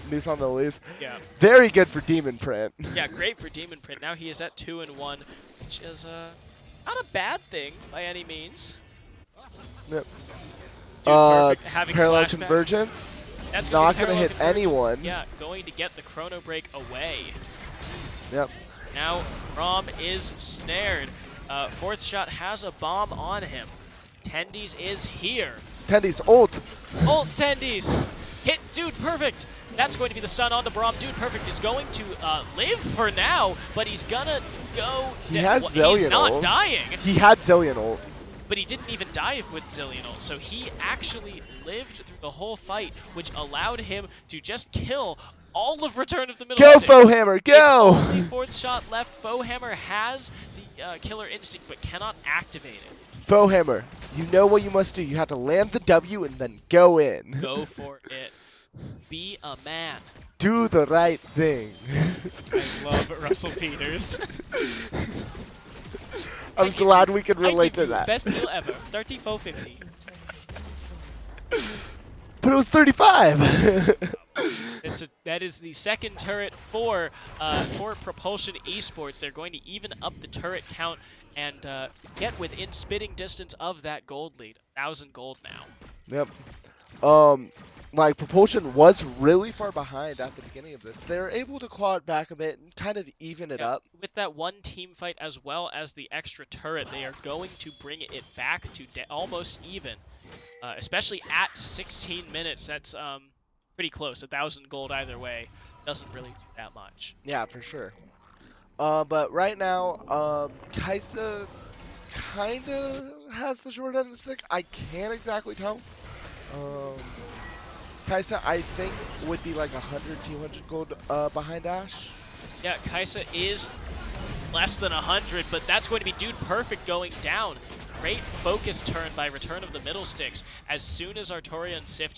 B: Moose on the loose.
A: Yeah.
B: Very good for Demon Print.
A: Yeah, great for Demon Print. Now he is at 2-1, which is not a bad thing by any means.
B: Yep.
A: Dude, perfect. Having
B: Parallel
A: flashbacks.
B: convergence.
A: That's
B: Not
A: gonna
B: gonna hit anyone.
A: Yeah, going to get the Chrono Break away.
B: Yep.
A: Now Rom is snared. Fourth shot has a bomb on him. Tendies is here.
B: Tendies ult.
A: Ult Tendies. Hit Dude Perfect. That's going to be the stun on the Braum. Dude Perfect is going to live for now, but he's gonna go.
B: He has Zillion
A: He's not
B: ult.
A: dying.
B: He had Zillion ult.
A: But he didn't even die with Zillion ult, so he actually lived through the whole fight, which allowed him to just kill all of Return of the Middle
B: Go,
A: Sticks.
B: Foehammer, go!
A: It's only fourth shot left. Foehammer has the Killer Instinct, but cannot activate it.
B: Foehammer, you know what you must do. You have to land the W and then go in.
A: Go for it. Be a man.
B: Do the right thing.
A: I love Russell Peters.
B: I'm glad we could relate to that.
A: Best deal ever. 34.50.
B: But it was 35.
A: That is the second turret for Propulsion Esports. They're going to even up the turret count and get within spitting distance of that gold lead. 1,000 gold now.
B: Yep. Like, Propulsion was really far behind at the beginning of this. They were able to claw it back a bit and kind of even it up.
A: With that one team fight as well as the extra turret, they are going to bring it back to almost even. Especially at 16 minutes, that's pretty close. 1,000 gold either way doesn't really do that much.
B: Yeah, for sure. But right now, Kaisa kind of has the short end of the stick. I can't exactly tell. Kaisa, I think, would be like 100, 200 gold behind Ash.
A: Yeah, Kaisa is less than 100, but that's going to be Dude Perfect going down. Great focus turn by Return of the Middle Sticks. As soon as Artoria and Sif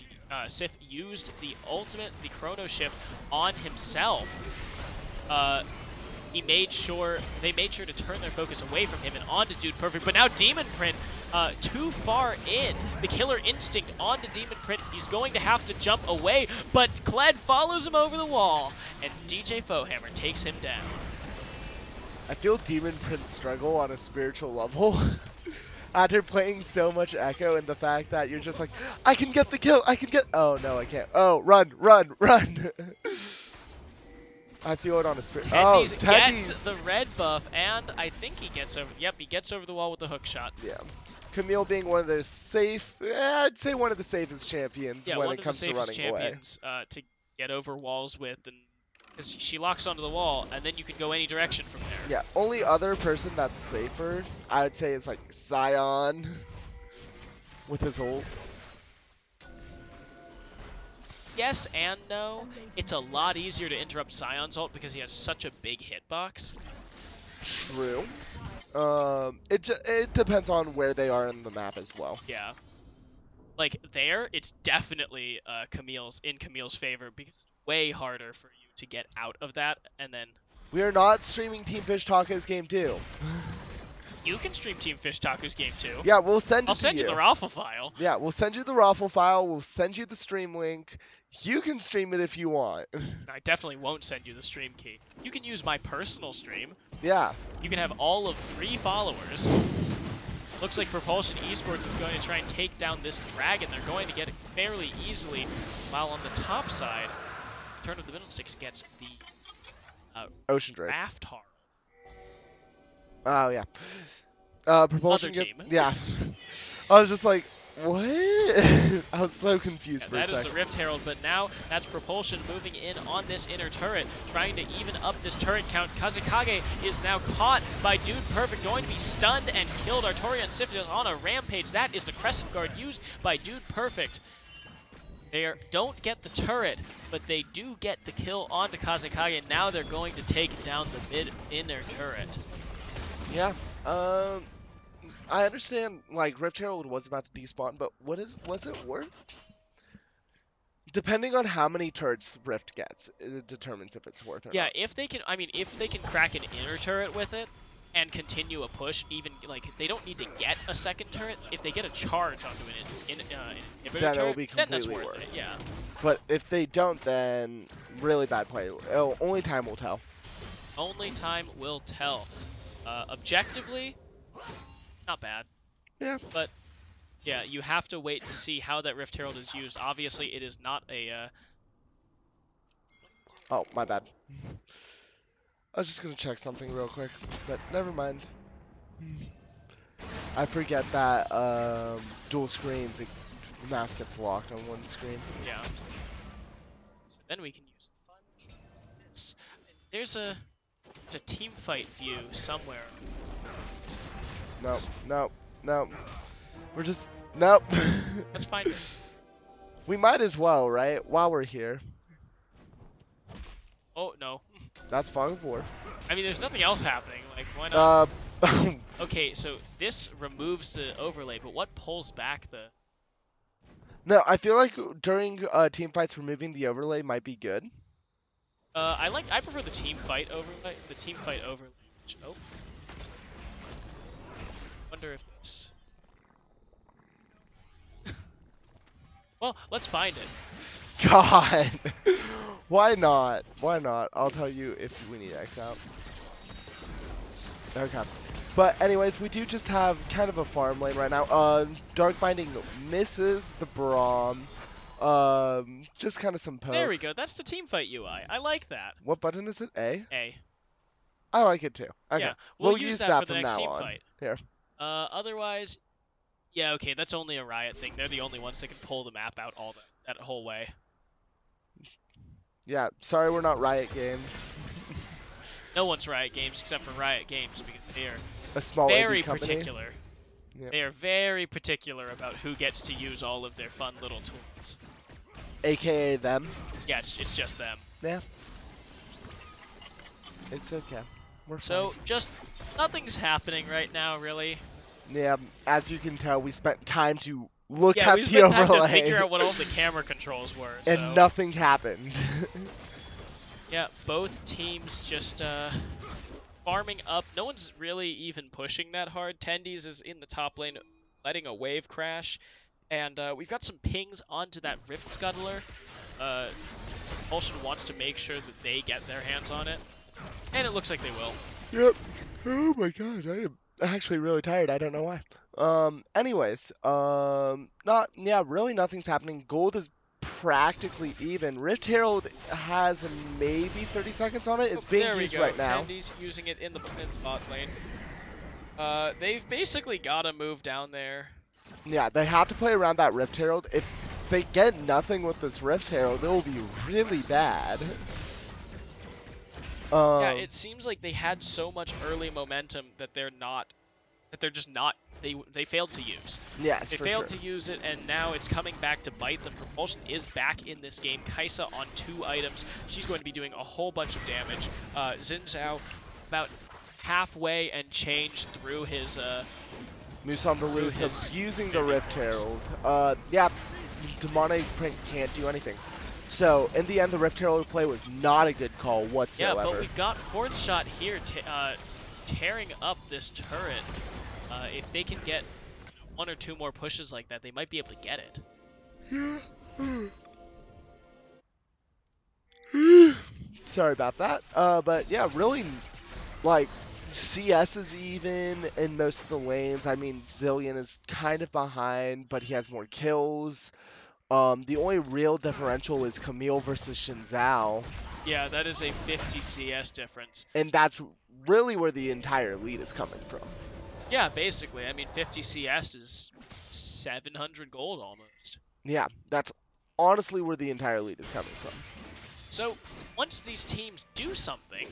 A: used the ultimate, the Chrono Shift on himself, they made sure to turn their focus away from him and onto Dude Perfect. But now Demon Print too far in. The Killer Instinct onto Demon Print. He's going to have to jump away, but Kled follows him over the wall, and DJ Foehammer takes him down.
B: I feel Demon Print struggle on a spiritual level. After playing so much Echo and the fact that you're just like, I can get the kill, oh no, I can't. Oh, run. I feel it on a spirit.
A: Tendies
B: Oh,
A: gets the red buff, and I think he gets over. Yep, he gets over the wall with the hook shot.
B: Yeah. Camille being one of the safe, I'd say one of the safest champions when it comes to running away.
A: To get over walls with, and because she locks onto the wall, and then you can go any direction from there.
B: Yeah, only other person that's safer, I would say, is like Sion with his ult.
A: Yes and no. It's a lot easier to interrupt Sion's ult because he has such a big hitbox.
B: True. It depends on where they are in the map as well.
A: Yeah. Like there, it's definitely in Camille's favor because it's way harder for you to get out of that, and then
B: we are not streaming Team Fish Taco's game 2.
A: You can stream Team Fish Taco's game 2.
B: Yeah, we'll send it
A: I'll send you the raffle file.
B: Yeah, we'll send you the raffle file. We'll send you the stream link. You can stream it if you want.
A: I definitely won't send you the stream key. You can use my personal stream.
B: Yeah.
A: You can have all of 3 followers. Looks like Propulsion Esports is going to try and take down this dragon. They're going to get it fairly easily, while on the top side, Turn of the Middle Sticks gets the
B: Ocean Drake.
A: Raft Harp.
B: Oh, yeah. Propulsion
A: Other team.
B: Yeah. I was just like, What? I was so confused
A: Yeah,
B: for a
A: that is the
B: second.
A: Rift Herald, but now that's Propulsion moving in on this inner turret, trying to even up this turret count. Kazekage is now caught by Dude Perfect, going to be stunned and killed. Artorian Sifis on a rampage. That is the Crescent Guard used by Dude Perfect. They don't get the turret, but they do get the kill onto Kazekage, and now they're going to take down the mid inner turret.
B: Yeah. I understand, like, Rift Herald was about to despawn, but was it worth? Depending on how many turrets Rift gets, it determines if it's worth or
A: Yeah,
B: not.
A: if they can, I mean, if they can crack an inner turret with it and continue a push, even like they don't need to get a second turret. If they get a charge onto an inhibitor
B: Then it will
A: turret,
B: be
A: then that's
B: completely
A: worth
B: worth.
A: it. Yeah.
B: But if they don't, then really bad play. Oh, only time will tell.
A: Only time will tell. Objectively, not bad,
B: Yeah.
A: but yeah, you have to wait to see how that Rift Herald is used. Obviously, it is not a.
B: Oh, my bad. I was just gonna check something real quick, but never mind. I forget that dual screens, the mouse gets locked on one screen.
A: Yeah. So then we can use fun shots like this. There's a team fight view somewhere.
B: Nope, nope, nope. We're just nope.
A: Let's find it.
B: We might as well, right? While we're here.
A: Oh no.
B: That's Fog of War.
A: I mean, there's nothing else happening. Like, why not?
B: Uh,
A: Okay, so this removes the overlay, but what pulls back the?
B: no, I feel like during team fights, removing the overlay might be good.
A: I prefer the team fight overlay. The team fight overlay. Oh. Wonder if this. Well, let's find it.
B: God, why not? Why not? I'll tell you if we need X out. Okay. But anyways, we do just have kind of a farm lane right now. Dark Binding misses the Braum. Just kind of some poke.
A: There we go. That's the team fight UI. I like that.
B: What button is it? A?
A: A.
B: I like it too. Okay.
A: Yeah,
B: We'll
A: use
B: use
A: that
B: that
A: for the
B: from
A: next
B: now
A: team
B: on.
A: fight.
B: Here.
A: Otherwise, yeah, okay, that's only a Riot thing. They're the only ones that can pull the map out all that whole way.
B: Yeah, sorry we're not Riot Games.
A: No one's Riot Games except for Riot Games because they are
B: A small
A: very
B: indie company.
A: particular.
B: Yep.
A: They are very particular about who gets to use all of their fun little tools.
B: AKA them.
A: Yeah, it's just them.
B: Yeah. It's okay. We're
A: So,
B: fine.
A: just nothing's happening right now, really.
B: Yeah, as you can tell, we spent time to look
A: Yeah,
B: at
A: we
B: the
A: spent time to
B: overlay.
A: figure out what all the camera controls were.
B: And
A: So.
B: nothing happened.
A: Yeah, both teams just farming up. No one's really even pushing that hard. Tendies is in the top lane, letting a wave crash. And we've got some pings onto that Rift Scuttler. Propulsion wants to make sure that they get their hands on it. And it looks like they will.
B: Yep. Oh my god, I am actually really tired. I don't know why. Anyways, really nothing's happening. Gold is practically even. Rift Herald has maybe 30 seconds on it. It's being
A: there
B: used
A: we go.
B: right now.
A: Tendies using it in the bot lane. They've basically got to move down there.
B: Yeah, they have to play around that Rift Herald. If they get nothing with this Rift Herald, it will be really bad.
A: Yeah, it seems like they had so much early momentum that they're just not. They failed to use.
B: Yes,
A: They
B: for
A: failed
B: sure.
A: to use it, and now it's coming back to bite them. Propulsion is back in this game. Kaisa on 2 items. She's going to be doing a whole bunch of damage. Xin Zhao about halfway and change through his.
B: Muson Belusa using the Rift Herald. Yeah, Demonic Print can't do anything. So, in the end, the Rift Herald play was not a good call whatsoever.
A: Yeah, but we got 4th shot here, tearing up this turret. If they can get 1 or 2 more pushes like that, they might be able to get
B: it. Sorry about that. But yeah, really, like, CS is even in most of the lanes. I mean, Zillion is kind of behind, but he has more kills. The only real differential is Camille versus Shinzao.
A: Yeah, that is a 50 CS difference.
B: And that's really where the entire lead is coming from.
A: Yeah, basically. I mean, 50 CS is 700 gold almost.
B: Yeah, that's honestly where the entire lead is coming from.
A: So once these teams do something,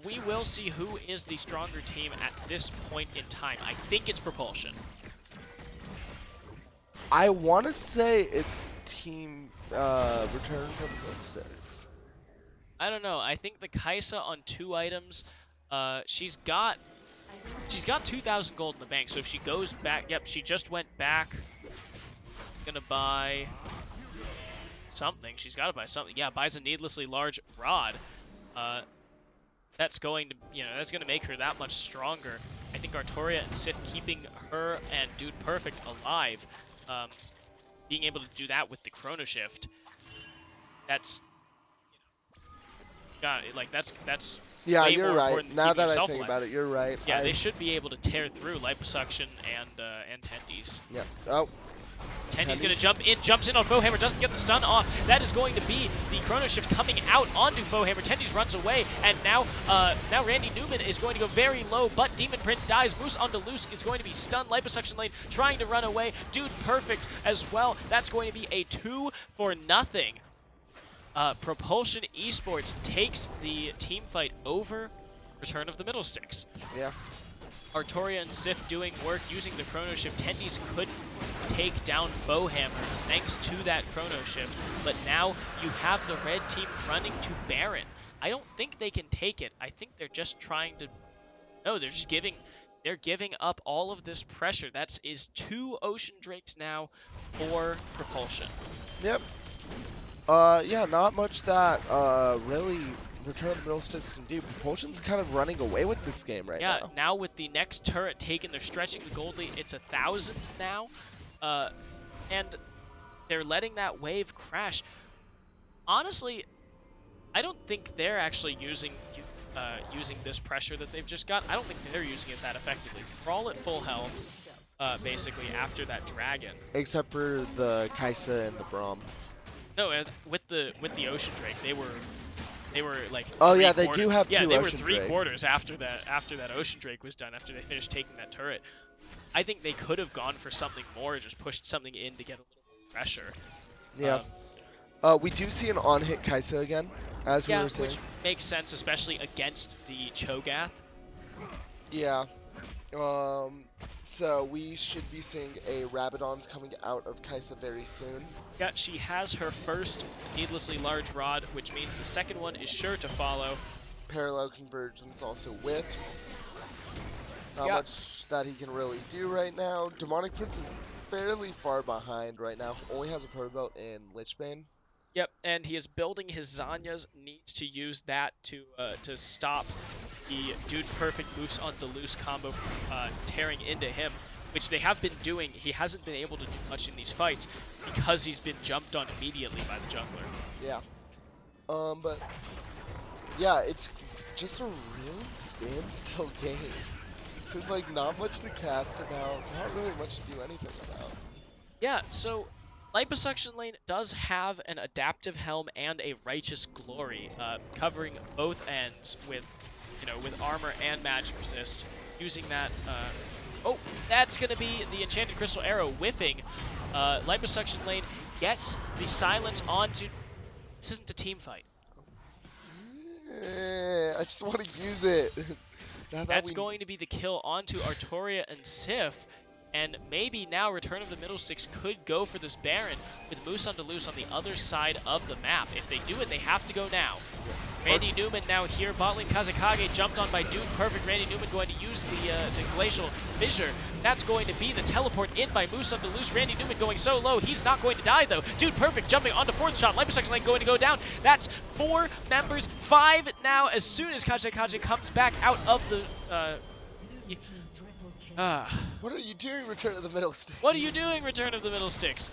A: we will see who is the stronger team at this point in time. I think it's Propulsion.
B: I want to say it's Team Return from Doomsdays.
A: I don't know. I think the Kaisa on 2 items, she's got 2,000 gold in the bank. So if she goes back, yep, she just went back. She's gonna buy something. She's got to buy something. Yeah, buys a needlessly large rod. That's going to, that's going to make her that much stronger. I think Artoria and Sif keeping her and Dude Perfect alive, being able to do that with the Chrono Shift, that's, that's
B: Yeah,
A: way
B: you're
A: more
B: right.
A: important than
B: Now
A: keeping
B: that I
A: yourself
B: think
A: alive.
B: about it, you're right.
A: Yeah, they should be able to tear through Liposuction and Tendies.
B: Yeah. Oh.
A: Tendy's going to jumps in on Foehammer, doesn't get the stun off. That is going to be the Chrono Shift coming out onto Foehammer. Tendy's runs away, and now Randy Newman is going to go very low, but Demon Print dies. Moose on Deluxe is going to be stunned. Liposuction lane trying to run away. Dude Perfect as well. That's going to be a 2-0. Propulsion Esports takes the team fight over Return of the Middle Sticks.
B: Yeah.
A: Artoria and Sif doing work using the Chrono Shift. Tendies couldn't take down Foehammer thanks to that Chrono Shift, but now you have the red team running to Baron. I don't think they can take it. I think they're just trying to... No, they're giving up all of this pressure. That is 2 Ocean Drakes now for Propulsion.
B: Yep. Yeah, not much that really Return of the Middle Sticks can do. Propulsion's kind of running away with this game right now.
A: Yeah, now with the next turret taken, they're stretching the gold lead. It's 1,000 now, and they're letting that wave crash. Honestly, I don't think they're actually using this pressure that they've just got. I don't think they're using it that effectively. They're all at full health, basically, after that dragon.
B: Except for the Kaisa and the Braum.
A: No, with the Ocean Drake, they were like...
B: Oh yeah, they do have 2
A: Ocean Drakes. Yeah, they were 3
B: Drakes.
A: quarters after that Ocean Drake was done, after they finished taking that turret. I think they could have gone for something more, just pushed something in to get a little more pressure.
B: Yeah. We do see an on-hit Kaisa again, as we were saying.
A: Which makes sense, especially against the Cho'Gath.
B: Yeah. So we should be seeing a Rabadon's coming out of Kaisa very soon.
A: Yeah, she has her first needlessly large rod, which means the second one is sure to follow.
B: Parallel convergence also whiffs. Not much that he can really do right now. Demonic Prince is fairly far behind right now. Only has a Proto Belt in Lichbane.
A: Yep, and he is building his Zanyas, needs to use that to stop the Dude Perfect Moose on Deluxe combo from tearing into him, which they have been doing. He hasn't been able to do much in these fights because he's been jumped on immediately by the jungler.
B: Yeah. But yeah, it's just a really standstill game. There's like not much to cast about, not really much to do anything about.
A: Yeah, so Liposuction lane does have an Adaptive Helm and a Righteous Glory, covering both ends with, with armor and magic resist. Using that, oh, that's gonna be the Enchanted Crystal Arrow whiffing. Liposuction lane gets the silence onto. This isn't a team fight.
B: I just want to use it.
A: That's going to be the kill onto Artoria and Sif, and maybe now Return of the Middle Sticks could go for this Baron with Moose on Deluxe on the other side of the map. If they do it, they have to go now. Randy Newman now here. Bot lane Kazekage jumped on by Dude Perfect. Randy Newman going to use the Glacial Fissure. That's going to be the teleport in by Moose on Deluxe. Randy Newman going so low. He's not going to die though. Dude Perfect jumping onto 4th shot. Liposuction lane going to go down. That's 4 members. 5 now as soon as Kazekage comes back out of the...
B: What are you doing, Return of the Middle Sticks?
A: What are you doing, Return of the Middle Sticks?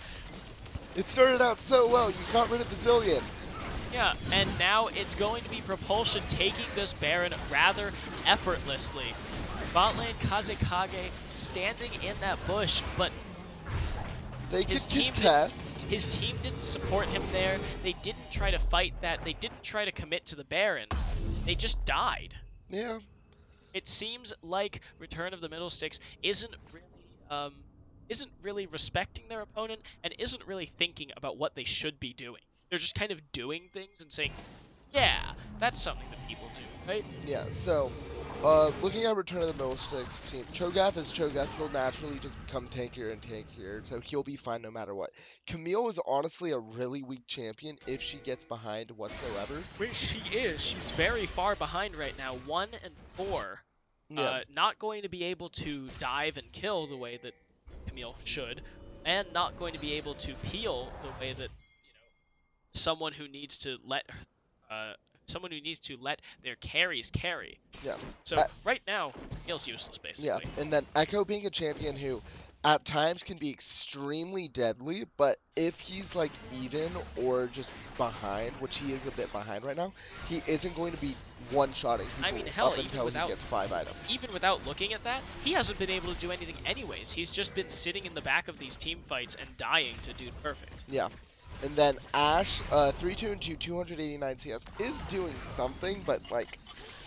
B: It started out so well. You got rid of the Zillion.
A: Yeah, and now it's going to be Propulsion taking this Baron rather effortlessly. Bot lane Kazekage standing in that bush, but
B: they
A: his team didn't support him there. They didn't try to fight that. They didn't try to commit to the Baron. They just died.
B: Yeah.
A: it seems like Return of the Middle Sticks isn't really respecting their opponent and isn't really thinking about what they should be doing. They're just kind of doing things and saying, "Yeah, that's something that people do, right?"
B: Yeah, so looking at Return of the Middle Sticks team, Cho'Gath is Cho'Gath. He'll naturally just become tankier and tankier, so he'll be fine no matter what. Camille is honestly a really weak champion if she gets behind whatsoever.
A: Which she is. She's very far behind right now, 1 and 4.
B: Yeah,
A: Not going to be able to dive and kill the way that Camille should, and not going to be able to peel the way that someone who needs to let uh, someone who needs to let their carries carry.
B: yeah.
A: So right now, Camille's useless
B: Yeah,
A: basically.
B: and then Echo being a champion who at times can be extremely deadly, but if he's like even or just behind, which he is a bit behind right now, he isn't going to be one-shotting
A: I
B: people
A: mean, hell,
B: up until he gets 5 items.
A: even without looking at that, he hasn't been able to do anything anyways. He's just been sitting in the back of these team fights and dying to Dude Perfect.
B: Yeah. And then Ashe, 3-2 and 2, 289 CS, is doing something, but like,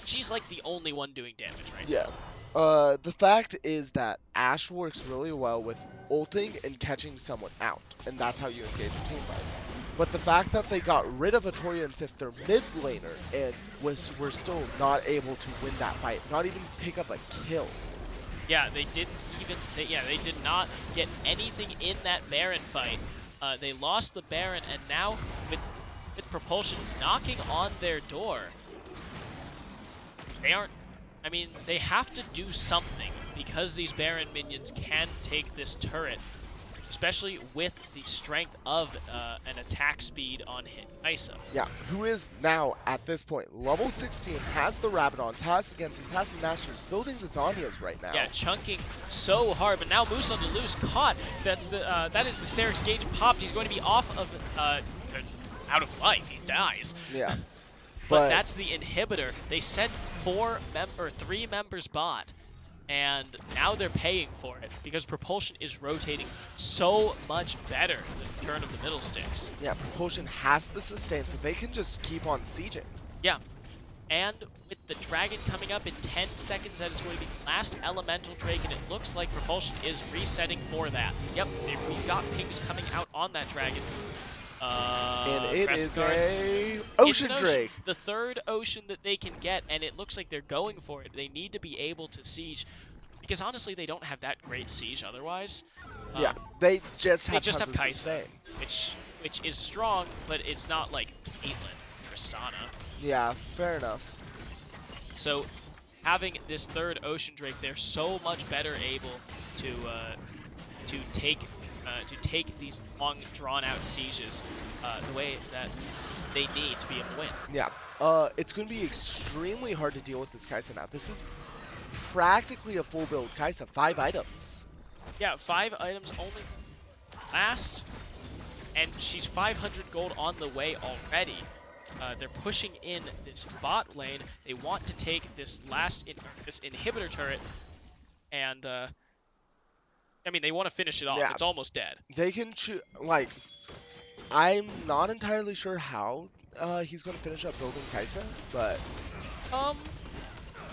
A: She's like the only one doing damage right
B: yeah.
A: now.
B: The fact is that Ashe works really well with ulting and catching someone out, and that's how you engage a team fight. But the fact that they got rid of Atoria and Sif, their mid laner, and were still not able to win that fight, not even pick up a kill.
A: Yeah, they didn't even. They did not get anything in that Baron fight. They lost the Baron, and now with Propulsion knocking on their door, they aren't. I mean, they have to do something because these Baron minions can take this turret, especially with the strength of an attack speed on hit Isa.
B: Yeah, who is now, at this point, level 16, has the Rabadons, has the Gensus, has the Masters, building the Zanyas right now.
A: Yeah, chunking so hard, but now Moose on the loose, caught. That is the Sterix gauge popped. He's going to be off of, out of life. He dies.
B: Yeah.
A: But that's the inhibitor. They sent 3 members bot, and now they're paying for it because Propulsion is rotating so much better than Return of the Middle Sticks.
B: Yeah, Propulsion has the sustain, so they can just keep on sieging.
A: Yeah. And with the Dragon coming up in 10 seconds, that is going to be the last Elemental Drake, and it looks like Propulsion is resetting for that. Yep, we've got pings coming out on that Dragon.
B: And it is
A: Guard.
B: a Ocean Drake.
A: The third Ocean that they can get, and it looks like they're going for it. They need to be able to siege, because honestly, they don't have that great siege otherwise.
B: Yeah, they just have
A: Kaisa, which is strong, but it's not like Caitlyn, Tristana.
B: Yeah, fair enough.
A: So having this third Ocean Drake, they're so much better able to take these long, drawn-out sieges the way that they need to be able to win.
B: Yeah, it's going to be extremely hard to deal with this Kaisa now. This is practically a full build Kaisa, 5 items.
A: Yeah, 5 items only last, and she's 500 gold on the way already. They're pushing in this bot lane. They want to take this this inhibitor turret, and I mean, they want to finish it off.
B: Yeah.
A: It's almost dead.
B: They can like, I'm not entirely sure how he's going to finish up building Kaisa, but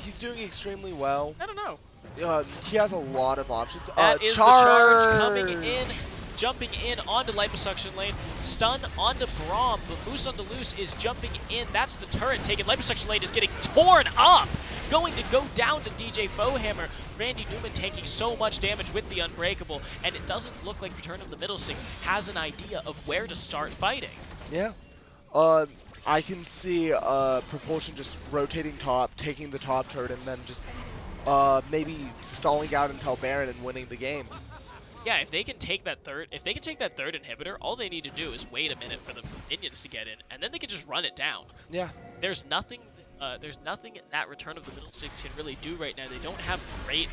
B: he's doing extremely well.
A: I don't know.
B: He has a lot of options.
A: That is the charge coming in, jumping in onto Liposuction lane, stun onto Braum, but Moose on the loose is jumping in. That's the turret taken. Liposuction lane is getting torn up, going to go down to DJ Fohammer. Randy Newman taking so much damage with the Unbreakable, and it doesn't look like Return of the Middle Six has an idea of where to start fighting.
B: Yeah. I can see Propulsion just rotating top, taking the top turret, and then just maybe stalling out until Baron and winning the game.
A: Yeah, if they can take that third inhibitor, all they need to do is wait a minute for the minions to get in, and then they can just run it down.
B: Yeah.
A: There's nothing that Return of the Middle Six can really do right now. They don't have great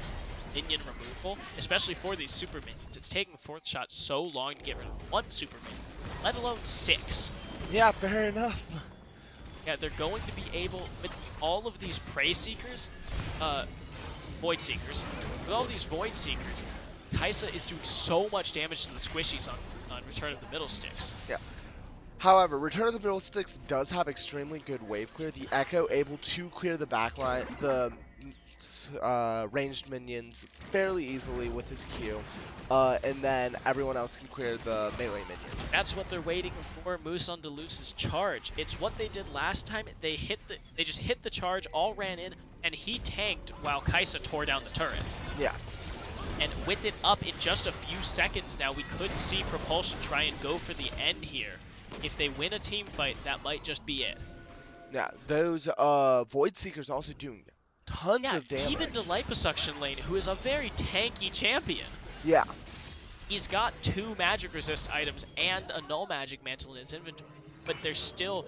A: minion removal, especially for these super minions. It's taking 4th shot so long to get rid of 1 super minion, let alone 6.
B: Yeah, fair enough.
A: Yeah, they're going to be able, with all of these Prey Seekers, Void Seekers, with all these Void Seekers, Kaisa is doing so much damage to the squishies on Return of the Middle Sticks.
B: Yeah. However, Return of the Middle Sticks does have extremely good wave clear. The Echo able to clear the backline, the ranged minions fairly easily with his Q, and then everyone else can clear the melee minions.
A: That's what they're waiting for, Moose on Deluse's charge. It's what they did last time. They just hit the charge, all ran in, and he tanked while Kai'Sa tore down the turret.
B: Yeah.
A: And with it up in just a few seconds now, we could see Propulsion try and go for the end here. If they win a team fight, that might just be it.
B: Yeah, those Void Seekers also doing tons of damage.
A: Even to Liposuction Lane, who is a very tanky champion.
B: Yeah.
A: He's got 2 magic resist items and a null magic mantle in his inventory, but they've still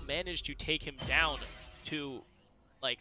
A: managed to take him down to, like,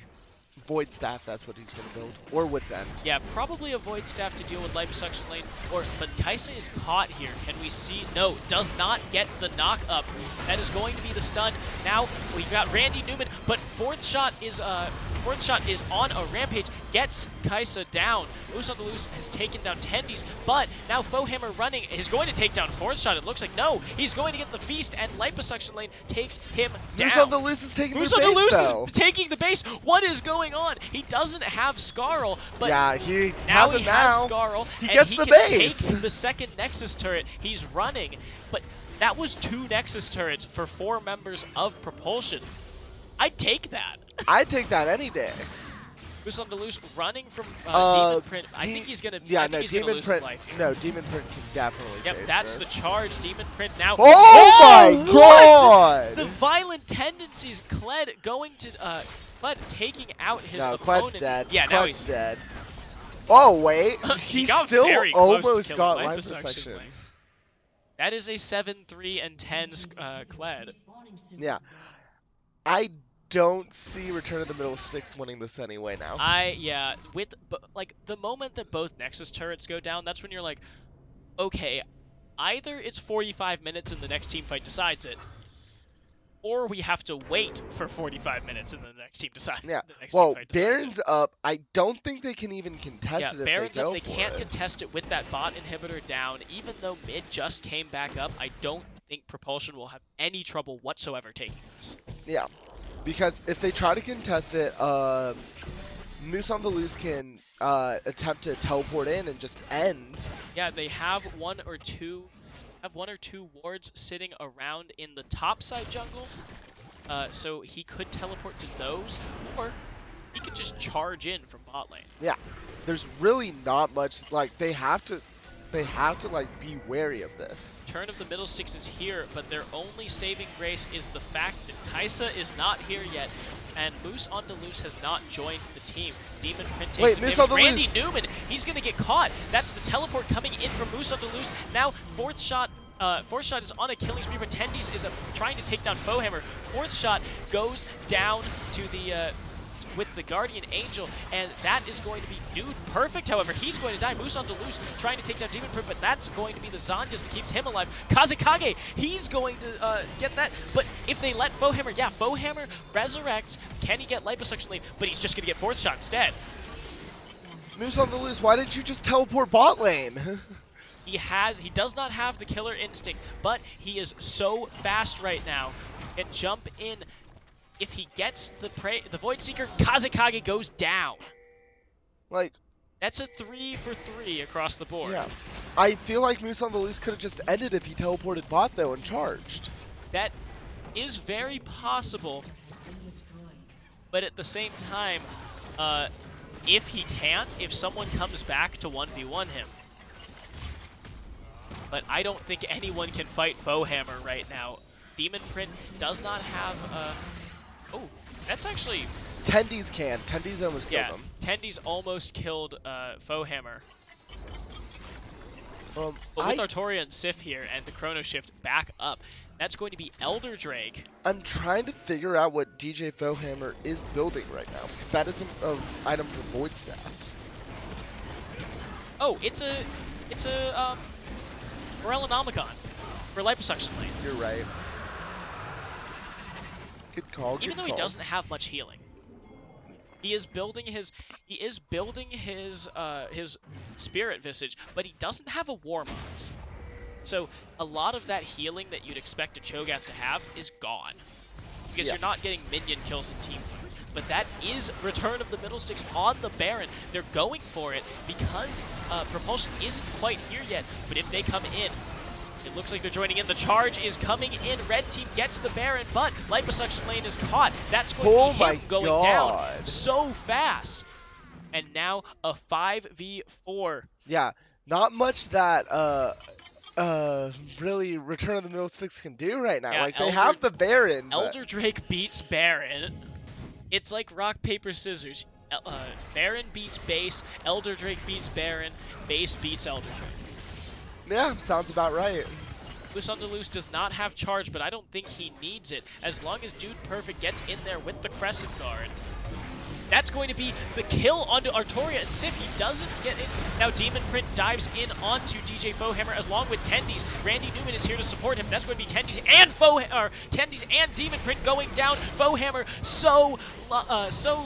B: Void Staff, that's what he's going to build. Or Wit's End.
A: yeah, probably a Void Staff to deal with Liposuction Lane. But Kai'Sa is caught here. Can we see? No, does not get the knock up. That is going to be the stun. Now we've got Randy Newman, but fourth shot is on a rampage. Gets Kai'Sa down. Moose on the Loose has taken down Tendies, but now Foehammer running is going to take down fourth shot. It looks like no, he's going to get the feast, and Liposuction Lane takes him down.
B: Moose on the Loose is taking
A: Moose
B: the
A: on
B: base,
A: the Loose
B: though.
A: is taking the base. What is going on? He doesn't have Scarl, but
B: yeah, he
A: now
B: has
A: he
B: it
A: has
B: now.
A: Scarl,
B: He
A: and
B: gets
A: he
B: the
A: can
B: base.
A: take the second Nexus turret. He's running, but that was 2 Nexus turrets for 4 members of Propulsion. I'd take that.
B: I'd take that any day.
A: Moose on the Loose running from Demon Print. I think he's gonna.
B: Yeah,
A: I think
B: no,
A: he's gonna
B: Demon
A: lose
B: Print.
A: his life here.
B: No, Demon Print can definitely.
A: Yep,
B: chase
A: that's
B: this.
A: the charge. Demon Print now.
B: Oh my god!
A: The violent tendencies. Kled going to Kled taking out his opponent.
B: Kled's dead.
A: Yeah, now
B: Kled's
A: he's
B: dead. Oh wait,
A: he
B: he
A: got
B: still
A: very close to
B: almost
A: killing
B: got
A: Liposuction
B: liposuction.
A: Lane. That is a 7-3 and 10 Kled.
B: Yeah, I don't see Return of the Middle Sticks winning this anyway now.
A: Like the moment that both Nexus turrets go down, that's when you're like, okay, either it's 45 minutes and the next team fight decides it, or we have to wait for 45 minutes and the next team decides.
B: Yeah.
A: The next
B: Well,
A: team fight decides
B: Baron's
A: it.
B: up. I don't think they can even contest it if
A: Baron's
B: they go
A: up. They
B: for
A: can't
B: it.
A: contest it with that bot inhibitor down. Even though mid just came back up, I don't think Propulsion will have any trouble whatsoever taking this.
B: Yeah, because if they try to contest it, Moose on the Loose can attempt to teleport in and just end.
A: Yeah, they have one or two wards sitting around in the top side jungle. So he could teleport to those, or he could just charge in from bot lane.
B: Yeah, there's really not much. Like they have to like be wary of this.
A: Turn of the Middle Sticks is here, but their only saving grace is the fact that Kai'Sa is not here yet, and Moose on Deluxe has not joined the team. Demon Print takes some damage. Randy Newman, he's gonna get caught. That's the teleport coming in from Moose on Deluxe. Now fourth shot is on a killing spree, but Tendies is trying to take down Foehammer. Fourth shot goes down to the with the Guardian Angel, and that is going to be Dude Perfect. However, he's going to die. Moose on Deluxe trying to take down Demon Print, but that's going to be the Zhonya's that keeps him alive. Kazekage, he's going to get that, but if they let Foehammer, yeah, Foehammer resurrects. Can he get Liposuction Lane? But he's just going to get fourth shot instead.
B: Moose on the Loose, why didn't you just teleport bot lane?
A: He does not have the killer instinct, but he is so fast right now. He can jump in. If he gets the Void Seeker, Kazekage goes down.
B: Like,
A: that's a 3 for 3 across the board.
B: Yeah. I feel like Moose on the Loose could have just ended if he teleported bot though and charged.
A: That is very possible, but at the same time, if he can't, if someone comes back to 1v1 him. But I don't think anyone can fight Foehammer right now. Demon Print does not have oh, that's actually...
B: Tendies can. Tendies almost killed him.
A: Tendies almost killed Foehammer. But with
B: I
A: Artoria and Sif here and the Chrono Shift back up, that's going to be Elder Drake.
B: I'm trying to figure out what DJ Foehammer is building right now, because that isn't an item for Void Staff.
A: Oh, it's a Morellonomicon for Liposuction Lane.
B: You're right. Good call.
A: Even though he doesn't have much healing, he is building his Spirit Visage, but he doesn't have a War Mox. So a lot of that healing that you'd expect a Cho'Gath to have is gone, because you're not getting minion kills in team fights. but that is Return of the Middle Sticks on the Baron. They're going for it because Propulsion isn't quite here yet, but if they come in, it looks like they're joining in. The charge is coming in. Red team gets the Baron, but Liposuction Lane is caught. That's going
B: Oh
A: to be
B: my
A: him going down
B: god.
A: so fast. And now a 5v4.
B: Yeah, not much that really Return of the Middle Six can do right now.
A: Yeah,
B: Like they have the Baron, but
A: Elder Drake beats Baron. It's like rock, paper, scissors. Baron beats base, Elder Drake beats Baron, base beats Elder Drake.
B: yeah, sounds about right.
A: Loose on the Loose does not have charge, but I don't think he needs it. As long as Dude Perfect gets in there with the Crescent Guard, that's going to be the kill onto Artoria, and Sif, he doesn't get in. Now Demon Print dives in onto DJ Foehammer along with Tendies. Randy Newman is here to support him. That's going to be Tendies and Tendies and Demon Print going down. Foehammer so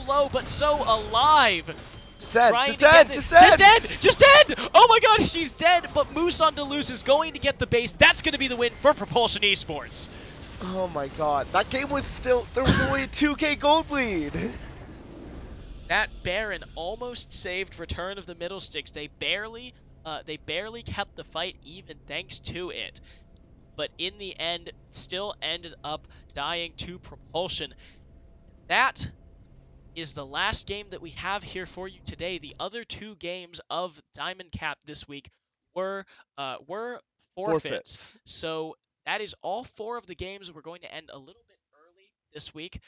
A: low, but so alive.
B: Just end!
A: Just end! Oh my god, she's dead, but Moose on Deleuze is going to get the base. That's going to be the win for Propulsion Esports.
B: Oh my god, that game was still, there was only a 2k gold lead.
A: That Baron almost saved Return of the Middle Sticks. They barely kept the fight even thanks to it. But in the end, still ended up dying to Propulsion. That is the last game that we have here for you today. The other two games of Diamond Cap this week were forfeits.
B: Forfeits.
A: So that is all four of the games. We're going to end a little bit early this week.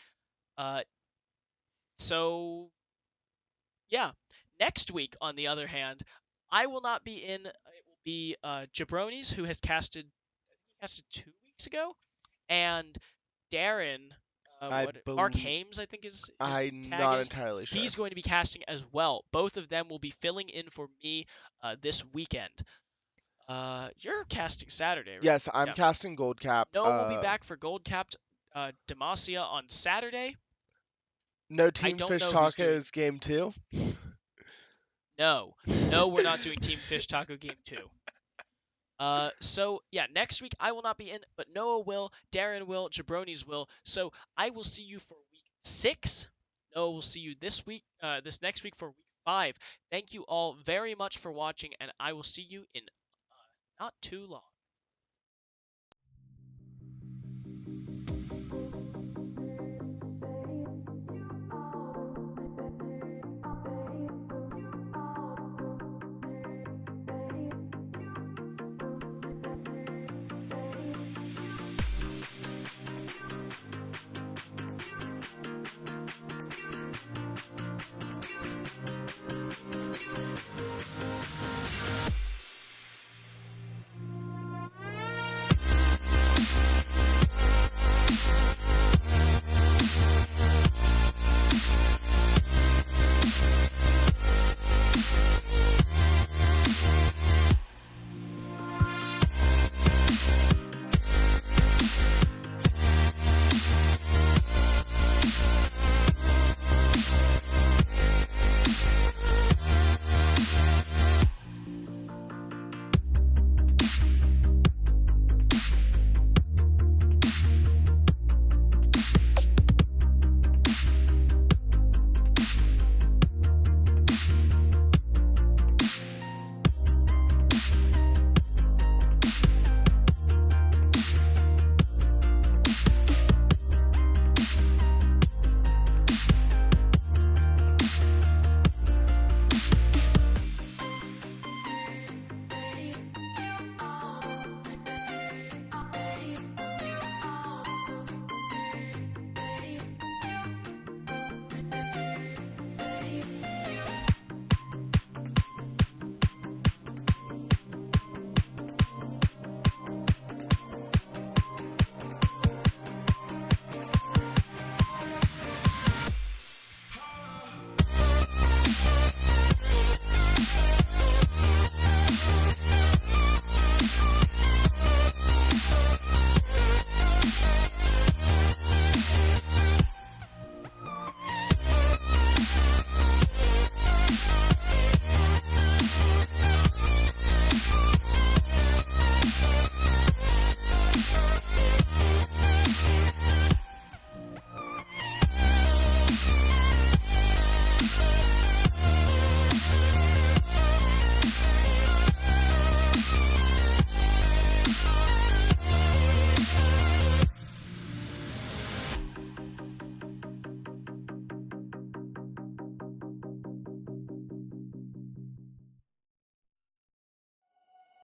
A: Uh, so yeah. Next week, on the other hand, I will not be in. It will be Jabronis, who has casted 2 weeks ago, and Darren,
B: I
A: Mark
B: believe,
A: Hames, I think his
B: I'm
A: tag
B: not
A: is.
B: entirely sure.
A: He's going to be casting as well. Both of them will be filling in for me this weekend. You're casting Saturday, right?
B: Yes, I'm
A: Yeah.
B: casting Gold Cap.
A: Noah will be back for Gold Capped Demacia on Saturday.
B: No
A: I
B: Team
A: don't
B: Fish
A: know who's doing.
B: Tacos game 2.
A: No, we're not doing Team Fish Taco Game 2. So yeah, next week I will not be in, but Noah will, Darren will, Jabronis will. So I will see you for week 6. Noah will see you this next week for week 5. Thank you all very much for watching, and I will see you in not too long.